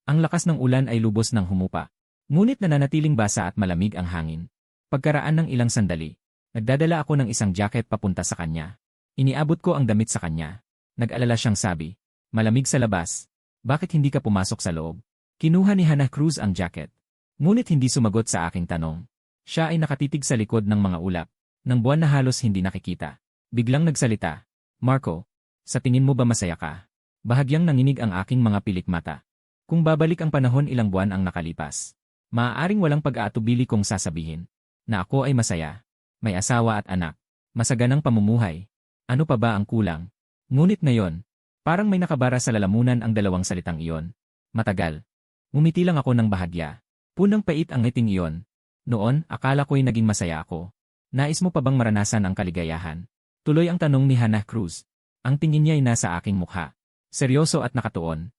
Ang lakas ng ulan ay lubos ng humupa. Ngunit nananatiling basa at malamig ang hangin. Pagkaraan ng ilang sandali, nagdadala ako ng isang jacket papunta sa kanya. Iniabot ko ang damit sa kanya. Nag-alala siyang sabi, malamig sa labas. Bakit hindi ka pumasok sa loob? Kinuha ni Hannah Cruz ang jacket. Ngunit hindi sumagot sa aking tanong. Siya ay nakatitig sa likod ng mga ulap, ng buwan na halos hindi nakikita. Biglang nagsalita, Marco, sa tingin mo ba masaya ka? Bahagyang nanginig ang aking mga pilik mata. Kung babalik ang panahon ilang buwan ang nakalipas, maaaring walang pag-aatubili kong sasabihin na ako ay masaya, may asawa at anak, masaganang pamumuhay. Ano pa ba ang kulang? Ngunit ngayon, parang may nakabara sa lalamunan ang dalawang salitang iyon. Matagal. Ngumiti lang ako ng bahagya. Punang pait ang ngiting iyon. Noon, akala ko'y naging masaya ako. Nais mo pa bang maranasan ang kaligayahan? Tuloy ang tanong ni Hannah Cruz. Ang tingin niya ay nasa aking mukha. Seryoso at nakatuon.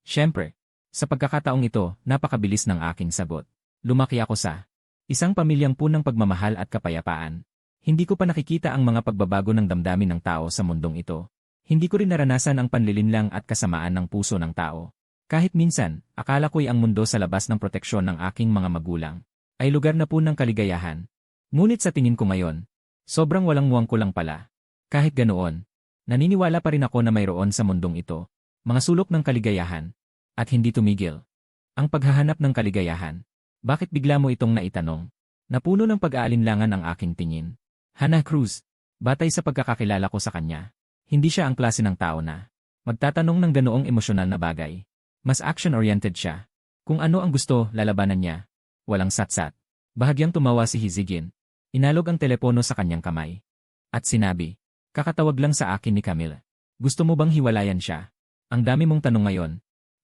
Siyempre, sa pagkakataong ito, napakabilis ng aking sagot. Lumaki ako sa isang pamilyang punang pagmamahal at kapayapaan. Hindi ko pa nakikita ang mga pagbabago ng damdamin ng tao sa mundong ito. Hindi ko rin naranasan ang panlilinlang at kasamaan ng puso ng tao. Kahit minsan, akala ko'y ang mundo sa labas ng proteksyon ng aking mga magulang ay lugar na punang kaligayahan. Ngunit sa tingin ko ngayon, sobrang walang muwang ko lang pala. Kahit ganoon, naniniwala pa rin ako na mayroon sa mundong ito mga sulok ng kaligayahan at hindi tumigil. Ang paghahanap ng kaligayahan. Bakit bigla mo itong naitanong? Napuno ng pag-aalinlangan ang aking tingin. Hannah Cruz, batay sa pagkakakilala ko sa kanya, hindi siya ang klase ng tao na magtatanong ng ganoong emosyonal na bagay. Mas action-oriented siya. Kung ano ang gusto, lalabanan niya. Walang satsat. Bahagyang tumawa si Hizigin. Inalog ang telepono sa kanyang kamay. At sinabi, kakatawag lang sa akin ni Camille. Gusto mo bang hiwalayan siya? Ang dami mong tanong ngayon.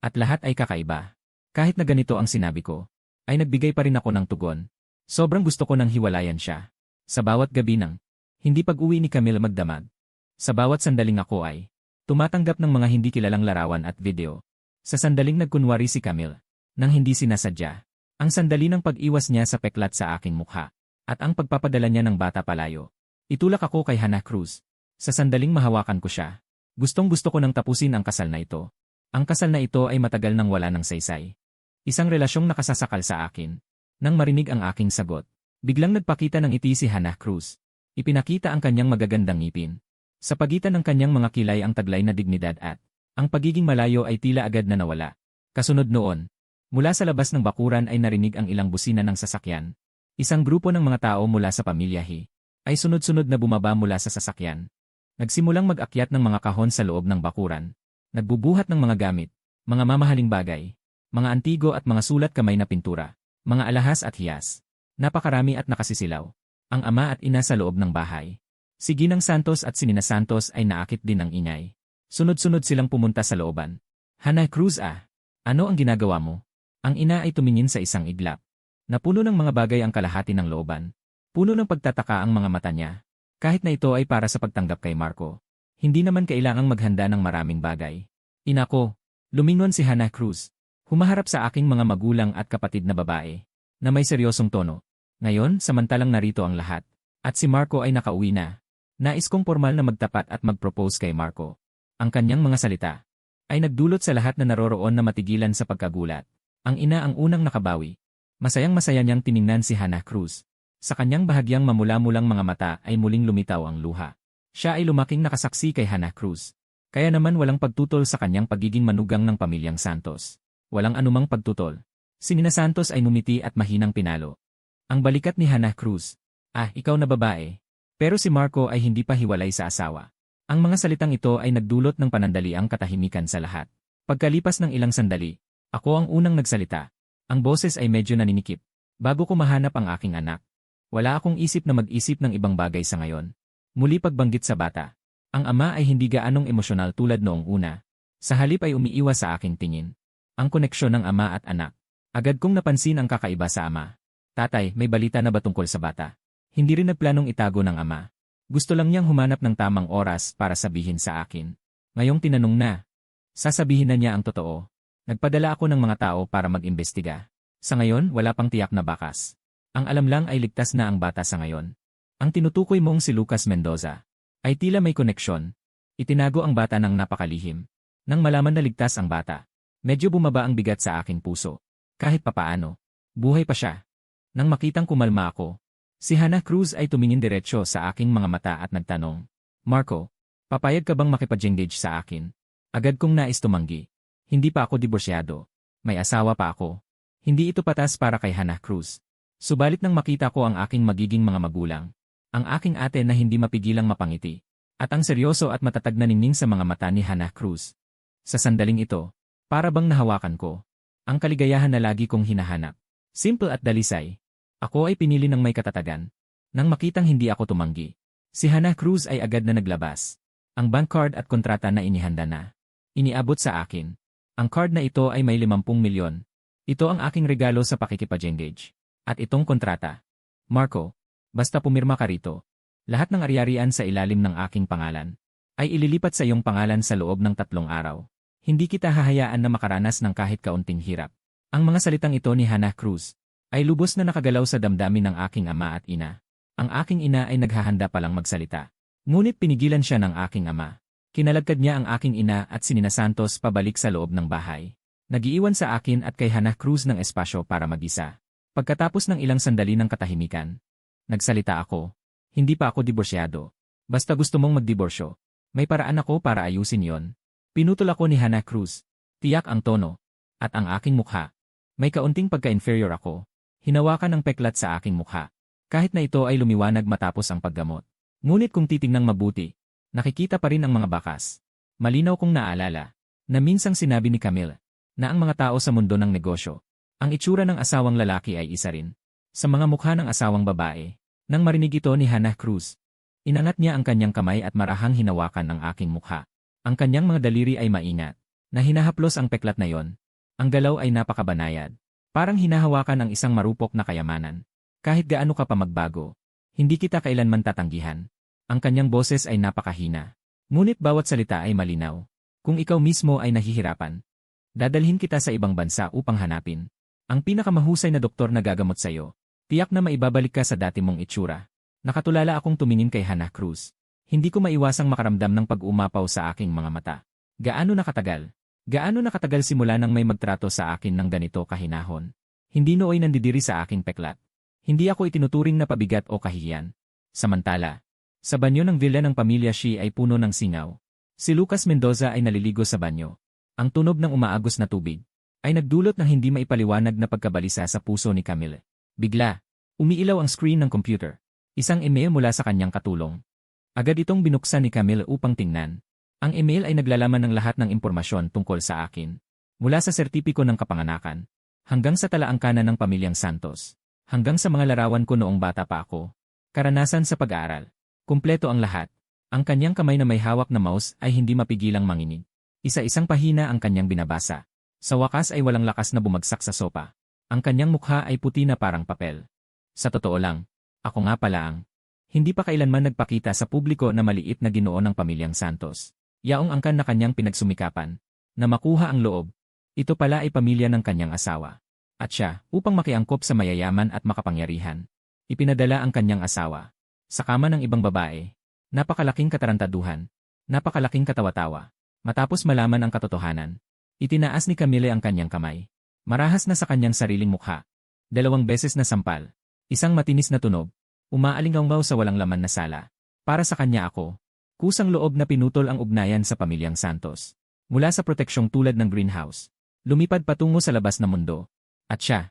At lahat ay kakaiba. Kahit na ganito ang sinabi ko, ay nagbigay pa rin ako ng tugon. Sobrang gusto ko nang hiwalayan siya. Sa bawat gabi nang hindi pag-uwi ni Camille magdamag. Sa bawat sandaling ako ay tumatanggap ng mga hindi kilalang larawan at video. Sa sandaling nagkunwari si Camille, nang hindi sinasadya. Ang sandali ng pag-iwas niya sa peklat sa aking mukha. At ang pagpapadala niya ng bata palayo. Itulak ako kay Hannah Cruz. Sa sandaling mahawakan ko siya. Gustong-gusto ko nang tapusin ang kasal na ito. Ang kasal na ito ay matagal nang wala ng saysay. Isang relasyong nakasasakal sa akin. Nang marinig ang aking sagot, biglang nagpakita ng ngiti si Hannah Cruz. Ipinakita ang kanyang magagandang ngipin. Sa pagitan ng kanyang mga kilay ang taglay na dignidad at ang pagiging malayo ay tila agad na nawala. Kasunod noon, mula sa labas ng bakuran ay narinig ang ilang busina ng sasakyan. Isang grupo ng mga tao mula sa pamilya He ay sunod-sunod na bumaba mula sa sasakyan. Nagsimulang mag-akyat ng mga kahon sa loob ng bakuran. Nagbubuhat ng mga gamit, mga mamahaling bagay, mga antigo at mga sulat kamay na pintura, mga alahas at hiyas. Napakarami at nakasisilaw. Ang ama at ina sa loob ng bahay. Si Ginang Santos at si Nina Santos ay naakit din ng ingay. Sunod-sunod silang pumunta sa looban. Hannah Cruz ano ang ginagawa mo? Ang ina ay tumingin sa isang iglap. Napuno ng mga bagay ang kalahati ng looban. Puno ng pagtataka ang mga mata niya. Kahit na ito ay para sa pagtanggap kay Marco. Hindi naman kailangang maghanda ng maraming bagay. Inako, lumingon si Hannah Cruz. Humaharap sa aking mga magulang at kapatid na babae. Na may seryosong tono. Ngayon, samantalang narito ang lahat. At si Marco ay nakauwi na. Nais kong formal na magtapat at mag-propose kay Marco. Ang kanyang mga salita ay nagdulot sa lahat na naroroon na matigilan sa pagkagulat. Ang ina ang unang nakabawi. Masayang-masaya niyang tiningnan si Hannah Cruz. Sa kanyang bahagyang mamula-mulang mga mata ay muling lumitaw ang luha. Siya ay lumaking nakasaksi kay Hannah Cruz. Kaya naman walang pagtutol sa kanyang pagiging manugang ng pamilyang Santos. Walang anumang pagtutol. Si Nina Santos ay ngumiti at mahinang pinalo. Ang balikat ni Hannah Cruz. Ikaw na babae. Pero si Marco ay hindi pa hiwalay sa asawa. Ang mga salitang ito ay nagdulot ng panandaliang katahimikan sa lahat. Pagkalipas ng ilang sandali, ako ang unang nagsalita. Ang boses ay medyo naninikip. Bago ko mahanap ang aking anak. Wala akong isip na mag-isip ng ibang bagay sa ngayon. Muli pagbanggit sa bata. Ang ama ay hindi gaanong emosyonal tulad noong una. Sa halip ay umiiwas sa aking tingin. Ang koneksyon ng ama at anak. Agad kong napansin ang kakaiba sa ama. Tatay, may balita na ba tungkol sa bata? Hindi rin nagplanong itago ng ama. Gusto lang niyang humanap ng tamang oras para sabihin sa akin. Ngayong tinanong na. Sasabihin na niya ang totoo. Nagpadala ako ng mga tao para mag-imbestiga. Sa ngayon, wala pang tiyak na bakas. Ang alam lang ay ligtas na ang bata sa ngayon. Ang tinutukoy mong si Lucas Mendoza ay tila may koneksyon. Itinago ang bata ng napakalihim. Nang malaman na ligtas ang bata, medyo bumaba ang bigat sa aking puso. Kahit papaano, buhay pa siya. Nang makitang kumalma ako, si Hannah Cruz ay tumingin diretsyo sa aking mga mata at nagtanong, Marco, papayag ka bang makipag-engage sa akin? Agad kong nais tumanggi. Hindi pa ako diborsyado. May asawa pa ako. Hindi ito patas para kay Hannah Cruz. Subalit nang makita ko ang aking magiging mga magulang, ang aking ate na hindi mapigilang mapangiti, at ang seryoso at matatag na ningning sa mga mata ni Hannah Cruz. Sa sandaling ito, para bang nahawakan ko ang kaligayahan na lagi kong hinahanap. Simple at dalisay. Ako ay pinili ng may katatagan. Nang makitang hindi ako tumanggi, si Hannah Cruz ay agad na naglabas. Ang bank card at kontrata na inihanda na. Iniabot sa akin. Ang card na ito ay may 50 milyon. Ito ang aking regalo sa pakikipag-engage. At itong kontrata. Marco, basta pumirma ka rito. Lahat ng ari-arian sa ilalim ng aking pangalan ay ililipat sa iyong pangalan sa loob ng 3 araw. Hindi kita hahayaan na makaranas ng kahit kaunting hirap. Ang mga salitang ito ni Hannah Cruz ay lubos na nakagalaw sa damdamin ng aking ama at ina. Ang aking ina ay naghahanda palang magsalita. Ngunit pinigilan siya ng aking ama. Kinalagkad niya ang aking ina at si Nina Santos pabalik sa loob ng bahay. Nagiiwan sa akin at kay Hannah Cruz ng espasyo para mag-isa. Pagkatapos ng ilang sandali ng katahimikan, nagsalita ako. Hindi pa ako diborsyado. Basta gusto mong magdiborsyo, may paraan ako para ayusin yon. Pinutol ako ni Hannah Cruz. Tiyak ang tono. At ang aking mukha. May kaunting pagka-inferior ako. Hinawakan ng peklat sa aking mukha. Kahit na ito ay lumiwanag matapos ang paggamot. Ngunit kung titingnan mabuti, nakikita pa rin ang mga bakas. Malinaw kong naalala na minsang sinabi ni Camille na ang mga tao sa mundo ng negosyo, ang itsura ng asawang lalaki ay isa rin sa mga mukha ng asawang babae. Nang marinig ito ni Hannah Cruz, inangat niya ang kanyang kamay at marahang hinawakan ang aking mukha. Ang kanyang mga daliri ay maingat, na hinahaplos ang peklat na yon. Ang galaw ay napakabanayad. Parang hinahawakan ang isang marupok na kayamanan. Kahit gaano ka pa magbago, hindi kita kailanman tatanggihan. Ang kanyang boses ay napakahina. Ngunit bawat salita ay malinaw. Kung ikaw mismo ay nahihirapan, dadalhin kita sa ibang bansa upang hanapin ang pinakamahusay na doktor na gagamot sa iyo. Tiyak na maibabalik ka sa dati mong itsura. Nakatulala akong tumingin kay Hannah Cruz. Hindi ko maiwasang makaramdam ng pag-umapaw sa aking mga mata. Gaano nakatagal? Gaano nakatagal simula nang may magtrato sa akin ng ganito kahinahon? Hindi nooy nandidiri sa aking peklat. Hindi ako itinuturing na pabigat o kahihiyan. Samantala, sa banyo ng villa ng pamilya Shi ay puno ng singaw. Si Lucas Mendoza ay naliligo sa banyo. Ang tunog ng umaagos na tubig ay nagdulot ng hindi maipaliwanag na pagkabalisa sa puso ni Camille. Bigla, umiilaw ang screen ng computer. Isang email mula sa kanyang katulong. Agad itong binuksan ni Camille upang tingnan. Ang email ay naglalaman ng lahat ng impormasyon tungkol sa akin. Mula sa sertipiko ng kapanganakan, hanggang sa talaangkanan ng pamilyang Santos, hanggang sa mga larawan ko noong bata pa ako. Karanasan sa pag-aaral. Kumpleto ang lahat. Ang kanyang kamay na may hawak na mouse ay hindi mapigilang manginig. Isa-isang pahina ang kanyang binabasa. Sa wakas ay walang lakas na bumagsak sa sopa. Ang kanyang mukha ay puti na parang papel. Sa totoo lang, ako nga pala ang hindi pa kailanman nagpakita sa publiko na maliit na ginoo ng pamilyang Santos. Yaong angkan na kanyang pinagsumikapan. Na makuha ang loob. Ito pala ay pamilya ng kanyang asawa. At siya, upang makiangkop sa mayayaman at makapangyarihan, ipinadala ang kanyang asawa sa kama ng ibang babae. Napakalaking katarantaduhan. Napakalaking katawa-tawa. Matapos malaman ang katotohanan, itinaas ni Camille ang kanyang kamay. Marahas na sa kanyang sariling mukha. 2 beses na sampal. Isang matinis na tunog. Umaalinggaw sa walang laman na sala. Para sa kanya ako. Kusang loob na pinutol ang ugnayan sa pamilyang Santos. Mula sa proteksyong tulad ng greenhouse, lumipad patungo sa labas na mundo. At siya,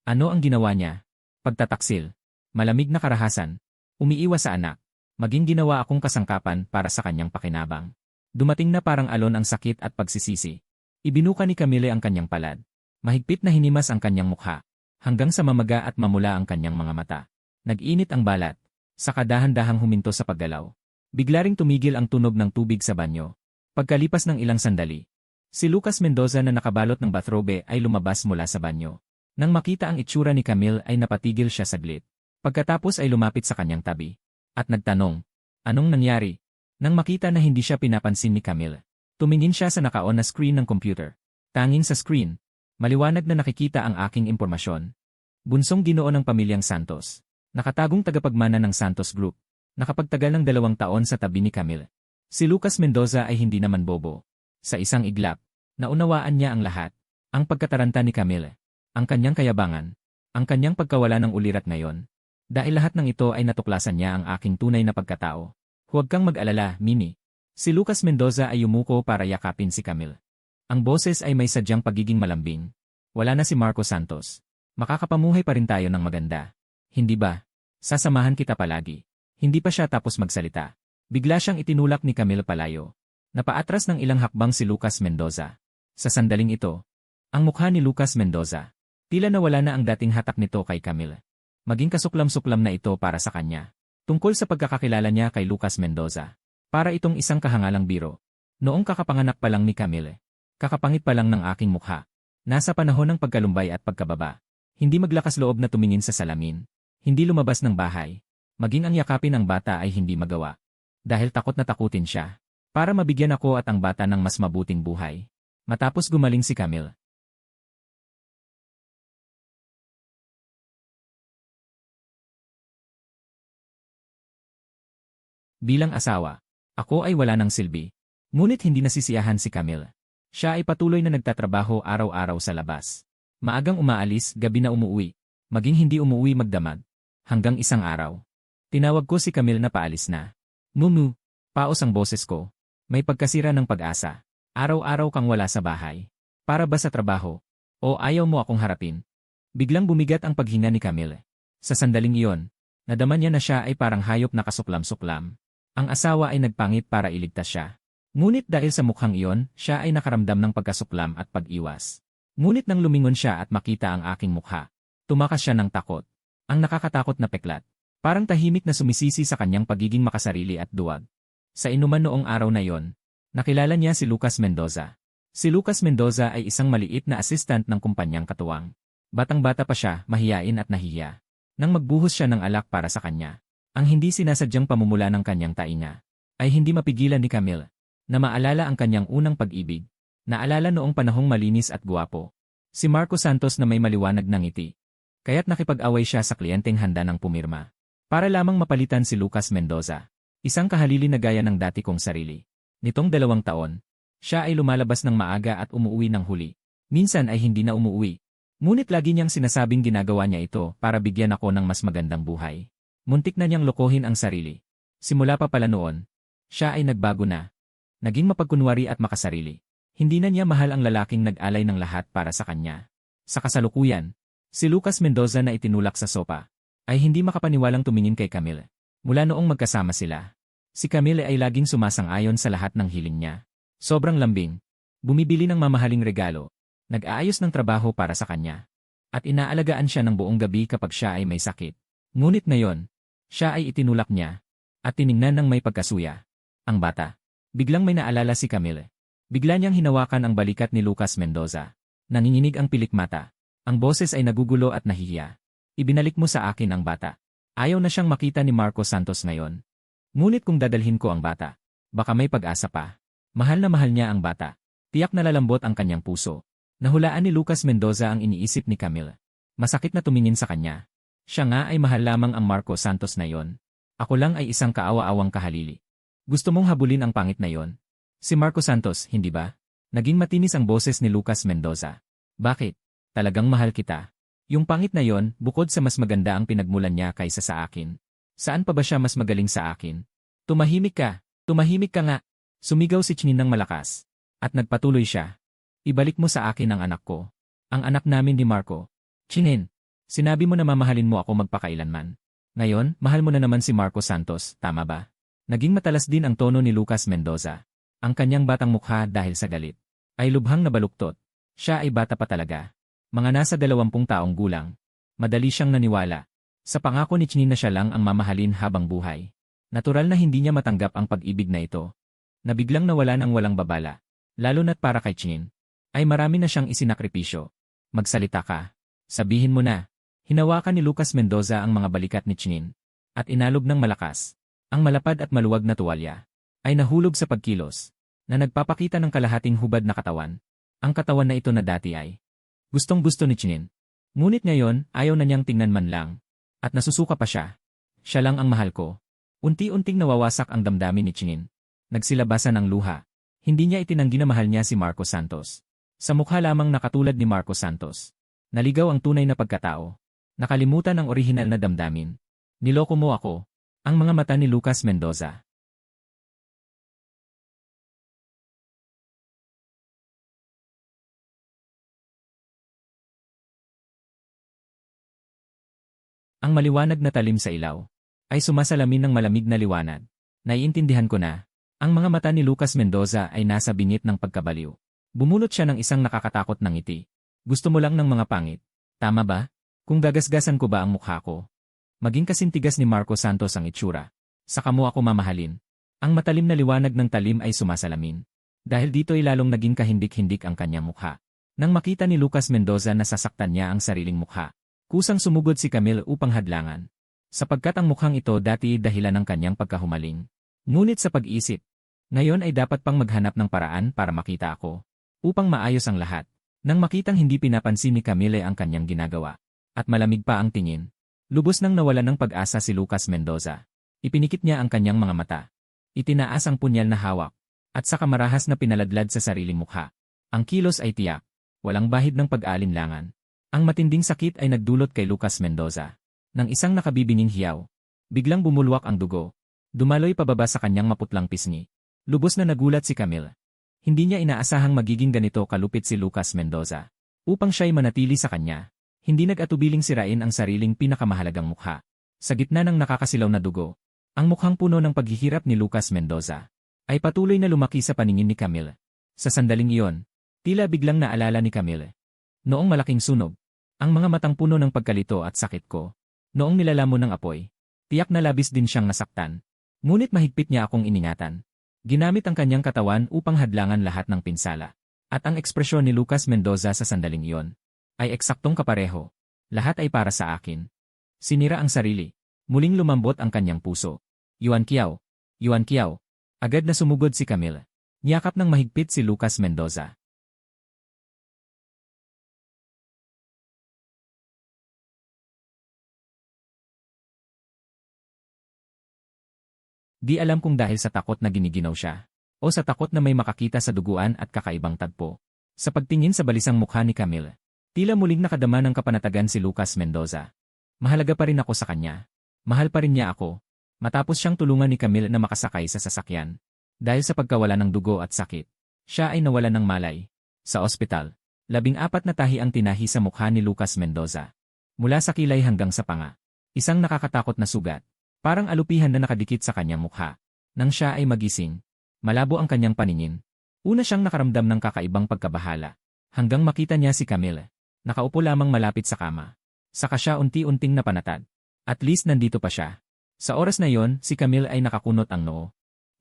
ano ang ginawa niya? Pagtataksil, malamig na karahasan, umiiwas sa anak, maging ginawa akong kasangkapan para sa kanyang pakinabang. Dumating na parang alon ang sakit at pagsisisi. Ibinuka ni Camille ang kanyang palad. Mahigpit na hinimas ang kanyang mukha, hanggang sa mamaga at mamula ang kanyang mga mata. Nag-init ang balat, saka dahan-dahang huminto sa paggalaw. Bigla ring tumigil ang tunog ng tubig sa banyo. Pagkalipas ng ilang sandali, si Lucas Mendoza na nakabalot ng bathrobe ay lumabas mula sa banyo. Nang makita ang itsura ni Camille ay napatigil siya saglit. Pagkatapos ay lumapit sa kanyang tabi. At nagtanong, anong nangyari? Nang makita na hindi siya pinapansin ni Camille, tumingin siya sa naka-on na screen ng computer. Tanging sa screen, maliwanag na nakikita ang aking impormasyon. Bunsong ginoo ng pamilyang Santos. Nakatagong tagapagmana ng Santos Group. Nakapagtagal ng 2 taon sa tabi ni Camille. Si Lucas Mendoza ay hindi naman bobo. Sa isang iglap, naunawaan niya ang lahat. Ang pagkataranta ni Camille, ang kanyang kayabangan, ang kanyang pagkawala ng ulirat ngayon. Dahil lahat ng ito ay natuklasan niya ang aking tunay na pagkatao. Huwag kang mag-alala, Mini. Si Lucas Mendoza ay yumuko para yakapin si Camille. Ang boses ay may sadyang pagiging malambing. Wala na si Marco Santos. Makakapamuhay pa rin tayo ng maganda. Hindi ba? Sasamahan kita palagi. Hindi pa siya tapos magsalita. Bigla siyang itinulak ni Camille palayo. Napaatras ng ilang hakbang si Lucas Mendoza. Sa sandaling ito, ang mukha ni Lucas Mendoza, tila nawala na ang dating hatak nito kay Camille. Maging kasuklam-suklam na ito para sa kanya. Tungkol sa pagkakakilala niya kay Lucas Mendoza. Para itong isang kahangalang biro. Noong kakapanganak pa lang ni Camille. Kakapangit pa lang ng aking mukha. Nasa panahon ng pagkalumbay at pagkababa. Hindi maglakas loob na tumingin sa salamin. Hindi lumabas ng bahay. Maging ang yakapin ng bata ay hindi magawa. Dahil takot na takutin siya. Para mabigyan ako at ang bata ng mas mabuting buhay. Matapos gumaling si Camille. Bilang asawa, ako ay wala ng silbi. Ngunit hindi nasisiyahan si Camille. Siya ay patuloy na nagtatrabaho araw-araw sa labas. Maagang umaalis, gabi na umuwi. Maging hindi umuwi magdamag. Hanggang isang araw. Tinawag ko si Camille na paalis na. Mumu, paos ang boses ko. May pagkasira ng pag-asa. Araw-araw kang wala sa bahay. Para ba sa trabaho? O ayaw mo akong harapin? Biglang bumigat ang paghinga ni Camille. Sa sandaling iyon, nadama niya na siya ay parang hayop na kasuklam-suklam. Ang asawa ay nagpangit para iligtas siya. Ngunit dahil sa mukhang iyon, siya ay nakaramdam ng pagkasuklam at pag-iwas. Ngunit nang lumingon siya at makita ang aking mukha, tumakas siya ng takot. Ang nakakatakot na peklat. Parang tahimik na sumisisi sa kanyang pagiging makasarili at duwag. Sa inuman noong araw na yon, nakilala niya si Lucas Mendoza. Si Lucas Mendoza ay isang maliit na assistant ng kumpanyang katuwang. Batang-bata pa siya, mahiyain at nahiya. Nang magbuhos siya ng alak para sa kanya, ang hindi sinasadyang pamumula ng kanyang tainga, ay hindi mapigilan ni Camille, na maalala ang kanyang unang pag-ibig. Naalala noong panahong malinis at guwapo. Si Marco Santos na may maliwanag ng ngiti. Kaya't nakipag-away siya sa kliyenteng handa ng pumirma. Para lamang mapalitan si Lucas Mendoza. Isang kahalili na gaya ng dati kong sarili. Nitong 2 taon, siya ay lumalabas ng maaga at umuwi ng huli. Minsan ay hindi na umuwi. Ngunit lagi niyang sinasabing ginagawa niya ito para bigyan ako ng mas magandang buhay. Muntik na niyang lokohin ang sarili. Simula pa pala noon, siya ay nagbago na. Naging mapagkunwari at makasarili. Hindi na niya mahal ang lalaking nag-alay ng lahat para sa kanya. Sa kasalukuyan, si Lucas Mendoza na itinulak sa sopa, ay hindi makapaniwalang tumingin kay Camille. Mula noong magkasama sila, si Camille ay laging sumasang-ayon sa lahat ng hiling niya. Sobrang lambing. Bumibili ng mamahaling regalo. Nag-aayos ng trabaho para sa kanya. At inaalagaan siya ng buong gabi kapag siya ay may sakit. Ngunit ngayon, siya ay itinulak niya. At tiningnan ng may pagkasuya. Ang bata. Biglang may naalala si Camille. Bigla niyang hinawakan ang balikat ni Lucas Mendoza. Nanginginig ang pilik mata. Ang boses ay nagugulo at nahihiya. Ibinalik mo sa akin ang bata. Ayaw na siyang makita ni Marco Santos ngayon. Ngunit kung dadalhin ko ang bata, baka may pag-asa pa. Mahal na mahal niya ang bata. Tiyak na lalambot ang kanyang puso. Nahulaan ni Lucas Mendoza ang iniisip ni Camille. Masakit na tumingin sa kanya. Siya nga ay mahal lamang ang Marco Santos na yon. Ako lang ay isang kaawa-awang kahalili. Gusto mong habulin ang pangit na yon? Si Marco Santos, hindi ba? Naging matinis ang boses ni Lucas Mendoza. Bakit? Talagang mahal kita. Yung pangit na yon, bukod sa mas maganda ang pinagmulan niya kaysa sa akin. Saan pa ba siya mas magaling sa akin? Tumahimik ka. Tumahimik ka nga. Sumigaw si Chinin ng malakas. At nagpatuloy siya. Ibalik mo sa akin ang anak ko. Ang anak namin ni Marco. Chinin, sinabi mo na mamahalin mo ako magpakailanman. Ngayon, mahal mo na naman si Marco Santos, tama ba? Naging matalas din ang tono ni Lucas Mendoza. Ang kanyang batang mukha dahil sa galit ay lubhang nabaluktot. Siya ay bata pa talaga. Mga nasa 20 taong gulang. Madali siyang naniwala. Sa pangako ni Chinin na siya lang ang mamahalin habang buhay. Natural na hindi niya matanggap ang pag-ibig na ito. Nabiglang nawalan ang walang babala. Lalo na't para kay Chinin. Ay marami na siyang isinakripisyo. Magsalita ka. Sabihin mo na. Hinawakan ni Lucas Mendoza ang mga balikat ni Chinin. At inalog ng malakas. Ang malapad at maluwag na tuwalya ay nahulog sa pagkilos na nagpapakita ng kalahating hubad na katawan. Ang katawan na ito na dati ay gustong-gusto ni Chinin. Ngunit ngayon ayaw na niyang tingnan man lang. At nasusuka pa siya. Siya lang ang mahal ko. Unti-unting nawawasak ang damdamin ni Chinin. Nagsilabasan ng luha. Hindi niya itinanggi na mahal niya si Marco Santos. Sa mukha lamang nakatulad ni Marco Santos. Naligaw ang tunay na pagkatao. Nakalimutan ang orihinal na damdamin. Niloko mo ako. Ang mga mata ni Lucas Mendoza. Ang maliwanag na talim sa ilaw ay sumasalamin ng malamig na liwanag. Naiintindihan ko na. Ang mga mata ni Lucas Mendoza ay nasa bingit ng pagkabaliw. Bumulot siya ng isang nakakatakot na ngiti. Gusto mo lang ng mga pangit. Tama ba? Kung gagasgasan ko ba ang mukha ko? Maging kasintigas ni Marco Santos ang itsura. Saka mo ako mamahalin. Ang matalim na liwanag ng talim ay sumasalamin. Dahil dito ay lalong naging kahindik-hindik ang kanyang mukha. Nang makita ni Lucas Mendoza na sasaktan niya ang sariling mukha, kusang sumugod si Camille upang hadlangan. Sapagkat ang mukhang ito dati dahilan ng kanyang pagkahumaling. Ngunit sa pag-isip, ngayon ay dapat pang maghanap ng paraan para makita ako. Upang maayos ang lahat. Nang makitang hindi pinapansin ni Camille ang kanyang ginagawa. At malamig pa ang tingin. Lubos nang nawalan ng pag-asa si Lucas Mendoza. Ipinikit niya ang kanyang mga mata. Itinaas ang punyal na hawak. At saka marahas na pinaladlad sa sariling mukha. Ang kilos ay tiyak. Walang bahid ng pag-aalinlangan. Ang matinding sakit ay nagdulot kay Lucas Mendoza. Nang isang nakabibinging hiyaw. Biglang bumulwak ang dugo. Dumaloy pababa sa kanyang maputlang pisngi. Lubos na nagulat si Camille. Hindi niya inaasahang magiging ganito kalupit si Lucas Mendoza. Upang siya'y manatili sa kanya. Hindi nag-atubiling sirain ang sariling pinakamahalagang mukha. Sa gitna ng nakakasilaw na dugo, ang mukhang puno ng paghihirap ni Lucas Mendoza ay patuloy na lumaki sa paningin ni Camille. Sa sandaling iyon, tila biglang naalala ni Camille. Noong malaking sunog, ang mga matang puno ng pagkalito at sakit ko. Noong nilalamon ng apoy, tiyak na labis din siyang nasaktan. Ngunit mahigpit niya akong iningatan. Ginamit ang kanyang katawan upang hadlangan lahat ng pinsala. At ang ekspresyon ni Lucas Mendoza sa sandaling iyon ay eksaktong kapareho. Lahat ay para sa akin. Sinira ang sarili. Muling lumambot ang kanyang puso. Yuan Kiao. Yuan Kiao. Agad na sumugod si Camille. Niyakap ng mahigpit si Lucas Mendoza. Di alam kung dahil sa takot na giniginaw siya, o sa takot na may makakita sa duguan at kakaibang tagpo. Sa pagtingin sa balisang mukha ni Camille, tila muling nakadama ng kapanatagan si Lucas Mendoza. Mahalaga pa rin ako sa kanya. Mahal pa rin niya ako. Matapos siyang tulungan ni Camille na makasakay sa sasakyan. Dahil sa pagkawala ng dugo at sakit, siya ay nawalan ng malay. Sa ospital, 14 na tahi ang tinahi sa mukha ni Lucas Mendoza. Mula sa kilay hanggang sa panga. Isang nakakatakot na sugat. Parang alupihan na nakadikit sa kanyang mukha. Nang siya ay magising, malabo ang kanyang paningin. Una siyang nakaramdam ng kakaibang pagkabahala. Hanggang makita niya si Camille. Nakaupo lamang malapit sa kama. Saka siya unti-unting napanatag. At least nandito pa siya. Sa oras na yon, si Camille ay nakakunot ang noo.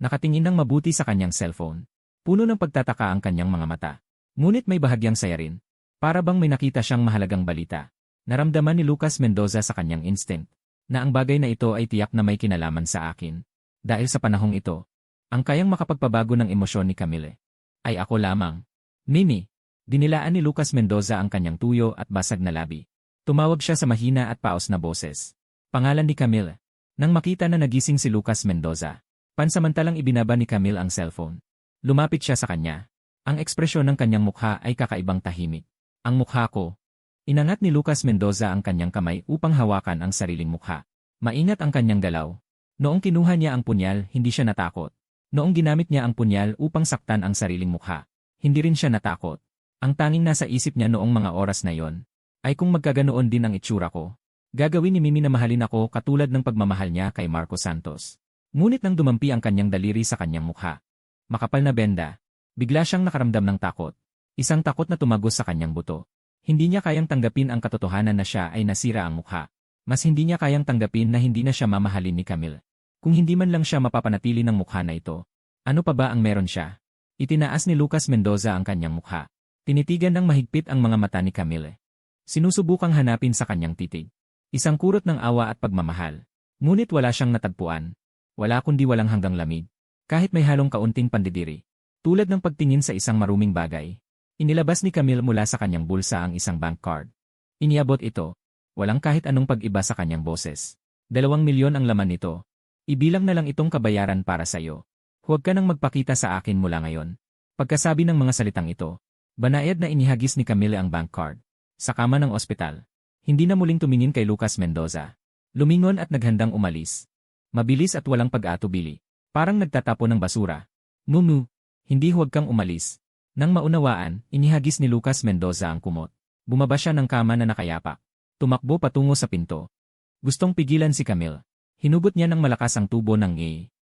Nakatingin ng mabuti sa kanyang cellphone. Puno ng pagtataka ang kanyang mga mata. Ngunit may bahagyang saya rin. Para bang may nakita siyang mahalagang balita. Naramdaman ni Lucas Mendoza sa kanyang instinct na ang bagay na ito ay tiyak na may kinalaman sa akin. Dahil sa panahong ito, ang kayang makapagpabago ng emosyon ni Camille ay ako lamang. Mimi, dinilaan ni Lucas Mendoza ang kanyang tuyo at basag na labi. Tumawag siya sa mahina at paos na boses. Pangalan ni Camille. Nang makita na nagising si Lucas Mendoza, pansamantalang ibinaba ni Camille ang cellphone. Lumapit siya sa kanya. Ang ekspresyon ng kanyang mukha ay kakaibang tahimik. Ang mukha ko. Inangat ni Lucas Mendoza ang kanyang kamay upang hawakan ang sariling mukha. Maingat ang kanyang galaw. Noong kinuha niya ang punyal, hindi siya natakot. Noong ginamit niya ang punyal upang saktan ang sariling mukha, hindi rin siya natakot. Ang tanging nasa isip niya noong mga oras na yon ay kung magkaganoon din ang itsura ko. Gagawin ni Mimi na mahalin ako katulad ng pagmamahal niya kay Marco Santos. Ngunit nang dumampi ang kanyang daliri sa kanyang mukha, makapal na benda, bigla siyang nakaramdam ng takot. Isang takot na tumagos sa kanyang buto. Hindi niya kayang tanggapin ang katotohanan na siya ay nasira ang mukha. Mas hindi niya kayang tanggapin na hindi na siya mamahalin ni Camille. Kung hindi man lang siya mapapanatili ng mukha na ito, ano pa ba ang meron siya? Itinaas ni Lucas Mendoza ang kanyang mukha. Tinitigan ng mahigpit ang mga mata ni Camille. Sinusubukang hanapin sa kanyang titig isang kurot ng awa at pagmamahal. Ngunit wala siyang natagpuan. Wala kundi walang hanggang lamig. Kahit may halong kaunting pandidiri. Tulad ng pagtingin sa isang maruming bagay. Inilabas ni Camille mula sa kanyang bulsa ang isang bank card. Iniabot ito. Walang kahit anong pag-iba sa kanyang boses. 2 milyon ang laman nito. Ibilang na lang itong kabayaran para sa iyo. Huwag ka nang magpakita sa akin mula ngayon. Pagkasabi ng mga salitang ito, banayad na inihagis ni Camille ang bank card. Sa kama ng ospital. Hindi na muling tumingin kay Lucas Mendoza. Lumingon at naghandang umalis. Mabilis at walang pag-atubili. Parang nagtatapo ng basura. Mumu, hindi huwag kang umalis. Nang maunawaan, inihagis ni Lucas Mendoza ang kumot. Bumaba siya ng kama na nakayapa. Tumakbo patungo sa pinto. Gustong pigilan si Camille. Hinugot niya ng malakas ang tubo ng A.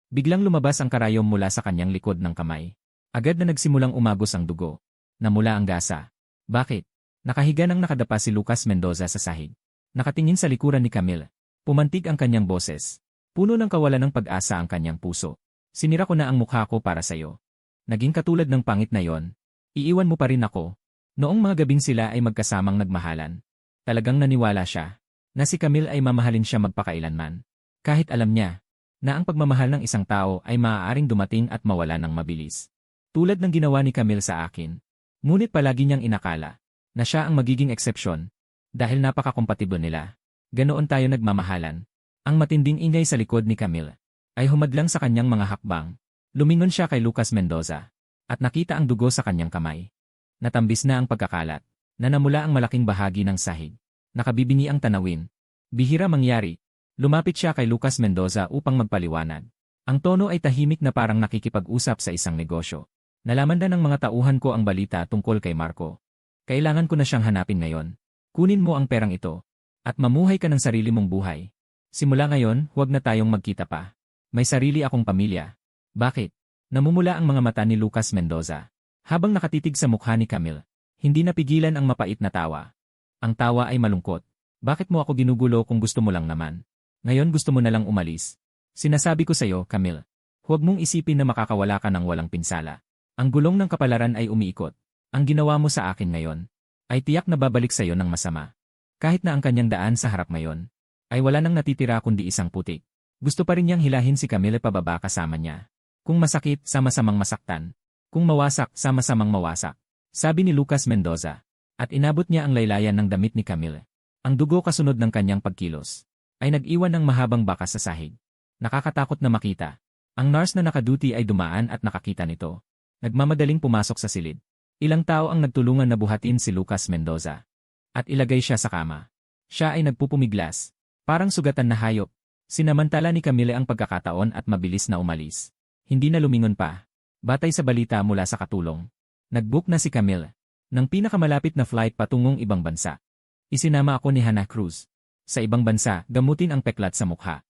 Biglang lumabas ang karayom mula sa kanyang likod ng kamay. Agad na nagsimulang umagos ang dugo. Namula ang gasa. Bakit? Nakahiga nang nakadapa si Lucas Mendoza sa sahig. Nakatingin sa likuran ni Camille. Pumantig ang kanyang boses. Puno ng kawalan ng pag-asa ang kanyang puso. Sinira ko na ang mukha ko para sa iyo. Naging katulad ng pangit na yon. Iiwan mo pa rin ako. Noong mga gabing sila ay magkasamang nagmahalan. Talagang naniwala siya na si Camille ay mamahalin siya magpakailanman. Kahit alam niya na ang pagmamahal ng isang tao ay maaaring dumating at mawala ng mabilis. Tulad ng ginawa ni Camille sa akin. Ngunit palagi niyang inakala na siya ang magiging eksepsyon. Dahil napaka-kompatible nila. Ganoon tayo nagmamahalan. Ang matinding ingay sa likod ni Camille ay humadlang sa kanyang mga hakbang. Lumingon siya kay Lucas Mendoza at nakita ang dugo sa kanyang kamay. Natambis na ang pagkakalat na namula ang malaking bahagi ng sahig. Nakabibingi ang tanawin. Bihira mangyari. Lumapit siya kay Lucas Mendoza upang magpaliwanag. Ang tono ay tahimik na parang nakikipag-usap sa isang negosyo. Nalaman na ng mga tauhan ko ang balita tungkol kay Marco. Kailangan ko na siyang hanapin ngayon. Kunin mo ang perang ito. At mamuhay ka ng sarili mong buhay. Simula ngayon, huwag na tayong magkita pa. May sarili akong pamilya. Bakit? Namumula ang mga mata ni Lucas Mendoza. Habang nakatitig sa mukha ni Camille, hindi napigilan ang mapait na tawa. Ang tawa ay malungkot. Bakit mo ako ginugulo kung gusto mo lang naman? Ngayon gusto mo na lang umalis. Sinasabi ko sa iyo, Camille. Huwag mong isipin na makakawala ka ng walang pinsala. Ang gulong ng kapalaran ay umiikot. Ang ginawa mo sa akin ngayon ay tiyak na babalik sa iyo ng masama. Kahit na ang kanyang daan sa harap ngayon ay wala nang natitira kundi isang putik. Gusto pa rin niyang hilahin si Camille pababa kasama niya. Kung masakit, sama-samang masaktan. Kung mawasak, sama-samang mawasak. Sabi ni Lucas Mendoza. At inabot niya ang laylayan ng damit ni Camille. Ang dugo kasunod ng kanyang pagkilos ay nag-iwan ng mahabang bakas sa sahig. Nakakatakot na makita. Ang nurse na nakaduty ay dumaan at nakakita nito. Nagmamadaling pumasok sa silid. Ilang tao ang nagtulungan na buhatin si Lucas Mendoza. At ilagay siya sa kama. Siya ay nagpupumiglas. Parang sugatan na hayop. Sinamantala ni Camille ang pagkakataon at mabilis na umalis. Hindi na lumingon pa. Batay sa balita mula sa katulong. Nag-book na si Camille ng pinakamalapit na flight patungong ibang bansa. Isinama ako ni Hannah Cruz. Sa ibang bansa, gamutin ang peklat sa mukha.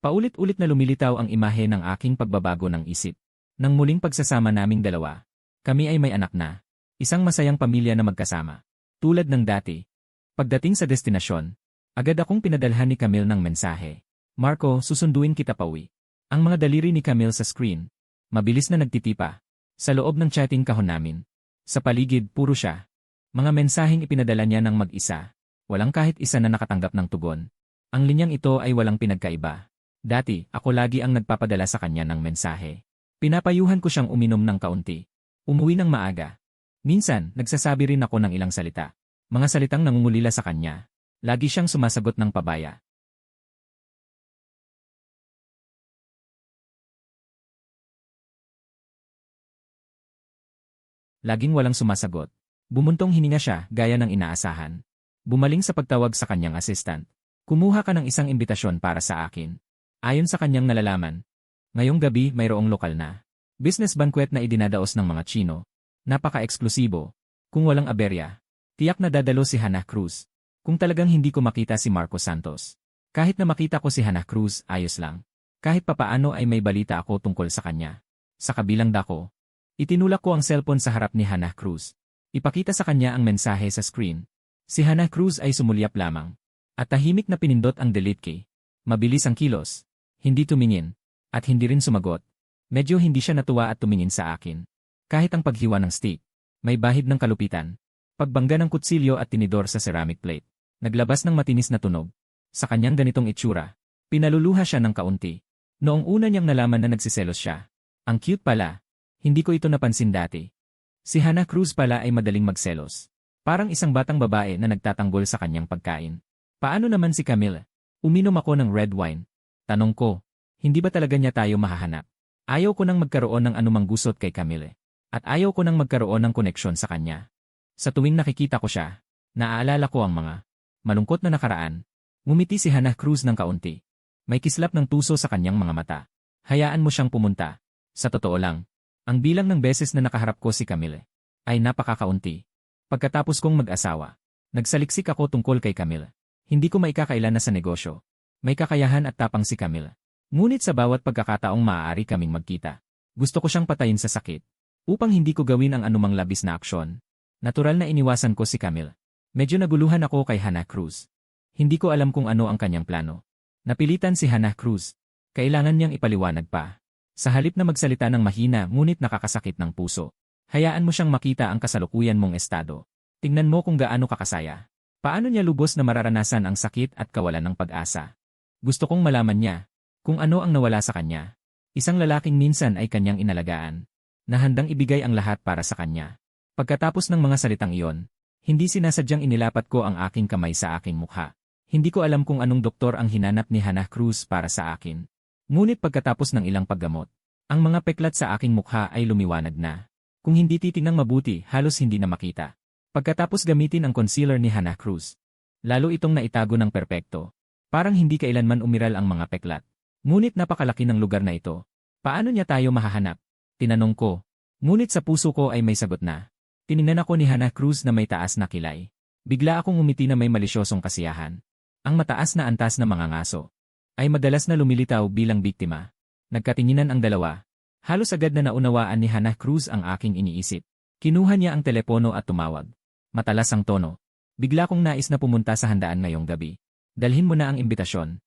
Paulit-ulit na lumilitaw ang imahe ng aking pagbabago ng isip. Nang muling pagsasama naming dalawa, kami ay may anak na. Isang masayang pamilya na magkasama. Tulad ng dati. Pagdating sa destinasyon, agad akong pinadalhan ni Camille ng mensahe. Marco, susunduin kita pauwi. Ang mga daliri ni Camille sa screen. Mabilis na nagtitipa. Sa loob ng chatting kahon namin. Sa paligid, puro siya. Mga mensaheng ipinadala niya ng mag-isa. Walang kahit isa na nakatanggap ng tugon. Ang linyang ito ay walang pinagkaiba. Dati, ako lagi ang nagpapadala sa kanya ng mensahe. Pinapayuhan ko siyang uminom ng kaunti. Umuwi ng maaga. Minsan, nagsasabi rin ako ng ilang salita. Mga salitang nangungulila sa kanya. Lagi siyang sumasagot ng pabaya. Laging walang sumasagot. Bumuntong hininga siya, gaya ng inaasahan. Bumaling sa pagtawag sa kanyang assistant. Kumuha ka ng isang imbitasyon para sa akin. Ayon sa kanyang nalalaman, ngayong gabi mayroong lokal na business banquet na idinadaos ng mga Chino. Napaka-eksklusibo. Kung walang aberya, tiyak na dadalo si Hannah Cruz. Kung talagang hindi ko makita si Marco Santos. Kahit na makita ko si Hannah Cruz, ayos lang. Kahit papaano ay may balita ako tungkol sa kanya. Sa kabilang dako, itinulak ko ang cellphone sa harap ni Hannah Cruz. Ipakita sa kanya ang mensahe sa screen. Si Hannah Cruz ay sumulyap lamang. At tahimik na pinindot ang delete key. Mabilis ang kilos. Hindi tumingin. At hindi rin sumagot. Medyo hindi siya natuwa at tumingin sa akin. Kahit ang paghiwa ng steak. May bahid ng kalupitan. Pagbangga ng kutsilyo at tinidor sa ceramic plate. Naglabas ng matinis na tunog. Sa kanyang ganitong itsura, pinaluluha siya ng kaunti. Noong una niyang nalaman na nagsiselos siya. Ang cute pala. Hindi ko ito napansin dati. Si Hannah Cruz pala ay madaling magselos. Parang isang batang babae na nagtatanggol sa kanyang pagkain. Paano naman si Camille? Uminom ako ng red wine. Tanong ko, hindi ba talaga niya tayo mahahanap? Ayaw ko nang magkaroon ng anumang gusot kay Camille. At ayaw ko nang magkaroon ng koneksyon sa kanya. Sa tuwing nakikita ko siya, naaalala ko ang mga malungkot na nakaraan. Ngumiti si Hannah Cruz ng kaunti. May kislap ng tuso sa kanyang mga mata. Hayaan mo siyang pumunta. Sa totoo lang, ang bilang ng beses na nakaharap ko si Camille ay napakakaunti. Pagkatapos kong mag-asawa, nagsaliksik ako tungkol kay Camille. Hindi ko maikakailan na sa negosyo. May kakayahan at tapang si Camille. Ngunit sa bawat pagkakataong maaari kaming magkita, gusto ko siyang patayin sa sakit. Upang hindi ko gawin ang anumang labis na aksyon. Natural na iniwasan ko si Camille. Medyo naguluhan ako kay Hannah Cruz. Hindi ko alam kung ano ang kanyang plano. Napilitan si Hannah Cruz. Kailangan niyang ipaliwanag pa. Sa halip na magsalita ng mahina ngunit nakakasakit ng puso. Hayaan mo siyang makita ang kasalukuyan mong estado. Tingnan mo kung gaano kakasaya. Paano niya lubos na mararanasan ang sakit at kawalan ng pag-asa. Gusto kong malaman niya kung ano ang nawala sa kanya. Isang lalaking minsan ay kanyang inalagaan. Na handang ibigay ang lahat para sa kanya. Pagkatapos ng mga salitang iyon, hindi sinasadyang inilapat ko ang aking kamay sa aking mukha. Hindi ko alam kung anong doktor ang hinanap ni Hannah Cruz para sa akin. Ngunit pagkatapos ng ilang paggamot, ang mga peklat sa aking mukha ay lumiwanag na. Kung hindi titinang mabuti, halos hindi na makita. Pagkatapos gamitin ang concealer ni Hannah Cruz, lalo itong naitago ng perpekto. Parang hindi kailanman umiral ang mga peklat. Ngunit napakalaki ng lugar na ito. Paano niya tayo mahahanap? Tinanong ko. Ngunit sa puso ko ay may sagot na. Tiningnan ako ni Hannah Cruz na may taas na kilay. Bigla akong umiti na may malisyosong kasiyahan. Ang mataas na antas na mga ngaso ay madalas na lumilitaw bilang biktima. Nagkatinginan ang dalawa. Halos agad na naunawaan ni Hannah Cruz ang aking iniisip. Kinuha niya ang telepono at tumawag. Matalas ang tono. Bigla kong nais na pumunta sa handaan ngayong gabi. Dalhin mo na ang imbitasyon.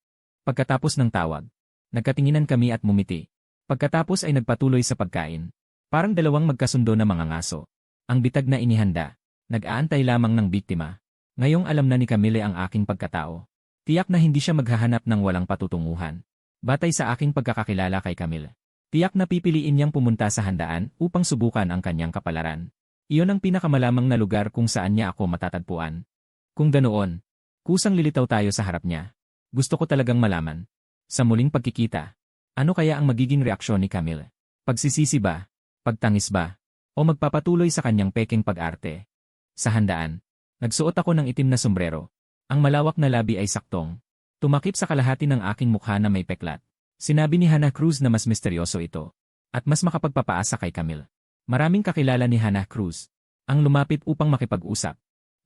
Pagkatapos ng tawag, nagkatinginan kami at mumiti. Pagkatapos ay nagpatuloy sa pagkain. Parang dalawang magkasundo na mga ngaso. Ang bitag na inihanda. Nag-aantay lamang ng biktima. Ngayong alam na ni Camille ang aking pagkatao. Tiyak na hindi siya maghahanap ng walang patutunguhan. Batay sa aking pagkakakilala kay Camille. Tiyak na pipiliin niyang pumunta sa handaan upang subukan ang kanyang kapalaran. Iyon ang pinakamalamang na lugar kung saan niya ako matatagpuan. Kung ganoon, kusang lilitaw tayo sa harap niya. Gusto ko talagang malaman. Sa muling pagkikita, ano kaya ang magiging reaksyon ni Camille? Pagsisisi ba? Pagtangis ba? O magpapatuloy sa kanyang peking pag-arte? Sa handaan, nagsuot ako ng itim na sombrero. Ang malawak na labi ay saktong. Tumakip sa kalahati ng aking mukha na may peklat. Sinabi ni Hannah Cruz na mas misteryoso ito. At mas makapagpapaasa kay Camille. Maraming kakilala ni Hannah Cruz. Ang lumapit upang makipag-usap.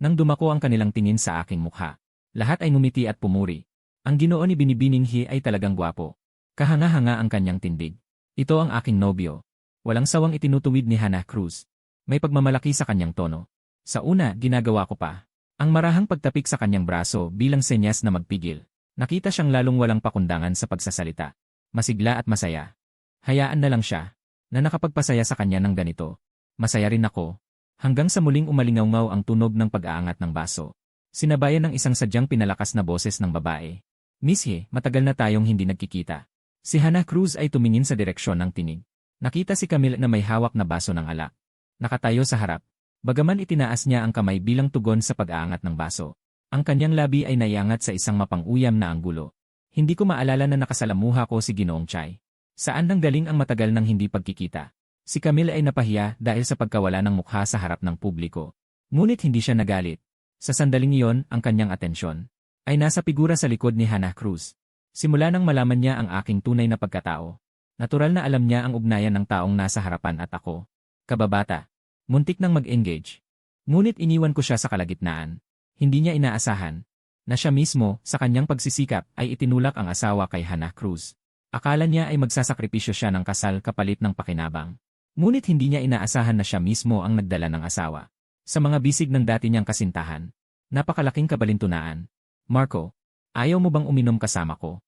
Nang dumako ang kanilang tingin sa aking mukha. Lahat ay ngumiti at pumuri. Ang Ginoo ni Binibining Hi ay talagang gwapo. Kahanga-hanga ang kanyang tindig. Ito ang aking nobyo. Walang sawang itinutuwid ni Hannah Cruz. May pagmamalaki sa kanyang tono. Sa una, ginagawa ko pa ang marahang pagtapik sa kanyang braso bilang senyas na magpigil. Nakita siyang lalong walang pakundangan sa pagsasalita. Masigla at masaya. Hayaan na lang siya na nakapagpasaya sa kanya ng ganito. Masaya rin ako. Hanggang sa muling umalingaw ang tunog ng pag-aangat ng baso. Sinabayan ng isang sadyang pinalakas na boses ng babae. Miss He, matagal na tayong hindi nagkikita. Si Hannah Cruz ay tumingin sa direksyon ng tinig. Nakita si Camille na may hawak na baso ng alak. Nakatayo sa harap. Bagaman itinaas niya ang kamay bilang tugon sa pag-aangat ng baso. Ang kanyang labi ay naiangat sa isang mapang-uyam na anggulo. Hindi ko maalala na nakasalamuha ko si Ginoong Chai. Saan nang galing ang matagal ng hindi pagkikita? Si Camille ay napahiya dahil sa pagkawala ng mukha sa harap ng publiko. Ngunit hindi siya nagalit. Sa sandaling iyon, ang kanyang atensyon ay nasa figura sa likod ni Hannah Cruz. Simula nang malaman niya ang aking tunay na pagkatao. Natural na alam niya ang ugnayan ng taong nasa harapan at ako. Kababata. Muntik nang mag-engage. Ngunit iniwan ko siya sa kalagitnaan. Hindi niya inaasahan na siya mismo, sa kanyang pagsisikap, ay itinulak ang asawa kay Hannah Cruz. Akala niya ay magsasakripisyo siya ng kasal kapalit ng pakinabang. Ngunit hindi niya inaasahan na siya mismo ang nagdala ng asawa. Sa mga bisig ng dati niyang kasintahan. Napakalaking kabalintunaan. Marco, ayaw mo bang uminom kasama ko?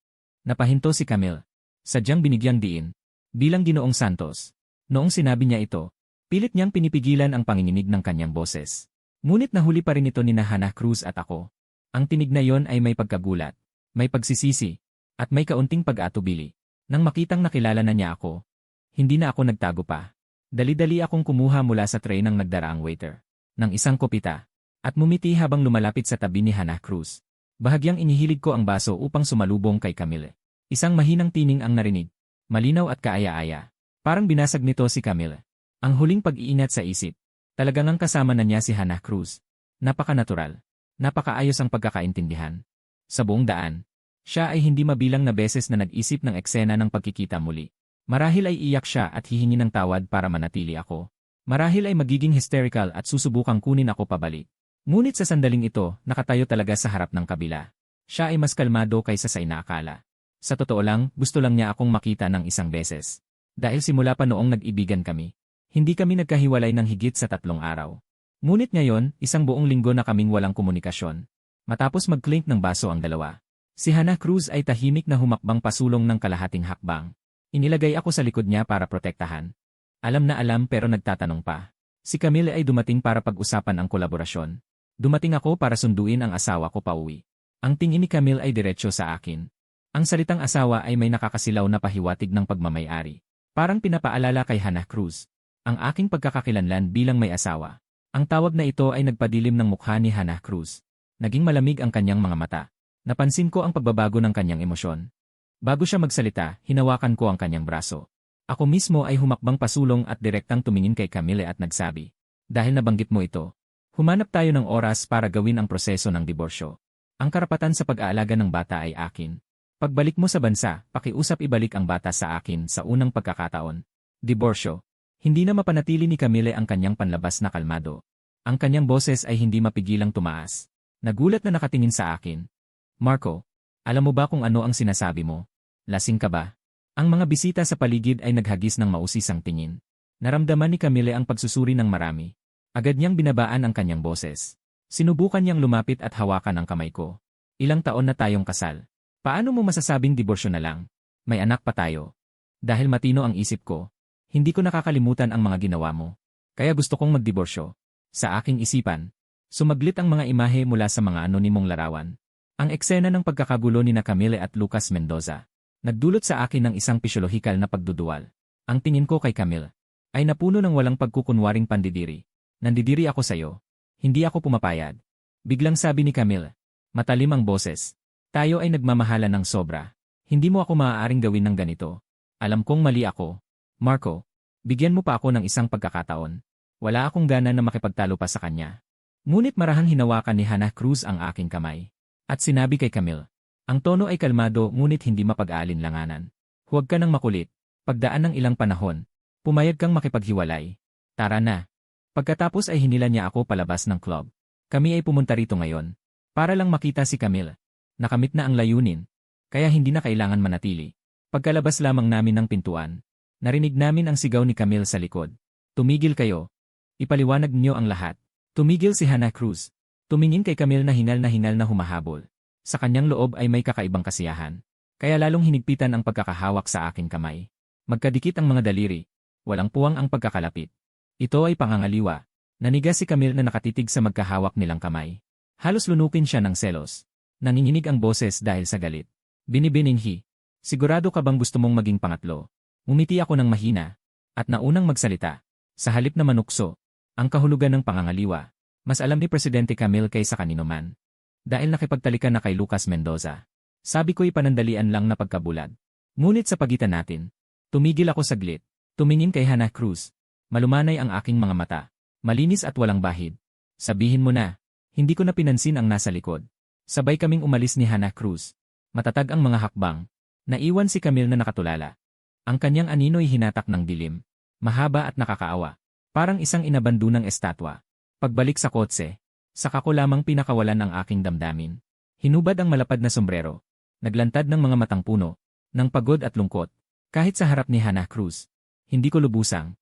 Napahinto si Camille. Sadyang binigyang diin. Bilang Ginoong Santos. Noong sinabi niya ito, pilit niyang pinipigilan ang panginginig ng kanyang boses. Ngunit nahuli pa rin ito ni Hannah Cruz at ako. Ang tinig na yon ay may pagkagulat, may pagsisisi, at may kaunting pag-atubili. Nang makitang nakilala na niya ako, hindi na ako nagtago pa. Dali-dali akong kumuha mula sa tray ng nagdaraang waiter, ng isang kopita, at mumiti habang lumalapit sa tabi ni Hannah Cruz. Bahagyang inihilig ko ang baso upang sumalubong kay Camille. Isang mahinang tining ang narinig, malinaw at kaaya-aya. Parang binasag nito si Camille. Ang huling pag-iinat sa isip. Talagang ang kasama na niya si Hannah Cruz. Napaka-natural. Napakaayos ang pagkakaintindihan. Sa buong daan, siya ay hindi mabilang na beses na nag-isip ng eksena ng pagkikita muli. Marahil ay iyak siya at hihingi ng tawad para manatili ako. Marahil ay magiging hysterical at susubukang kunin ako pabalik. Ngunit sa sandaling ito, nakatayo talaga sa harap ng kabila. Siya ay mas kalmado kaysa sa inaakala. Sa totoo lang, gusto lang niya akong makita ng isang beses. Dahil simula pa noong nag-ibigan kami, hindi kami nagkahiwalay ng higit sa 3 araw. Ngunit ngayon, isang buong linggo na kaming walang komunikasyon. Matapos mag-clink ng baso ang dalawa, si Hannah Cruz ay tahimik na humakbang pasulong ng kalahating hakbang. Inilagay ako sa likod niya para protektahan. Alam na alam pero nagtatanong pa. Si Camille ay dumating para pag-usapan ang kolaborasyon. Dumating ako para sunduin ang asawa ko pauwi. Ang tingin ni Camille ay diretsyo sa akin. Ang salitang asawa ay may nakakasilaw na pahiwatig ng pagmamay-ari. Parang pinapaalala kay Hannah Cruz ang aking pagkakakilanlan bilang may asawa. Ang tawag na ito ay nagpadilim ng mukha ni Hannah Cruz. Naging malamig ang kanyang mga mata. Napansin ko ang pagbabago ng kanyang emosyon. Bago siya magsalita, hinawakan ko ang kanyang braso. Ako mismo ay humakbang pasulong at direktang tumingin kay Camille at nagsabi, "Dahil nabanggit mo ito, humanap tayo ng oras para gawin ang proseso ng diborsyo. Ang karapatan sa pag-aalaga ng bata ay akin. Pagbalik mo sa bansa, pakiusap ibalik ang bata sa akin sa unang pagkakataon." Diborsyo. Hindi na mapanatili ni Camille ang kanyang panlabas na kalmado. Ang kanyang boses ay hindi mapigilang tumaas. Nagulat na nakatingin sa akin. "Marco, alam mo ba kung ano ang sinasabi mo? Lasing ka ba?" Ang mga bisita sa paligid ay naghagis ng mausisang tingin. Naramdaman ni Camille ang pagsusuri ng marami. Agad niyang binabaan ang kanyang boses. Sinubukan niyang lumapit at hawakan ang kamay ko. "Ilang taon na tayong kasal. Paano mo masasabing diborsyo na lang? May anak pa tayo." Dahil matino ang isip ko, hindi ko nakakalimutan ang mga ginawa mo. Kaya gusto kong magdiborsyo. Sa aking isipan, sumaglit ang mga imahe mula sa mga anonimong larawan. Ang eksena ng pagkakagulo ni Camille at Lucas Mendoza nagdulot sa akin ng isang pisyolohikal na pagduduwal. Ang tingin ko kay Camille ay napuno ng walang pagkukunwaring pandidiri. "Nandidiri ako sa'yo. Hindi ako pumapayag." Biglang sabi ni Camille. Matalim ang boses. "Tayo ay nagmamahalan ng sobra. Hindi mo ako maaaring gawin ng ganito. Alam kong mali ako. Marco, bigyan mo pa ako ng isang pagkakataon." Wala akong gana na makipagtalo pa sa kanya. Ngunit marahang hinawakan ni Hannah Cruz ang aking kamay. At sinabi kay Camille. Ang tono ay kalmado ngunit hindi mapag-aalinlanganan. "Huwag ka nang makulit. Pagdaan ng ilang panahon, pumayag kang makipaghiwalay. Tara na." Pagkatapos ay hinila niya ako palabas ng club. Kami ay pumunta rito ngayon. Para lang makita si Camille. Nakamit na ang layunin. Kaya hindi na kailangan manatili. Pagkalabas lamang namin ng pintuan, narinig namin ang sigaw ni Camille sa likod. "Tumigil kayo. Ipaliwanag niyo ang lahat." Tumigil si Hannah Cruz. Tumingin kay Camille na hinal na humahabol. Sa kanyang loob ay may kakaibang kasiyahan. Kaya lalong hinigpitan ang pagkakahawak sa aking kamay. Magkadikit ang mga daliri. Walang puwang ang pagkakalapit. Ito ay pangangaliwa. Nanigas si Camille na nakatitig sa magkahawak nilang kamay. Halos lunukin siya ng selos. Nanginginig ang boses dahil sa galit. "Binibininghi. Sigurado ka bang gusto mong maging pangatlo?" Umiti ako ng mahina. At naunang magsalita. Sa halip na manukso, ang kahulugan ng pangangaliwa, mas alam ni Presidente Camille kaysa kanino man. Dahil nakipagtalikan na kay Lucas Mendoza. Sabi ko'y panandalian lang na pagkabulag. Ngunit sa pagitan natin, tumigil ako saglit. Tumingin kay Hannah Cruz. Malumanay ang aking mga mata. Malinis at walang bahid. Sabihin mo na. Hindi ko na pinansin ang nasa likod. Sabay kaming umalis ni Hannah Cruz. Matatag ang mga hakbang. Naiwan si Camille na nakatulala. Ang kanyang anino'y hinatak ng dilim. Mahaba at nakakaawa. Parang isang inabandunang estatwa. Pagbalik sa kotse, saka ko lamang pinakawalan ang aking damdamin. Hinubad ang malapad na sombrero. Naglantad ng mga matang puno, ng pagod at lungkot. Kahit sa harap ni Hannah Cruz, hindi ko lubusang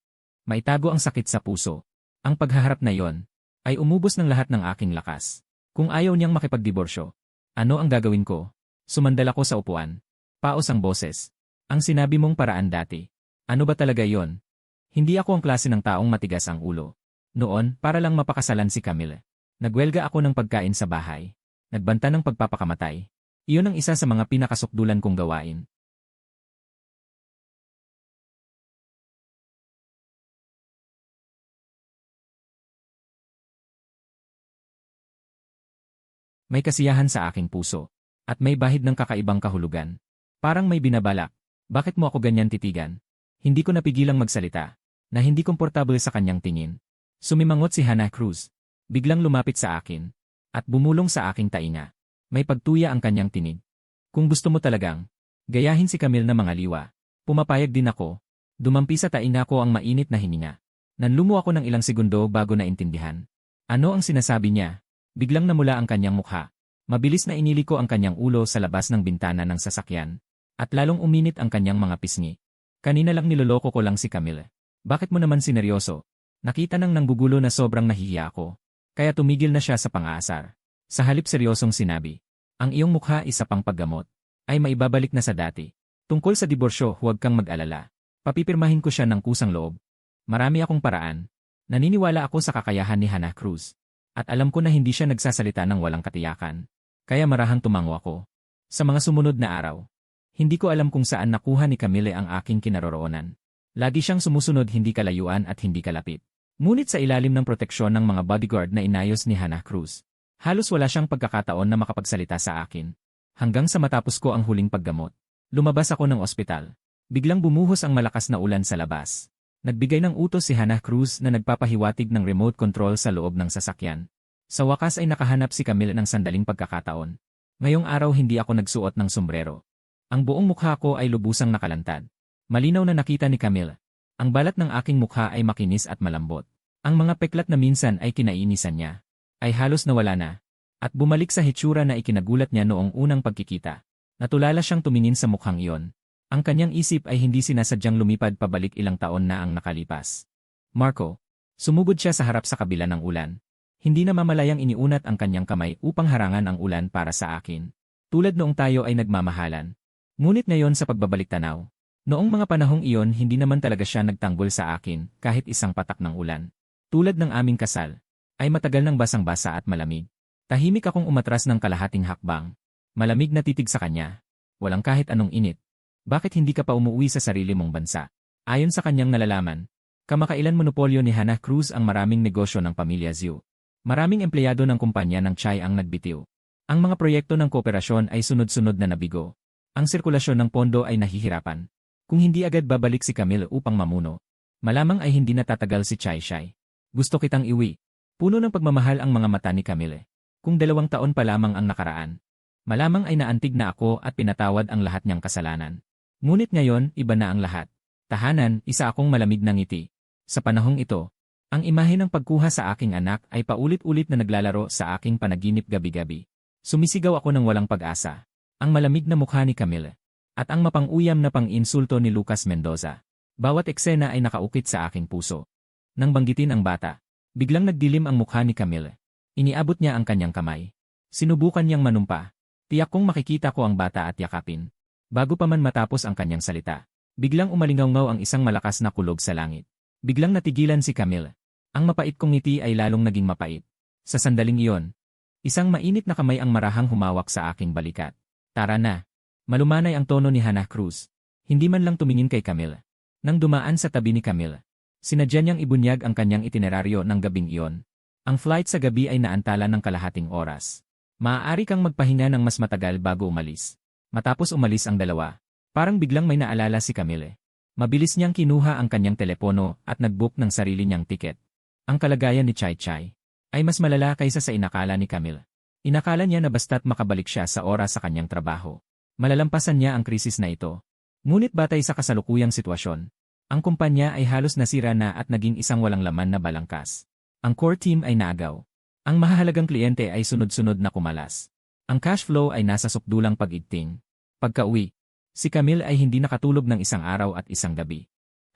maitago ang sakit sa puso. Ang paghaharap na yon ay umubos ng lahat ng aking lakas. Kung ayaw niyang makipagdiborsyo, ano ang gagawin ko? Sumandal ako sa upuan. Paos ang boses. Ang sinabi mong paraan dati. Ano ba talaga yon? Hindi ako ang klase ng taong matigas ang ulo. Noon, para lang mapakasalan si Camille. Nagwelga ako ng pagkain sa bahay. Nagbanta ng pagpapakamatay. Iyon ang isa sa mga pinakasukdulan kong gawain. May kasiyahan sa aking puso. At may bahid ng kakaibang kahulugan. Parang may binabalak. Bakit mo ako ganyan titigan? Hindi ko napigilang magsalita. Na hindi komportable sa kanyang tingin. Sumimangot si Hannah Cruz. Biglang lumapit sa akin. At bumulong sa aking tainga. May pagtuya ang kanyang tinig. Kung gusto mo talagang gayahin si Camille na mga liwa. Pumapayag din ako. Dumampi sa tainga ko ang mainit na hininga. Nanlumo ako ng ilang segundo bago naintindihan. Ano ang sinasabi niya? Biglang namula ang kanyang mukha. Mabilis na iniliko ang kanyang ulo sa labas ng bintana ng sasakyan. At lalong uminit ang kanyang mga pisngi. Kanina lang niloloko ko lang si Camille. Bakit mo naman sineryoso? Nakita nang nanggugulo na sobrang nahihiya ako. Kaya tumigil na siya sa pang-aasar. Sa halip seryosong sinabi, ang iyong mukha isa pang paggamot. Ay maibabalik na sa dati. Tungkol sa diborsyo, huwag kang mag-alala. Papipirmahin ko siya ng kusang loob. Marami akong paraan. Naniniwala ako sa kakayahan ni Hannah Cruz. At alam ko na hindi siya nagsasalita ng walang katiyakan. Kaya marahang tumango ako. Sa mga sumunod na araw, hindi ko alam kung saan nakuha ni Camille ang aking kinaroroonan. Lagi siyang sumusunod hindi kalayuan at hindi kalapit. Ngunit sa ilalim ng proteksyon ng mga bodyguard na inayos ni Hannah Cruz, halos wala siyang pagkakataon na makapagsalita sa akin. Hanggang sa matapos ko ang huling paggamot, lumabas ako ng ospital. Biglang bumuhos ang malakas na ulan sa labas. Nagbigay ng utos si Hannah Cruz na nagpapahiwatig ng remote control sa loob ng sasakyan. Sa wakas ay nakahanap si Camille ng sandaling pagkakataon. Ngayong araw hindi ako nagsuot ng sombrero. Ang buong mukha ko ay lubusang nakalantad. Malinaw na nakita ni Camille. Ang balat ng aking mukha ay makinis at malambot. Ang mga peklat na minsan ay kinainisan niya, ay halos nawala na. At bumalik sa hitsura na ikinagulat niya noong unang pagkikita. Natulala siyang tumingin sa mukhang iyon. Ang kanyang isip ay hindi sinasadyang lumipad pabalik ilang taon na ang nakalipas. Marco, sumugod siya sa harap sa kabila ng ulan. Hindi na mamalayang iniunat ang kanyang kamay upang harangan ang ulan para sa akin. Tulad noong tayo ay nagmamahalan. Ngunit ngayon sa pagbabalik tanaw, noong mga panahong iyon hindi naman talaga siya nagtanggol sa akin kahit isang patak ng ulan. Tulad ng aming kasal, ay matagal ng basang-basa at malamig. Tahimik akong umatras ng kalahating hakbang. Malamig na titig sa kanya. Walang kahit anong init. Bakit hindi ka pa umuwi sa sarili mong bansa? Ayon sa kanyang nalalaman, kamakailan monopolyo ni Hannah Cruz ang maraming negosyo ng pamilya Zhu. Maraming empleyado ng kumpanya ng Chai ang nagbitiw. Ang mga proyekto ng kooperasyon ay sunod-sunod na nabigo. Ang sirkulasyon ng pondo ay nahihirapan. Kung hindi agad babalik si Camille upang mamuno, malamang ay hindi natatagal si Chai Shai. Gusto kitang iwi. Puno ng pagmamahal ang mga mata ni Camille. Kung 2 taon pa lamang ang nakaraan, malamang ay naantig na ako at pinatawad ang lahat niyang kasalanan. Ngunit ngayon, iba na ang lahat. Tahanan, isa akong malamig na ngiti. Sa panahong ito, ang imahe ng pagkuha sa aking anak ay paulit-ulit na naglalaro sa aking panaginip gabi-gabi. Sumisigaw ako ng walang pag-asa. Ang malamig na mukha ni Camille. At ang mapang-uyam na pang-insulto ni Lucas Mendoza. Bawat eksena ay nakaukit sa aking puso. Nang banggitin ang bata, biglang nagdilim ang mukha ni Camille. Iniabot niya ang kanyang kamay. Sinubukan niyang manumpa. Tiyak kong makikita ko ang bata at yakapin. Bago pa man matapos ang kanyang salita, biglang umalingaw-ngaw ang isang malakas na kulog sa langit. Biglang natigilan si Camille. Ang mapait kong ngiti ay lalong naging mapait. Sa sandaling iyon, isang mainit na kamay ang marahang humawak sa aking balikat. Tara na. Malumanay ang tono ni Hannah Cruz. Hindi man lang tumingin kay Camille. Nang dumaan sa tabi ni Camille, sinadya niyang ibunyag ang kanyang itineraryo ng gabing iyon. Ang flight sa gabi ay naantala ng kalahating oras. Maaari kang magpahinga ng mas matagal bago umalis. Matapos umalis ang dalawa, parang biglang may naalala si Camille. Mabilis niyang kinuha ang kanyang telepono at nag-book ng sarili niyang tiket. Ang kalagayan ni Chai Chai. ay mas malala kaysa sa inakala ni Camille. Inakala niya na basta't makabalik siya sa oras sa kanyang trabaho, malalampasan niya ang krisis na ito. Ngunit batay sa kasalukuyang sitwasyon, ang kumpanya ay halos nasira na at naging isang walang laman na balangkas. Ang core team ay naagaw. Ang mahahalagang kliyente ay sunod-sunod na kumalas. Ang cash flow ay nasa sukdulang pag-igting. Pagka-uwi, si Camille ay hindi nakatulog ng isang araw at isang gabi.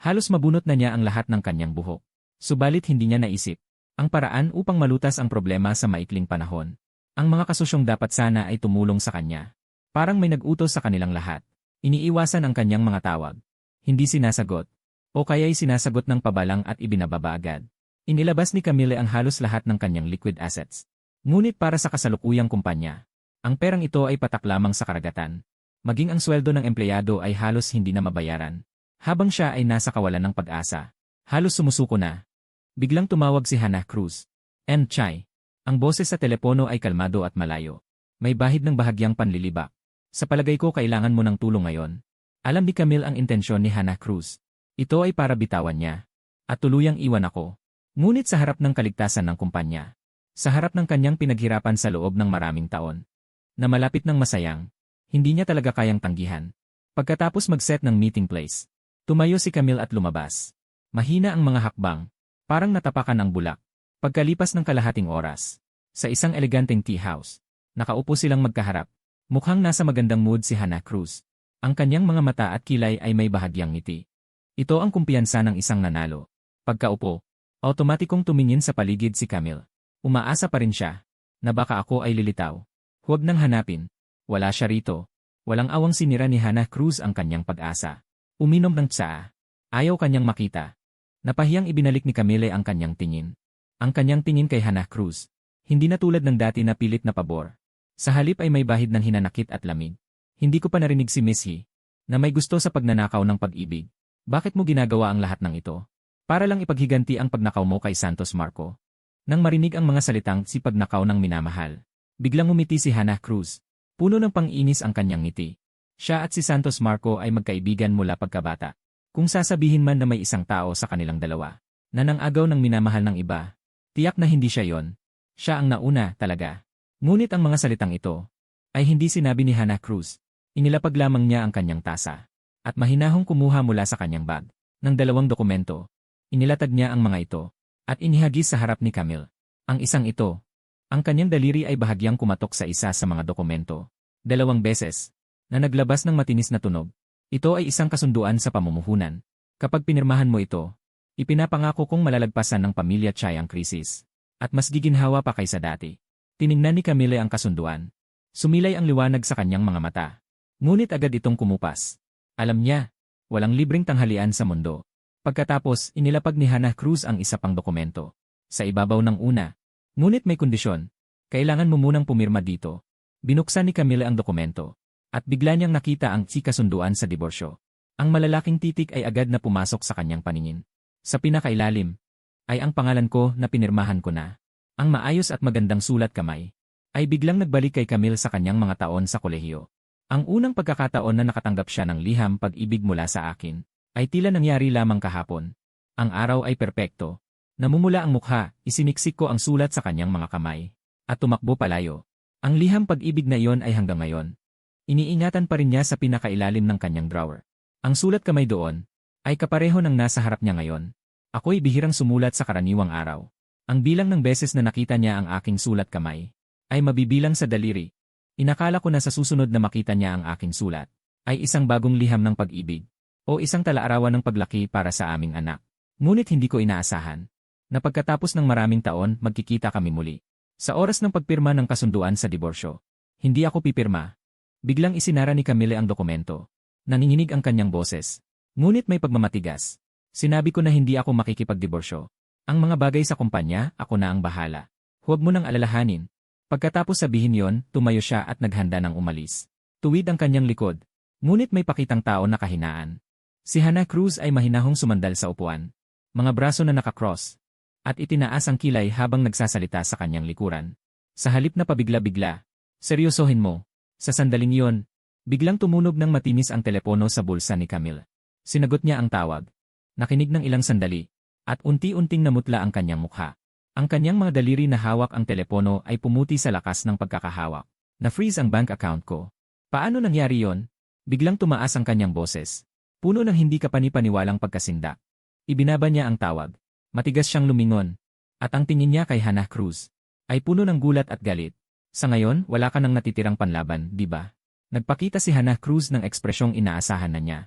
Halos mabunot na niya ang lahat ng kanyang buhok. Subalit hindi niya naisip ang paraan upang malutas ang problema sa maikling panahon. Ang mga kasosyong dapat sana ay tumulong sa kanya. Parang may nag-utos sa kanilang lahat. Iniiwasan ang kanyang mga tawag. Hindi sinasagot. O kaya'y sinasagot ng pabalang at ibinababa agad. Inilabas ni Camille ang halos lahat ng kanyang liquid assets. Ngunit para sa kasalukuyang kumpanya, ang perang ito ay patak lamang sa karagatan. Maging ang sweldo ng empleyado ay halos hindi na mabayaran. Habang siya ay nasa kawalan ng pag-asa, halos sumusuko na. Biglang tumawag si Hannah Cruz. "And Chai." Ang boses sa telepono ay kalmado at malayo. May bahid ng bahagyang panlilibak. "Sa palagay ko kailangan mo ng tulong ngayon." Alam ni Camille ang intensyon ni Hannah Cruz. Ito ay para bitawan niya. At tuluyang iwan ako. Ngunit sa harap ng kaligtasan ng kumpanya, sa harap ng kanyang pinaghirapan sa loob ng maraming taon, na malapit ng masayang, hindi niya talaga kayang tanggihan. Pagkatapos mag-set ng meeting place, tumayo si Camille at lumabas. Mahina ang mga hakbang, parang natapakan ang bulak. Pagkalipas ng kalahating oras, sa isang eleganteng tea house, nakaupo silang magkaharap. Mukhang nasa magandang mood si Hannah Cruz. Ang kanyang mga mata at kilay ay may bahagyang ngiti. Ito ang kumpiyansa ng isang nanalo. Pagkaupo, automatikong tumingin sa paligid si Camille. Umaasa pa rin siya na baka ako ay lilitaw. Huwag nang hanapin. Wala siya rito. Walang awang sinira ni Hannah Cruz ang kanyang pag-asa. Uminom ng tsaa. Ayaw kanyang makita. Napahiyang ibinalik ni Camille ang kanyang tingin. Ang kanyang tingin kay Hannah Cruz, hindi na tulad ng dati na pilit na pabor. Sa halip ay may bahid ng hinanakit at lamig. Hindi ko pa narinig si Miss He na may gusto sa pagnanakaw ng pag-ibig. Bakit mo ginagawa ang lahat ng ito? Para lang ipaghiganti ang pagnakaw mo kay Santos Marco. Nang marinig ang mga salitang si pagnakaw ng minamahal, biglang umiti si Hannah Cruz. Puno ng pang-inis ang kanyang ngiti. Siya at si Santos Marco ay magkaibigan mula pagkabata. Kung sasabihin man na may isang tao sa kanilang dalawa na nang-agaw ng minamahal ng iba, tiyak na hindi siya yon. Siya ang nauna talaga. Ngunit ang mga salitang ito ay hindi sinabi ni Hannah Cruz. Inilapag lamang niya ang kanyang tasa at mahinahong kumuha mula sa kanyang bag ng 2 dokumento. Inilatag niya ang mga ito at inihagis sa harap ni Camille. Ang isang ito, ang kanyang daliri ay bahagyang kumatok sa isa sa mga dokumento. 2 beses na naglabas ng matinis na tunog. Ito ay isang kasunduan sa pamumuhunan. Kapag pinirmahan mo ito, ipinapangako kong malalagpasan ng pamilya Chai ang krisis. At mas giginhawa pa kaysa dati. Tiningnan ni Camille ang kasunduan. Sumilay ang liwanag sa kanyang mga mata. Ngunit agad itong kumupas. Alam niya, walang libreng tanghalian sa mundo. Pagkatapos, inilapag ni Hannah Cruz ang isa pang dokumento. Sa ibabaw ng una. Ngunit may kondisyon. Kailangan mo munang pumirma dito. Binuksan ni Camille ang dokumento. At bigla niyang nakita ang kasunduan sa diborsyo. Ang malalaking titik ay agad na pumasok sa kanyang paningin. Sa pinakailalim, ay ang pangalan ko na pinirmahan ko na. Ang maayos at magandang sulat kamay, ay biglang nagbalik kay Camille sa kanyang mga taon sa kolehiyo. Ang unang pagkakataon na nakatanggap siya ng liham pag-ibig mula sa akin, ay tila nangyari lamang kahapon. Ang araw ay perpekto. Namumula ang mukha, isiniksik ko ang sulat sa kanyang mga kamay. At tumakbo palayo. Ang liham pag-ibig na iyon ay hanggang ngayon. Iniingatan pa rin niya sa pinakailalim ng kanyang drawer. Ang sulat kamay doon, ay kapareho ng nasa harap niya ngayon. Ako'y bihirang sumulat sa karaniwang araw. Ang bilang ng beses na nakita niya ang aking sulat kamay, ay mabibilang sa daliri. Inakala ko na sa susunod na makita niya ang aking sulat, ay isang bagong liham ng pag-ibig, o isang talaarawan ng paglaki para sa aming anak. Ngunit hindi ko inaasahan, na pagkatapos ng maraming taon magkikita kami muli. Sa oras ng pagpirma ng kasunduan sa diborsyo, hindi ako pipirma. Biglang isinara ni Camille ang dokumento. Nanginginig ang kanyang boses. Ngunit may pagmamatigas. Sinabi ko na hindi ako makikipagdiborsyo. Ang mga bagay sa kumpanya, ako na ang bahala. Huwag mo nang alalahanin. Pagkatapos sabihin yon, tumayo siya at naghanda ng umalis. Tuwid ang kanyang likod. Ngunit may pakitang tao na kahinaan. Si Hannah Cruz ay mahinahong sumandal sa upuan. Mga braso na nakakross. At itinaas ang kilay habang nagsasalita sa kanyang likuran. Sa halip na pabigla-bigla. Seryosohin mo. Sa sandaling yon, biglang tumunog ng matinis ang telepono sa bulsa ni Camille. Sinagot niya ang tawag. Nakinig ng ilang sandali. At unti-unting namutla ang kanyang mukha. Ang kanyang mga daliri na hawak ang telepono ay pumuti sa lakas ng pagkakahawak. Na-freeze ang bank account ko. Paano nangyari yon? Biglang tumaas ang kanyang boses. Puno ng hindi kapani-paniwalang pagkasindak. Ibinaba niya ang tawag. Matigas siyang lumingon. At ang tingin niya kay Hannah Cruz ay puno ng gulat at galit. Sa ngayon, wala ka nang natitirang panlaban, di ba? Nagpakita si Hannah Cruz ng ekspresyong inaasahan na niya.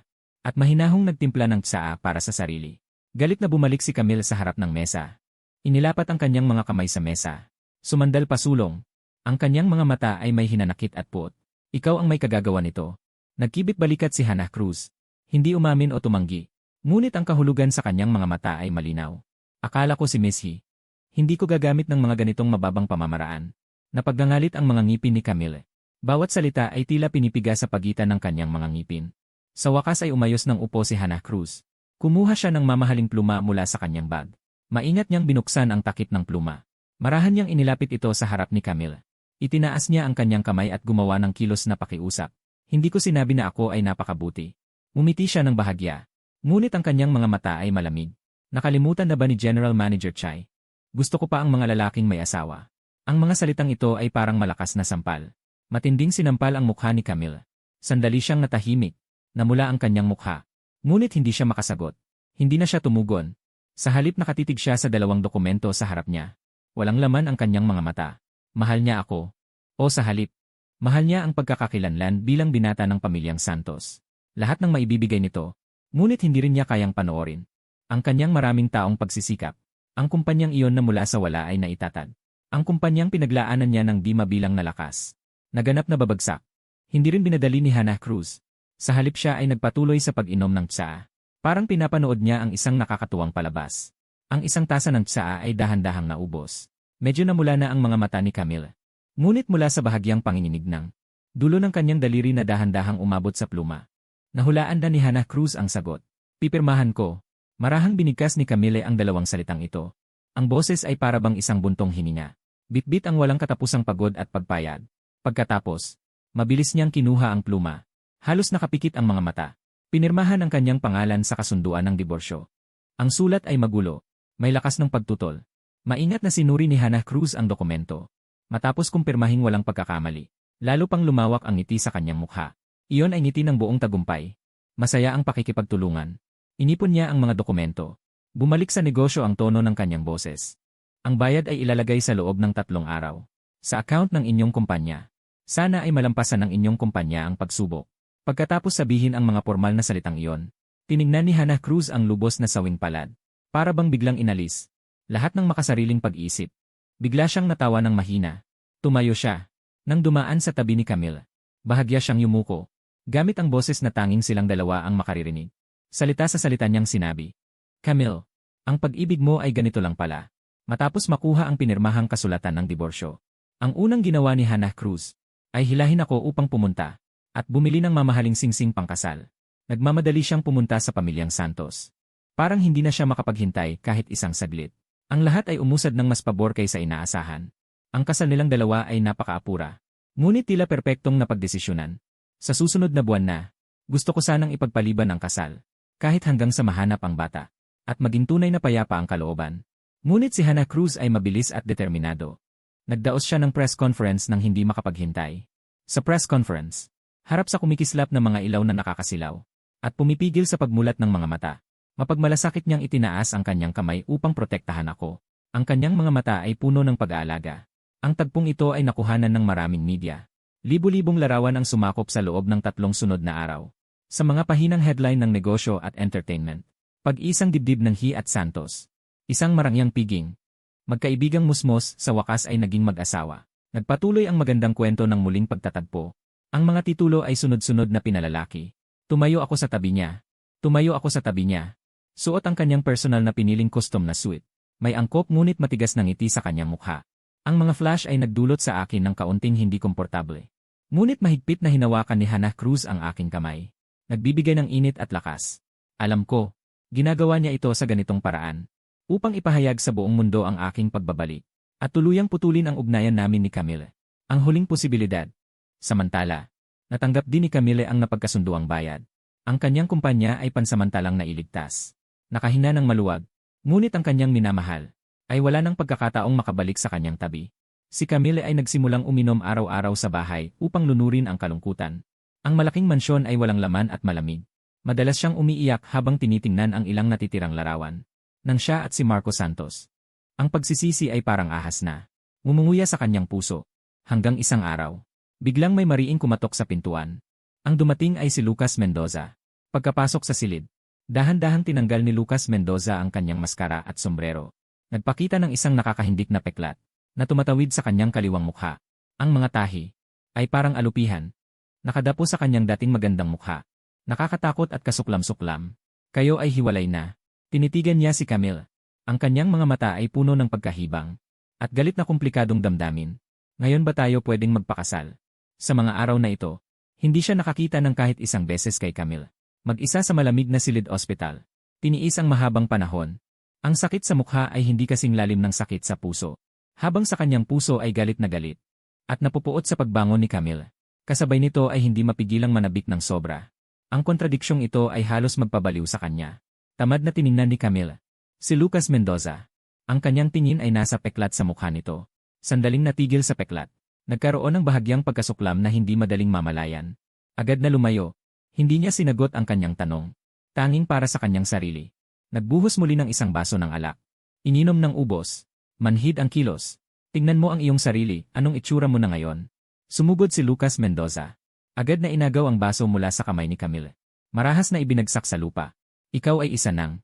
At mahinahong nagtimpla ng tsaa para sa sarili. Galit na bumalik si Camille sa harap ng mesa. Inilapat ang kanyang mga kamay sa mesa. Sumandal pasulong. Ang kanyang mga mata ay may hinanakit at puot. Ikaw ang may kagagawa nito. Nagkibit balikat si Hannah Cruz. Hindi umamin o tumanggi. Ngunit ang kahulugan sa kanyang mga mata ay malinaw. Akala ko si Miss He. Hindi ko gagamit ng mga ganitong mababang pamamaraan. Napaggangalit ang mga ngipin ni Camille. Bawat salita ay tila pinipiga sa pagitan ng kanyang mga ngipin. Sa wakas ay umayos ng upo si Hannah Cruz. Kumuha siya ng mamahaling pluma mula sa kanyang bag. Maingat niyang binuksan ang takip ng pluma. Marahan niyang inilapit ito sa harap ni Camille. Itinaas niya ang kanyang kamay at gumawa ng kilos na pakiusap. Hindi ko sinabi na ako ay napakabuti. Umiti siya ng bahagya. Ngunit ang kanyang mga mata ay malamig. Nakalimutan na ba ni General Manager Chai? Gusto ko pa ang mga lalaking may asawa. Ang mga salitang ito ay parang malakas na sampal. Matinding sinampal ang mukha ni Camille. Sandali siyang natahimik. Namula ang kanyang mukha. Ngunit hindi siya makasagot. Hindi na siya tumugon. Sa halip nakatitig siya sa dalawang dokumento sa harap niya. Walang laman ang kanyang mga mata. Mahal niya ako. O sa halip. Mahal niya ang pagkakakilanlan bilang binata ng pamilyang Santos. Lahat ng maibibigay nito. Ngunit hindi rin niya kayang panoorin. Ang kanyang maraming taong pagsisikap. Ang kumpanyang iyon na mula sa wala ay naitatag. Ang kumpanyang pinaglaanan niya ng di mabilang na lakas. Naganap na babagsak. Hindi rin binadali ni Hannah Cruz. Sa halip siya ay nagpatuloy sa pag-inom ng tsaa. Parang pinapanood niya ang isang nakakatuwang palabas. Ang isang tasa ng tsaa ay dahan-dahang naubos. Medyo namula na ang mga mata ni Camille. Ngunit mula sa bahagyang panginginig ng dulo ng kanyang daliri na dahan-dahang umabot sa pluma. Nahulaan na ni Hannah Cruz ang sagot. Pipirmahan ko. Marahang binigkas ni Camille ang dalawang salitang ito. Ang boses ay parabang isang buntong hininga. Bitbit ang walang katapusang pagod at pagpayag. Pagkatapos, mabilis niyang kinuha ang pluma. Halos nakapikit ang mga mata. Pinirmahan ang kanyang pangalan sa kasunduan ng diborsyo. Ang sulat ay magulo. May lakas ng pagtutol. Maingat na sinuri ni Hannah Cruz ang dokumento. Matapos kumpirmahing walang pagkakamali. Lalo pang lumawak ang ngiti sa kanyang mukha. Iyon ay ngiti ng buong tagumpay. Masaya ang pakikipagtulungan. Inipon niya ang mga dokumento. Bumalik sa negosyo ang tono ng kanyang boses. Ang bayad ay ilalagay sa loob ng 3 araw. Sa account ng inyong kumpanya. Sana ay malampasan ng inyong kumpanya ang pagsubok. Pagkatapos sabihin ang mga formal na salitang iyon, tiningnan ni Hannah Cruz ang lubos na sawing palad. Para bang biglang inalis. Lahat ng makasariling pag-iisip. Bigla siyang natawa ng mahina. Tumayo siya. Nang dumaan sa tabi ni Camille. Bahagya siyang yumuko. Gamit ang boses na tanging silang dalawa ang makaririnig. Salita sa salita niyang sinabi. Camille, ang pag-ibig mo ay ganito lang pala. Matapos makuha ang pinirmahang kasulatan ng diborsyo. Ang unang ginawa ni Hannah Cruz ay hilahin ako upang pumunta. At bumili ng mamahaling singsing pangkasal. Nagmamadali siyang pumunta sa pamilyang Santos. Parang hindi na siya makapaghintay kahit isang saglit. Ang lahat ay umusad ng mas pabor kaysa inaasahan. Ang kasal nilang dalawa ay napakaapura. Ngunit tila perpektong napagdesisyonan. Sa susunod na buwan na, gusto ko sanang ipagpaliban ang kasal. Kahit hanggang sa mahanap ang bata. At maging tunay na payapa ang kalooban. Ngunit si Hannah Cruz ay mabilis at determinado. Nagdaos siya ng press conference nang hindi makapaghintay. Sa press conference, harap sa kumikislap na mga ilaw na nakakasilaw. At pumipigil sa pagmulat ng mga mata. Mapagmalasakit niyang itinaas ang kanyang kamay upang protektahan ako. Ang kanyang mga mata ay puno ng pag-aalaga. Ang tagpong ito ay nakuhanan ng maraming media. Libu-libong larawan ang sumakop sa loob ng 3 sunod na araw. Sa mga pahinang headline ng negosyo at entertainment. Pag-isang dibdib ng He at Santos. Isang marangyang piging. Magkaibigang musmos sa wakas ay naging mag-asawa. Nagpatuloy ang magandang kwento ng muling pagtatagpo. Ang mga titulo ay sunod-sunod na pinalalaki. Tumayo ako sa tabi niya. Tumayo ako sa tabi niya. Suot ang kanyang personal na piniling custom na suit. May angkop ngunit matigas na ngiti sa kanyang mukha. Ang mga flash ay nagdulot sa akin ng kaunting hindi komportable. Ngunit mahigpit na hinawakan ni Hannah Cruz ang aking kamay. Nagbibigay ng init at lakas. Alam ko, ginagawa niya ito sa ganitong paraan. Upang ipahayag sa buong mundo ang aking pagbabalik. At tuluyang putulin ang ugnayan namin ni Camille. Ang huling posibilidad. Samantala, natanggap din ni Camille ang napagkasunduang bayad. Ang kanyang kumpanya ay pansamantalang nailigtas. Nakahina ng maluwag. Ngunit ang kanyang minamahal ay wala nang pagkakataong makabalik sa kanyang tabi. Si Camille ay nagsimulang uminom araw-araw sa bahay upang lunurin ang kalungkutan. Ang malaking mansyon ay walang laman at malamig. Madalas siyang umiiyak habang tinitingnan ang ilang natitirang larawan ng siya at si Marco Santos. Ang pagsisisi ay parang ahas na ngumunguya sa kanyang puso. Hanggang isang araw, biglang may mariing kumatok sa pintuan. Ang dumating ay si Lucas Mendoza. Pagkapasok sa silid, dahan-dahang tinanggal ni Lucas Mendoza ang kanyang maskara at sombrero. Nagpakita ng isang nakakahindik na peklat na tumatawid sa kanyang kaliwang mukha. Ang mga tahi ay parang alupihan. Nakadapo sa kanyang dating magandang mukha. Nakakatakot at kasuklam-suklam. Kayo ay hiwalay na. Tinitigan niya si Camille. Ang kanyang mga mata ay puno ng pagkahibang at galit na komplikadong damdamin. Ngayon ba tayo pwedeng magpakasal? Sa mga araw na ito, hindi siya nakakita ng kahit isang beses kay Camille. Mag-isa sa malamig na silid ospital. Tiniis ang mahabang panahon. Ang sakit sa mukha ay hindi kasing lalim ng sakit sa puso. Habang sa kanyang puso ay galit na galit. At napupuot sa pagbangon ni Camille. Kasabay nito ay hindi mapigilang manabik ng sobra. Ang kontradiksyong ito ay halos magpabaliw sa kanya. Tamad na tiningnan ni Camille si Lucas Mendoza. Ang kanyang tingin ay nasa peklat sa mukha nito. Sandaling natigil sa peklat. Nagkaroon ng bahagyang pagkasuklam na hindi madaling mamalayan. Agad na lumayo. Hindi niya sinagot ang kanyang tanong. Tanging para sa kanyang sarili. Nagbuhos muli ng isang baso ng alak. Ininom ng ubos. Manhid ang kilos. Tingnan mo ang iyong sarili, anong itsura mo na ngayon? Sumugod si Lucas Mendoza. Agad na inagaw ang baso mula sa kamay ni Camille. Marahas na ibinagsak sa lupa. Ikaw ay isa ng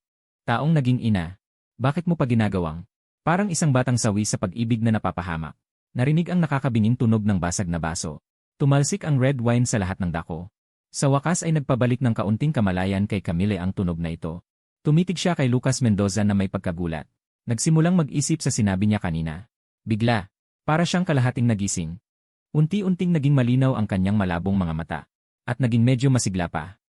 taong naging ina. Bakit mo pa ginagawang? Parang isang batang sawi sa pag-ibig na napapahamak. Narinig ang nakakabinging tunog ng basag na baso. Tumalsik ang red wine sa lahat ng dako. Sa wakas ay nagpabalik ng kaunting kamalayan kay Camille ang tunog na ito. Tumitig siya kay Lucas Mendoza na may pagkagulat. Nagsimulang mag-isip sa sinabi niya kanina. Bigla, para siyang kalahating nagising. Unti-unting naging malinaw ang kanyang malabong mga mata. At naging medyo masigla pa.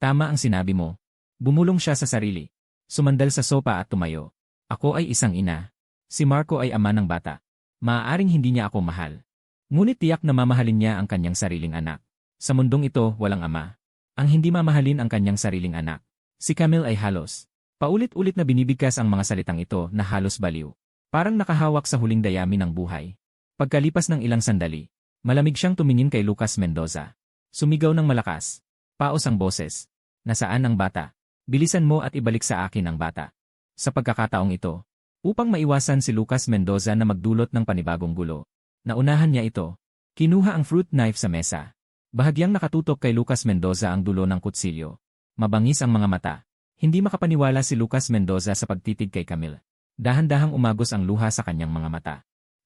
Tama ang sinabi mo. Bumulong siya sa sarili. Sumandal sa sopa at tumayo. Ako ay isang ina. Si Marco ay ama ng bata. Maaaring hindi niya ako mahal. Ngunit tiyak na mamahalin niya ang kanyang sariling anak. Sa mundong ito, walang ama ang hindi mamahalin ang kanyang sariling anak. Si Camille ay halos. Paulit-ulit na binibigkas ang mga salitang ito na halos baliw. Parang nakahawak sa huling dayami ng buhay. Pagkalipas ng ilang sandali, malamig siyang tumingin kay Lucas Mendoza. Sumigaw ng malakas. Paos ang boses. Nasaan ang bata? Bilisan mo at ibalik sa akin ang bata. Sa pagkakataong ito, upang maiwasan si Lucas Mendoza na magdulot ng panibagong gulo, naunahan niya ito. Kinuha ang fruit knife sa mesa. Bahagyang nakatutok kay Lucas Mendoza ang dulo ng kutsilyo. Mabangis ang mga mata. Hindi makapaniwala si Lucas Mendoza sa pagtitig kay Camille. Dahan-dahang umagos ang luha sa kanyang mga mata.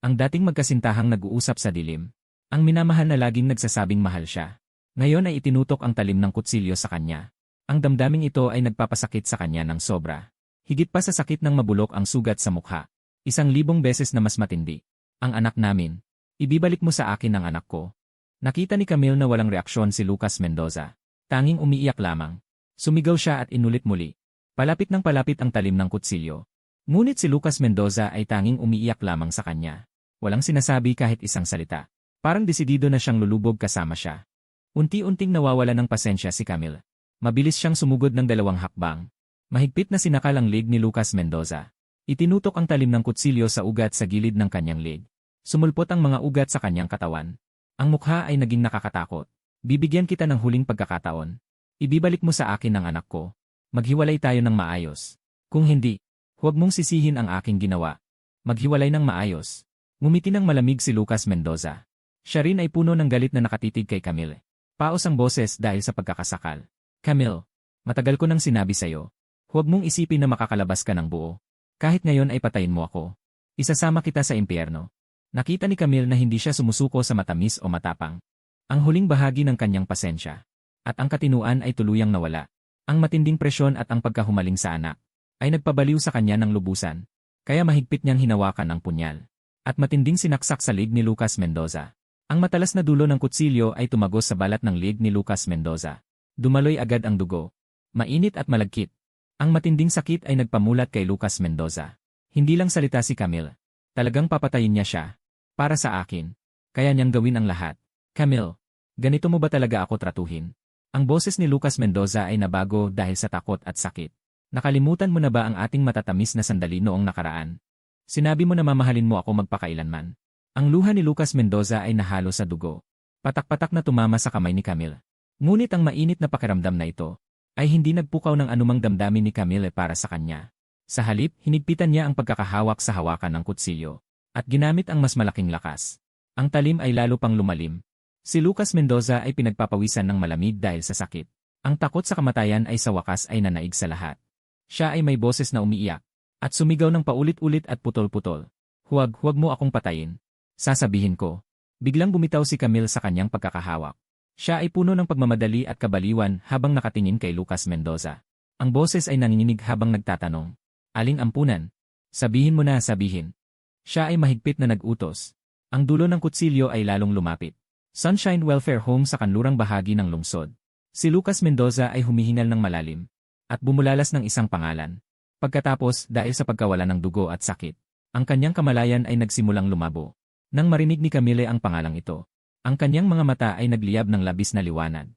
Ang dating magkasintahang nag-uusap sa dilim. Ang minamahal na laging nagsasabing mahal siya. Ngayon ay itinutok ang talim ng kutsilyo sa kanya. Ang damdaming ito ay nagpapasakit sa kanya ng sobra. Higit pa sa sakit ng mabulok ang sugat sa mukha. 1,000 beses na mas matindi. Ang anak namin. Ibibalik mo sa akin ang anak ko. Nakita ni Camille na walang reaksyon si Lucas Mendoza. Tanging umiiyak lamang. Sumigaw siya at inulit muli. Palapit ng palapit ang talim ng kutsilyo. Ngunit si Lucas Mendoza ay tanging umiiyak lamang sa kanya. Walang sinasabi kahit isang salita. Parang desidido na siyang lulubog kasama siya. Unti-unting nawawala ng pasensya si Camille. Mabilis siyang sumugod ng 2 hakbang. Mahigpit na sinakal ang leg ni Lucas Mendoza. Itinutok ang talim ng kutsilyo sa ugat sa gilid ng kanyang leg. Sumulpot ang mga ugat sa kanyang katawan. Ang mukha ay naging nakakatakot. Bibigyan kita ng huling pagkakataon. Ibibalik mo sa akin ang anak ko. Maghiwalay tayo ng maayos. Kung hindi, huwag mong sisihin ang aking ginawa. Maghiwalay ng maayos. Ngumiti ng malamig si Lucas Mendoza. Siya rin ay puno ng galit na nakatitig kay Camille. Paos ang boses dahil sa pagkakasakal. Camille, matagal ko nang sinabi sa'yo. Huwag mong isipin na makakalabas ka ng buo. Kahit ngayon ay patayin mo ako. Isasama kita sa impyerno. Nakita ni Camille na hindi siya sumusuko sa matamis o matapang. Ang huling bahagi ng kanyang pasensya. At ang katinuan ay tuluyang nawala. Ang matinding presyon at ang pagkahumaling sa anak ay nagpabaliw sa kanya ng lubusan. Kaya mahigpit niyang hinawakan ang punyal. At matinding sinaksak sa leg ni Lucas Mendoza. Ang matalas na dulo ng kutsilyo ay tumagos sa balat ng leg ni Lucas Mendoza. Dumaloy agad ang dugo. Mainit at malagkit. Ang matinding sakit ay nagpamulat kay Lucas Mendoza. Hindi lang salita si Camille. Talagang papatayin niya siya. Para sa akin. Kaya niyang gawin ang lahat. Camille, ganito mo ba talaga ako tratuhin? Ang boses ni Lucas Mendoza ay nabago dahil sa takot at sakit. Nakalimutan mo na ba ang ating matatamis na sandali noong nakaraan? Sinabi mo na mamahalin mo ako magpakailanman. Ang luha ni Lucas Mendoza ay nahalo sa dugo. Patak-patak na tumama sa kamay ni Camille. Ngunit ang mainit na pakiramdam na ito ay hindi nagpukaw ng anumang damdamin ni Camille para sa kanya. Sa halip, hinigpitan niya ang pagkakahawak sa hawakan ng kutsilyo at ginamit ang mas malaking lakas. Ang talim ay lalo pang lumalim. Si Lucas Mendoza ay pinagpapawisan ng malamig dahil sa sakit. Ang takot sa kamatayan ay sa wakas ay nanaig sa lahat. Siya ay may boses na umiiyak at sumigaw ng paulit-ulit at putol-putol. Huwag mo akong patayin. Sasabihin ko. Biglang bumitaw si Camille sa kanyang pagkakahawak. Siya ay puno ng pagmamadali at kabaliwan habang nakatingin kay Lucas Mendoza. Ang boses ay nanginginig habang nagtatanong. Aling ampunan? Sabihin mo na, sabihin. Siya ay mahigpit na nag-utos. Ang dulo ng kutsilyo ay lalong lumapit. Sunshine Welfare Home sa kanlurang bahagi ng lungsod. Si Lucas Mendoza ay humihingal ng malalim at bumulalas ng isang pangalan. Pagkatapos, dahil sa pagkawala ng dugo at sakit, ang kanyang kamalayan ay nagsimulang lumabo. Nang marinig ni Camille ang pangalang ito, ang kanyang mga mata ay nagliyab ng labis na liwanag.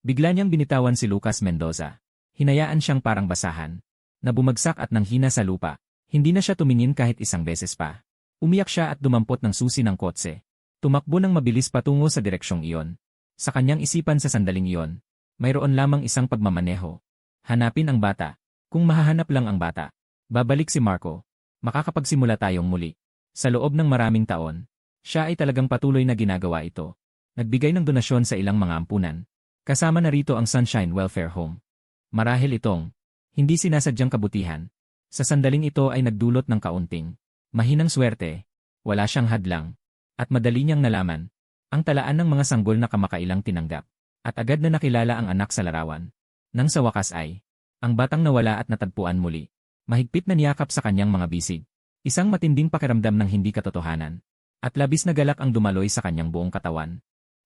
Bigla niyang binitawan si Lucas Mendoza. Hinayaan siyang parang basahan, na bumagsak at nanghina sa lupa. Hindi na siya tumingin kahit isang beses pa. Umiyak siya at dumampot ng susi ng kotse. Tumakbo ng mabilis patungo sa direksyong iyon. Sa kanyang isipan sa sandaling iyon, mayroon lamang isang pagmamaneho. Hanapin ang bata. Kung mahahanap lang ang bata, babalik si Marco. Makakapagsimula tayong muli. Sa loob ng maraming taon, siya ay talagang patuloy na ginagawa ito. Nagbigay ng donasyon sa ilang mga ampunan. Kasama na rito ang Sunshine Welfare Home. Marahil itong hindi sinasadyang kabutihan. Sa sandaling ito ay nagdulot ng kaunting mahinang swerte, wala siyang hadlang, at madali niyang nalaman ang talaan ng mga sanggol na kamakailang tinanggap, at agad na nakilala ang anak sa larawan. Nang sa wakas ay, ang batang nawala at natagpuan muli, mahigpit na niyakap sa kanyang mga bisig. Isang matinding pakiramdam ng hindi katotohanan, at labis na galak ang dumaloy sa kanyang buong katawan.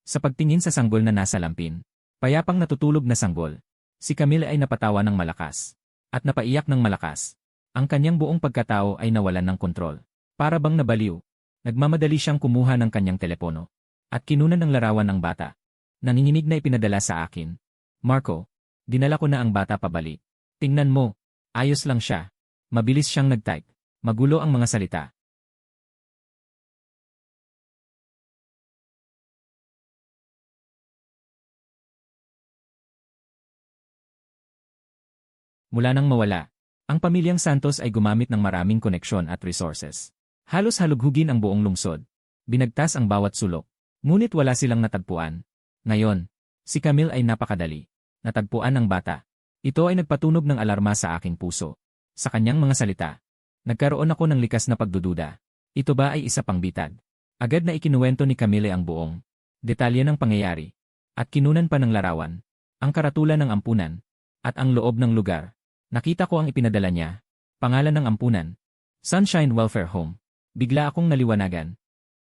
Sa pagtingin sa sanggol na nasa lampin, payapang natutulog na sanggol, si Camille ay napatawa ng malakas, at napaiyak ng malakas. Ang kanyang buong pagkatao ay nawalan ng kontrol. Para bang nabaliw, nagmamadali siyang kumuha ng kanyang telepono, at kinunan ng larawan ng bata. Nanginginig na ipinadala sa akin. Marco, dinala ko na ang bata pabalik. Tingnan mo, ayos lang siya. Mabilis siyang nag-type. Magulo ang mga salita. Mula nang mawala, ang pamilyang Santos ay gumamit ng maraming koneksyon at resources. Halos halughugin ang buong lungsod. Binagtas ang bawat sulok. Ngunit wala silang natagpuan. Ngayon, si Camille ay napakadali. Natagpuan ang bata. Ito ay nagpatunog ng alarma sa aking puso. Sa kanyang mga salita, nagkaroon ako ng likas na pagdududa. Ito ba ay isa pang bitag? Agad na ikinuwento ni Camille ang buong detalye ng pangyayari. At kinunan pa ng larawan, ang karatulan ng ampunan, at ang loob ng lugar. Nakita ko ang ipinadala niya. Pangalan ng ampunan, Sunshine Welfare Home. Bigla akong naliwanagan.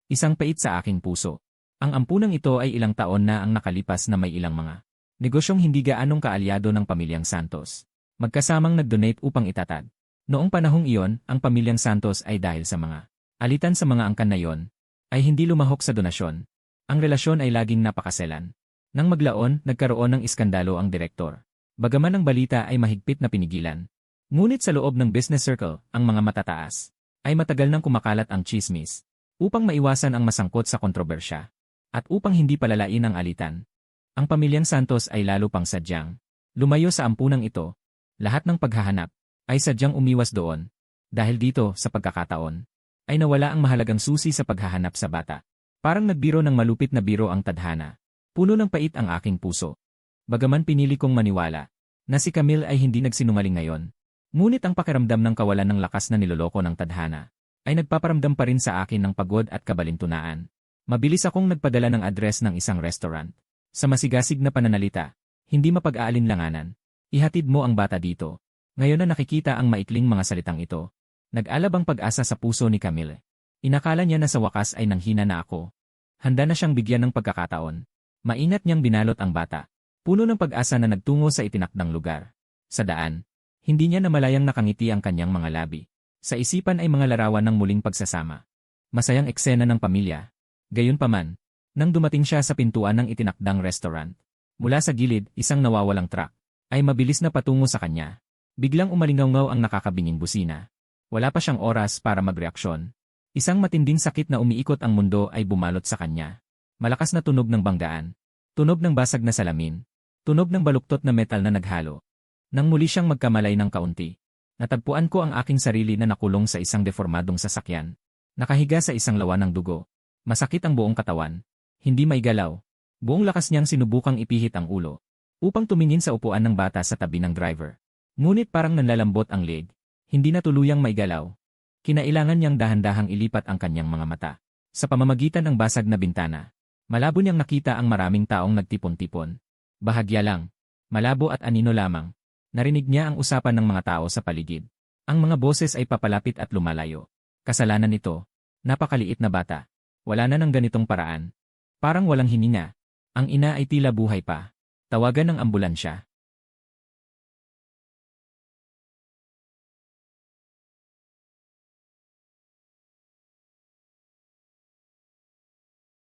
Isang pait sa aking puso. Ang ampunang ito ay ilang taon na ang nakalipas na may ilang mga negosyong hindi gaanong kaalyado ng pamilyang Santos. Magkasamang nag-donate upang itatag. Noong panahong iyon, ang pamilyang Santos ay dahil sa mga alitan sa mga angkan na iyon, ay hindi lumahok sa donasyon. Ang relasyon ay laging napakaselan. Nang maglaon, nagkaroon ng iskandalo ang direktor. Bagaman ang balita ay mahigpit na pinigilan. Ngunit sa loob ng business circle, ang mga matataas, ay matagal nang kumakalat ang chismis, upang maiwasan ang masangkot sa kontrobersya, at upang hindi palalain ang alitan. Ang pamilyang Santos ay lalo pang sadyang lumayo sa ampunang ito. Lahat ng paghahanap ay sadyang umiwas doon. Dahil dito, sa pagkakataon, ay nawala ang mahalagang susi sa paghahanap sa bata. Parang nagbiro ng malupit na biro ang tadhana. Puno ng pait ang aking puso. Bagaman pinili kong maniwala na si Camille ay hindi nagsinungaling ngayon, ngunit ang pakiramdam ng kawalan ng lakas na niloloko ng tadhana ay nagpaparamdam pa rin sa akin ng pagod at kabalintunaan. Mabilis akong nagpadala ng address ng isang restaurant. Sa masigasig na pananalita, hindi mapag-aalinlanganan. Ihatid mo ang bata dito. Ngayon na nakikita ang maikling mga salitang ito, nag-alab ang pag-asa sa puso ni Camille. Inakala niya na sa wakas ay nanghina na ako. Handa na siyang bigyan ng pagkakataon. Maingat niyang binalot ang bata. Puno ng pag-asa na nagtungo sa itinakdang lugar. Sa daan, hindi niya namalayang nakangiti ang kanyang mga labi. Sa isipan ay mga larawan ng muling pagsasama. Masayang eksena ng pamilya. Gayunpaman, nang dumating siya sa pintuan ng itinakdang restaurant, mula sa gilid, isang nawawalang truck ay mabilis na patungo sa kanya. Biglang umalingaw ang nakakabinging busina. Wala pa siyang oras para magreaksyon. Isang matinding sakit na umiikot ang mundo ay bumalot sa kanya. Malakas na tunog ng banggaan. Tunog ng basag na salamin. Tunog ng baluktot na metal na naghalo. Nang muli siyang magkamalay ng kaunti, natagpuan ko ang aking sarili na nakulong sa isang deformadong sasakyan. Nakahiga sa isang lawa ng dugo. Masakit ang buong katawan. Hindi maigalaw. Buong lakas niyang sinubukang ipihit ang ulo upang tumingin sa upuan ng bata sa tabi ng driver. Ngunit parang nanlalambot ang leg. Hindi na tuluyang maigalaw. Kinailangan niyang dahan-dahang ilipat ang kanyang mga mata. Sa pamamagitan ng basag na bintana, malabo niyang nakita ang maraming taong nagtipon-tipon. Bahagya lang. Malabo at anino lamang. Narinig niya ang usapan ng mga tao sa paligid. Ang mga boses ay papalapit at lumalayo. Kasalanan nito. Napakaliit na bata. Wala na ng ganitong paraan. Parang walang hininga. Ang ina ay tila buhay pa. Tawagan ng ambulansya.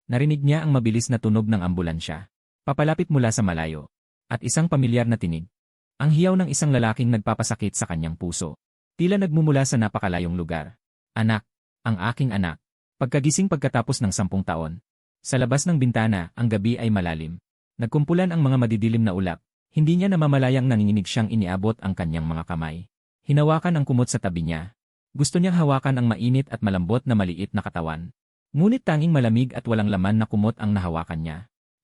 Narinig niya ang mabilis na tunog ng ambulansya. Papalapit mula sa malayo. At isang pamilyar na tinig. Ang hiyaw ng isang lalaking nagpapasakit sa kanyang puso. Tila nagmumula sa napakalayong lugar. Anak. Ang aking anak. Pagkagising pagkatapos ng 10 taon. Sa labas ng bintana, ang gabi ay malalim. Nagkumpulan ang mga madidilim na ulap. Hindi niya namamalayang nanginginig siyang iniabot ang kanyang mga kamay. Hinawakan ang kumot sa tabi niya. Gusto niyang hawakan ang mainit at malambot na maliit na katawan. Ngunit tanging malamig at walang laman na kumot ang nahawakan niya.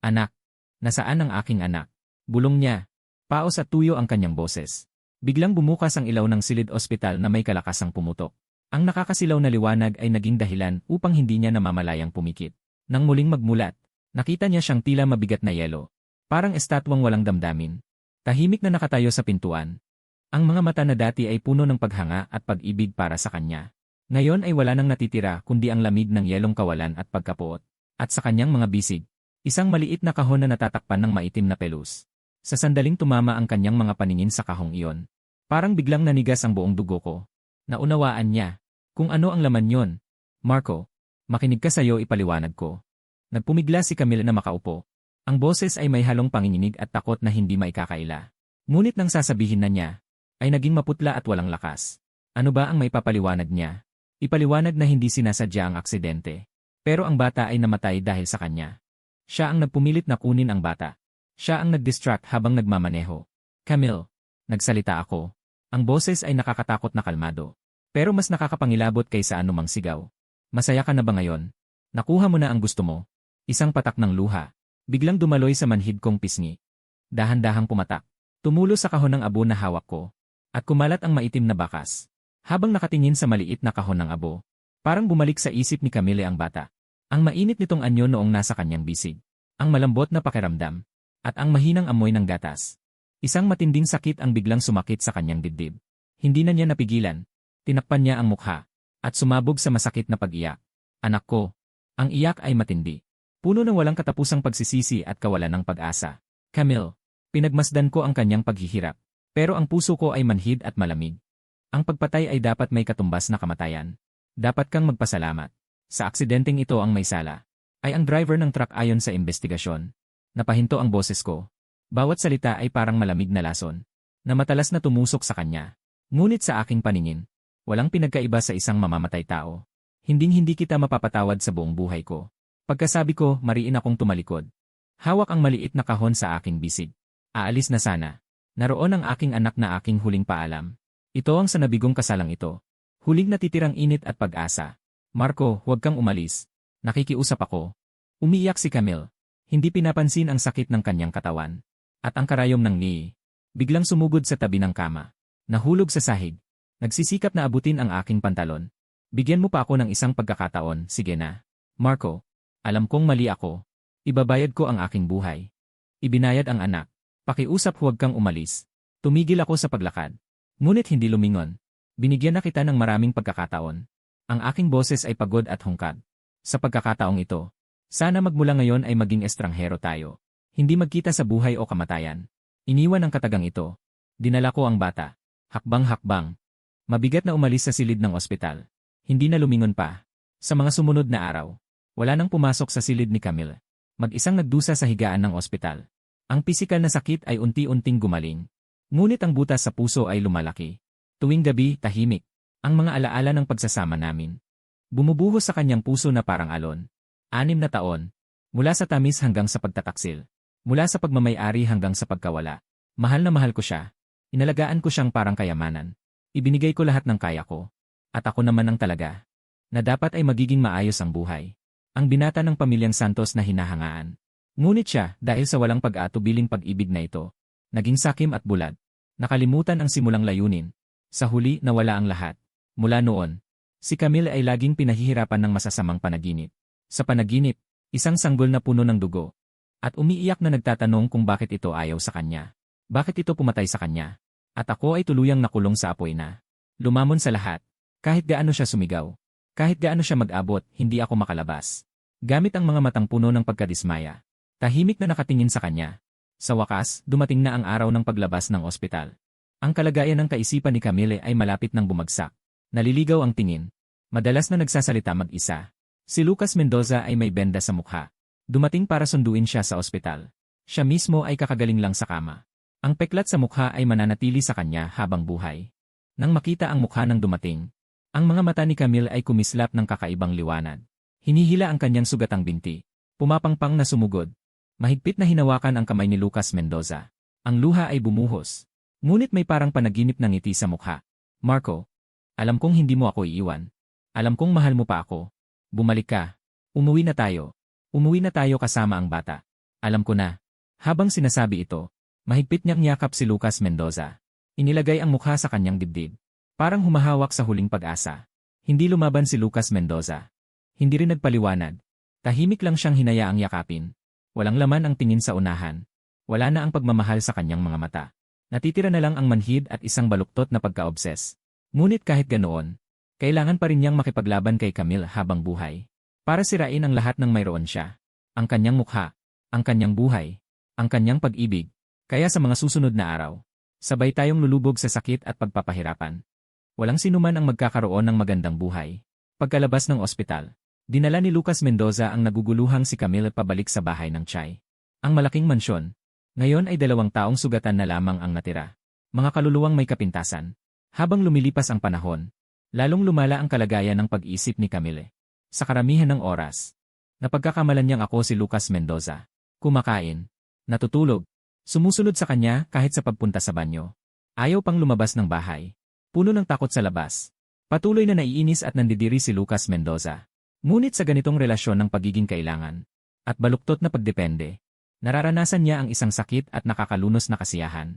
Anak. Nasaan ang aking anak? Bulong niya. Paos at tuyo ang kanyang boses. Biglang bumukas ang ilaw ng silid ospital na may kalakasang pumutok. Ang nakakasilaw na liwanag ay naging dahilan upang hindi niya namamalayang pumikit. Nang muling magmulat, nakita niya siyang tila mabigat na yelo. Parang estatwang walang damdamin. Tahimik na nakatayo sa pintuan. Ang mga mata na dati ay puno ng paghanga at pag-ibig para sa kanya. Ngayon ay wala nang natitira kundi ang lamig ng yelong kawalan at pagkapuot. At sa kanyang mga bisig, isang maliit na kahon na natatakpan ng maitim na pelus. Sa sandaling tumama ang kanyang mga paningin sa kahong iyon. Parang biglang nanigas ang buong dugo ko. Naunawaan niya. Kung ano ang laman yon. Marco, makinig ka sa'yo ipaliwanag ko. Nagpumigla si Camille na makaupo. Ang boses ay may halong panginginig at takot na hindi maikakaila. Ngunit nang sasabihin na niya, ay naging maputla at walang lakas. Ano ba ang maipapaliwanag niya? Ipaliwanag na hindi sinasadya ang aksidente. Pero ang bata ay namatay dahil sa kanya. Siya ang nagpumilit na kunin ang bata. Siya ang nag-distract habang nagmamaneho. Camille, nagsalita ako. Ang boses ay nakakatakot na kalmado. Pero mas nakakapangilabot kaysa anumang sigaw. Masaya ka na ba ngayon? Nakuha mo na ang gusto mo. Isang patak ng luha. Biglang dumaloy sa manhid kong pisngi. Dahan-dahang pumatak. Tumulo sa kahon ng abo na hawak ko. At kumalat ang maitim na bakas. Habang nakatingin sa maliit na kahon ng abo, parang bumalik sa isip ni Camille ang bata. Ang mainit nitong anyo noong nasa kanyang bisig. Ang malambot na pakiramdam. At ang mahinang amoy ng gatas. Isang matinding sakit ang biglang sumakit sa kanyang dibdib. Hindi na niya napigilan. Tinakpan niya ang mukha. At sumabog sa masakit na pag-iyak. Anak ko. Ang iyak ay matindi. Puno ng walang katapusang pagsisisi at kawalan ng pag-asa. Camille. Pinagmasdan ko ang kanyang paghihirap. Pero ang puso ko ay manhid at malamig. Ang pagpatay ay dapat may katumbas na kamatayan. Dapat kang magpasalamat. Sa aksidenteng ito ang may sala. Ay ang driver ng truck ayon sa investigasyon. Napahinto ang boses ko. Bawat salita ay parang malamig na lason. Na matalas na tumusok sa kanya. Ngunit sa aking paningin, walang pinagkaiba sa isang mamamatay tao. Hinding-hindi kita mapapatawad sa buong buhay ko. Pagkasabi ko, mariin akong tumalikod. Hawak ang maliit na kahon sa aking bisig. Aalis na sana. Naroon ang aking anak na aking huling paalam. Ito ang sanabigong kasalang ito. Huling natitirang init at pag-asa. Marco, huwag kang umalis. Nakikiusap ako. Umiiyak si Camille. Hindi pinapansin ang sakit ng kanyang katawan. At ang karayom ng Nii. Biglang sumugod sa tabi ng kama. Nahulog sa sahig. Nagsisikap na abutin ang aking pantalon. Bigyan mo pa ako ng isang pagkakataon, sige na. Marco, alam kong mali ako. Ibabayad ko ang aking buhay. Ibinayad ang anak. Pakiusap huwag kang umalis. Tumigil ako sa paglakad. Ngunit hindi lumingon. Binigyan na kita ng maraming pagkakataon. Ang aking boses ay pagod at hungkad. Sa pagkakataong ito, sana magmula ngayon ay maging estranghero tayo. Hindi magkita sa buhay o kamatayan. Iniwan ang katagang ito. Dinala ko ang bata. Hakbang-hakbang. Mabigat na umalis sa silid ng ospital. Hindi na lumingon pa. Sa mga sumunod na araw, wala nang pumasok sa silid ni Camille. Mag-isang nagdusa sa higaan ng ospital. Ang pisikal na sakit ay unti-unting gumaling. Ngunit ang butas sa puso ay lumalaki. Tuwing gabi, tahimik. Ang mga alaala ng pagsasama namin. Bumubuhos sa kanyang puso na parang alon. 6 na taon. Mula sa tamis hanggang sa pagtataksil. Mula sa pagmamay-ari hanggang sa pagkawala. Mahal na mahal ko siya. Inalagaan ko siyang parang kayamanan. Ibinigay ko lahat ng kaya ko. At ako naman ang talaga. Na dapat ay magiging maayos ang buhay. Ang binata ng pamilyang Santos na hinahangaan. Ngunit siya, dahil sa walang pag-atubiling pag-ibig na ito, naging sakim at bulag. Nakalimutan ang simulang layunin. Sa huli, nawala ang lahat. Mula noon, si Camille ay laging pinahihirapan ng masasamang panaginip. Sa panaginip, isang sanggol na puno ng dugo. At umiiyak na nagtatanong kung bakit ito ayaw sa kanya. Bakit ito pumatay sa kanya? At ako ay tuluyang nakulong sa apoy na. Lumamon sa lahat. Kahit gaano siya sumigaw. Kahit gaano siya mag-abot, hindi ako makalabas. Gamit ang mga matang puno ng pagkadismaya. Tahimik na nakatingin sa kanya. Sa wakas, dumating na ang araw ng paglabas ng ospital. Ang kalagayan ng kaisipan ni Camille ay malapit ng bumagsak. Naliligaw ang tingin. Madalas na nagsasalita mag-isa. Si Lucas Mendoza ay may benda sa mukha. Dumating para sunduin siya sa ospital. Siya mismo ay kakagaling lang sa kama. Ang peklat sa mukha ay mananatili sa kanya habang buhay. Nang makita ang mukha ng dumating, ang mga mata ni Camille ay kumislap ng kakaibang liwanag. Hinihila ang kanyang sugatang binti. Pumapangpang na sumugod. Mahigpit na hinawakan ang kamay ni Lucas Mendoza. Ang luha ay bumuhos. Ngunit may parang panaginip ng ngiti sa mukha. Marco, alam kong hindi mo ako iiwan. Alam kong mahal mo pa ako. Bumalik ka. Umuwi na tayo. Umuwi na tayo kasama ang bata. Alam ko na. Habang sinasabi ito, mahigpit niyang niyakap si Lucas Mendoza. Inilagay ang mukha sa kanyang dibdib. Parang humahawak sa huling pag-asa. Hindi lumaban si Lucas Mendoza. Hindi rin nagpaliwanag. Tahimik lang siyang hinayaang yakapin. Walang laman ang tingin sa unahan. Wala na ang pagmamahal sa kanyang mga mata. Natitira na lang ang manhid at isang baluktot na pagka-obses. Ngunit kahit ganoon, kailangan pa rin niyang makipaglaban kay Camille habang buhay. Para sirain ang lahat ng mayroon siya. Ang kanyang mukha, ang kanyang buhay, ang kanyang pag-ibig. Kaya sa mga susunod na araw, sabay tayong lulubog sa sakit at pagpapahirapan. Walang sinuman ang magkakaroon ng magandang buhay. Pagkalabas ng ospital, dinala ni Lucas Mendoza ang naguguluhang si Camille pabalik sa bahay ng Chay. Ang malaking mansyon. Ngayon ay 2 taong sugatan na lamang ang natira. Mga kaluluwang may kapintasan. Habang lumilipas ang panahon, lalong lumala ang kalagayan ng pag-iisip ni Camille. Sa karamihan ng oras, napagkakamalan niyang ako si Lucas Mendoza. Kumakain, natutulog, sumusunod sa kanya kahit sa pagpunta sa banyo. Ayaw pang lumabas ng bahay. Puno ng takot sa labas. Patuloy na naiinis at nandidiri si Lucas Mendoza. Ngunit sa ganitong relasyon ng pagiging kailangan at baluktot na pagdepende, nararanasan niya ang isang sakit at nakakalunos na kasiyahan.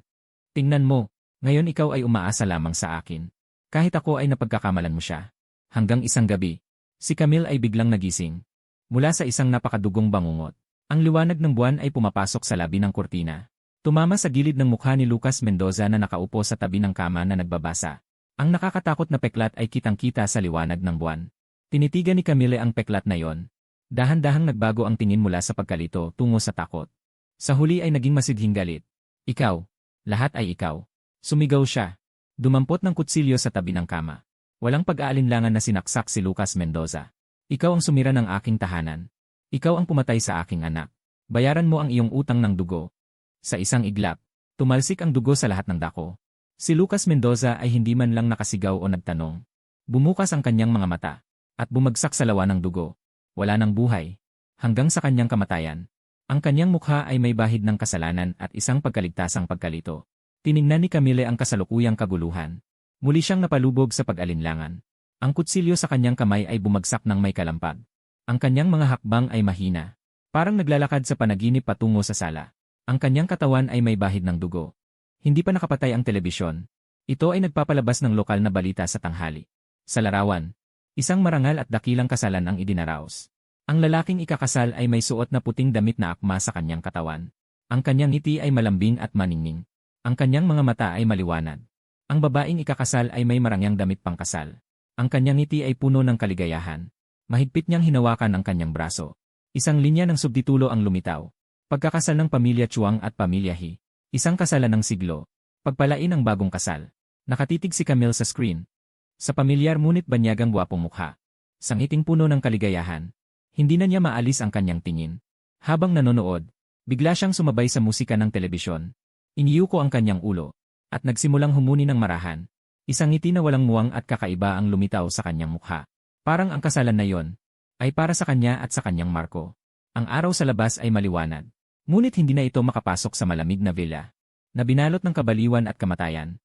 Tingnan mo, ngayon ikaw ay umaasa lamang sa akin. Kahit ako ay napagkakamalan mo siya. Hanggang isang gabi, si Camille ay biglang nagising. Mula sa isang napakadugong bangungot, ang liwanag ng buwan ay pumapasok sa labi ng kurtina. Tumama sa gilid ng mukha ni Lucas Mendoza na nakaupo sa tabi ng kama na nagbabasa. Ang nakakatakot na peklat ay kitang-kita sa liwanag ng buwan. Tinitigan ni Camille ang peklat na yon. Dahan-dahang nagbago ang tingin mula sa pagkalito tungo sa takot. Sa huli ay naging masidhing galit. Ikaw. Lahat ay ikaw. Sumigaw siya. Dumampot ng kutsilyo sa tabi ng kama. Walang pag-aalinlangan na sinaksak si Lucas Mendoza. Ikaw ang sumira ng aking tahanan. Ikaw ang pumatay sa aking anak. Bayaran mo ang iyong utang ng dugo. Sa isang iglap, tumalsik ang dugo sa lahat ng dako. Si Lucas Mendoza ay hindi man lang nakasigaw o nagtanong. Bumukas ang kanyang mga mata. At bumagsak sa lawa ng dugo. Wala ng buhay. Hanggang sa kanyang kamatayan. Ang kanyang mukha ay may bahid ng kasalanan at isang pagkaligtasang pagkalito. Tiningnan ni Camille ang kasalukuyang kaguluhan. Muli siyang napalubog sa pag-alinlangan. Ang kutsilyo sa kanyang kamay ay bumagsak ng may kalampag. Ang kanyang mga hakbang ay mahina. Parang naglalakad sa panaginip patungo sa sala. Ang kanyang katawan ay may bahid ng dugo. Hindi pa nakapatay ang telebisyon. Ito ay nagpapalabas ng lokal na balita sa tanghali. Sa larawan, isang marangal at dakilang kasalan ang idinaraos. Ang lalaking ikakasal ay may suot na puting damit na akma sa kanyang katawan. Ang kanyang ngiti ay malambing at maningning. Ang kanyang mga mata ay maliwanag. Ang babaeng ikakasal ay may marangyang damit pangkasal. Ang kanyang ngiti ay puno ng kaligayahan. Mahigpit niyang hinawakan ang kanyang braso. Isang linya ng subtitulo ang lumitaw. Pagkakasal ng pamilya Chuang at pamilya He. Isang kasalan ng siglo. Pagpalain ang bagong kasal. Nakatitig si Camille sa screen. Sa pamilyar ngunit banyagang guwapong mukha. Sangiting puno ng kaligayahan. Hindi na niya maalis ang kanyang tingin. Habang nanonood, bigla siyang sumabay sa musika ng telebisyon. Iniyuko ang kanyang ulo. at nagsimulang humuni ng marahan. Isang ngiti na walang muwang at kakaiba ang lumitaw sa kanyang mukha. Parang ang kasalan na yon ay para sa kanya at sa kanyang Marco. Ang araw sa labas ay maliwanag. Ngunit hindi na ito makapasok sa malamig na villa na binalot ng kabaliwan at kamatayan.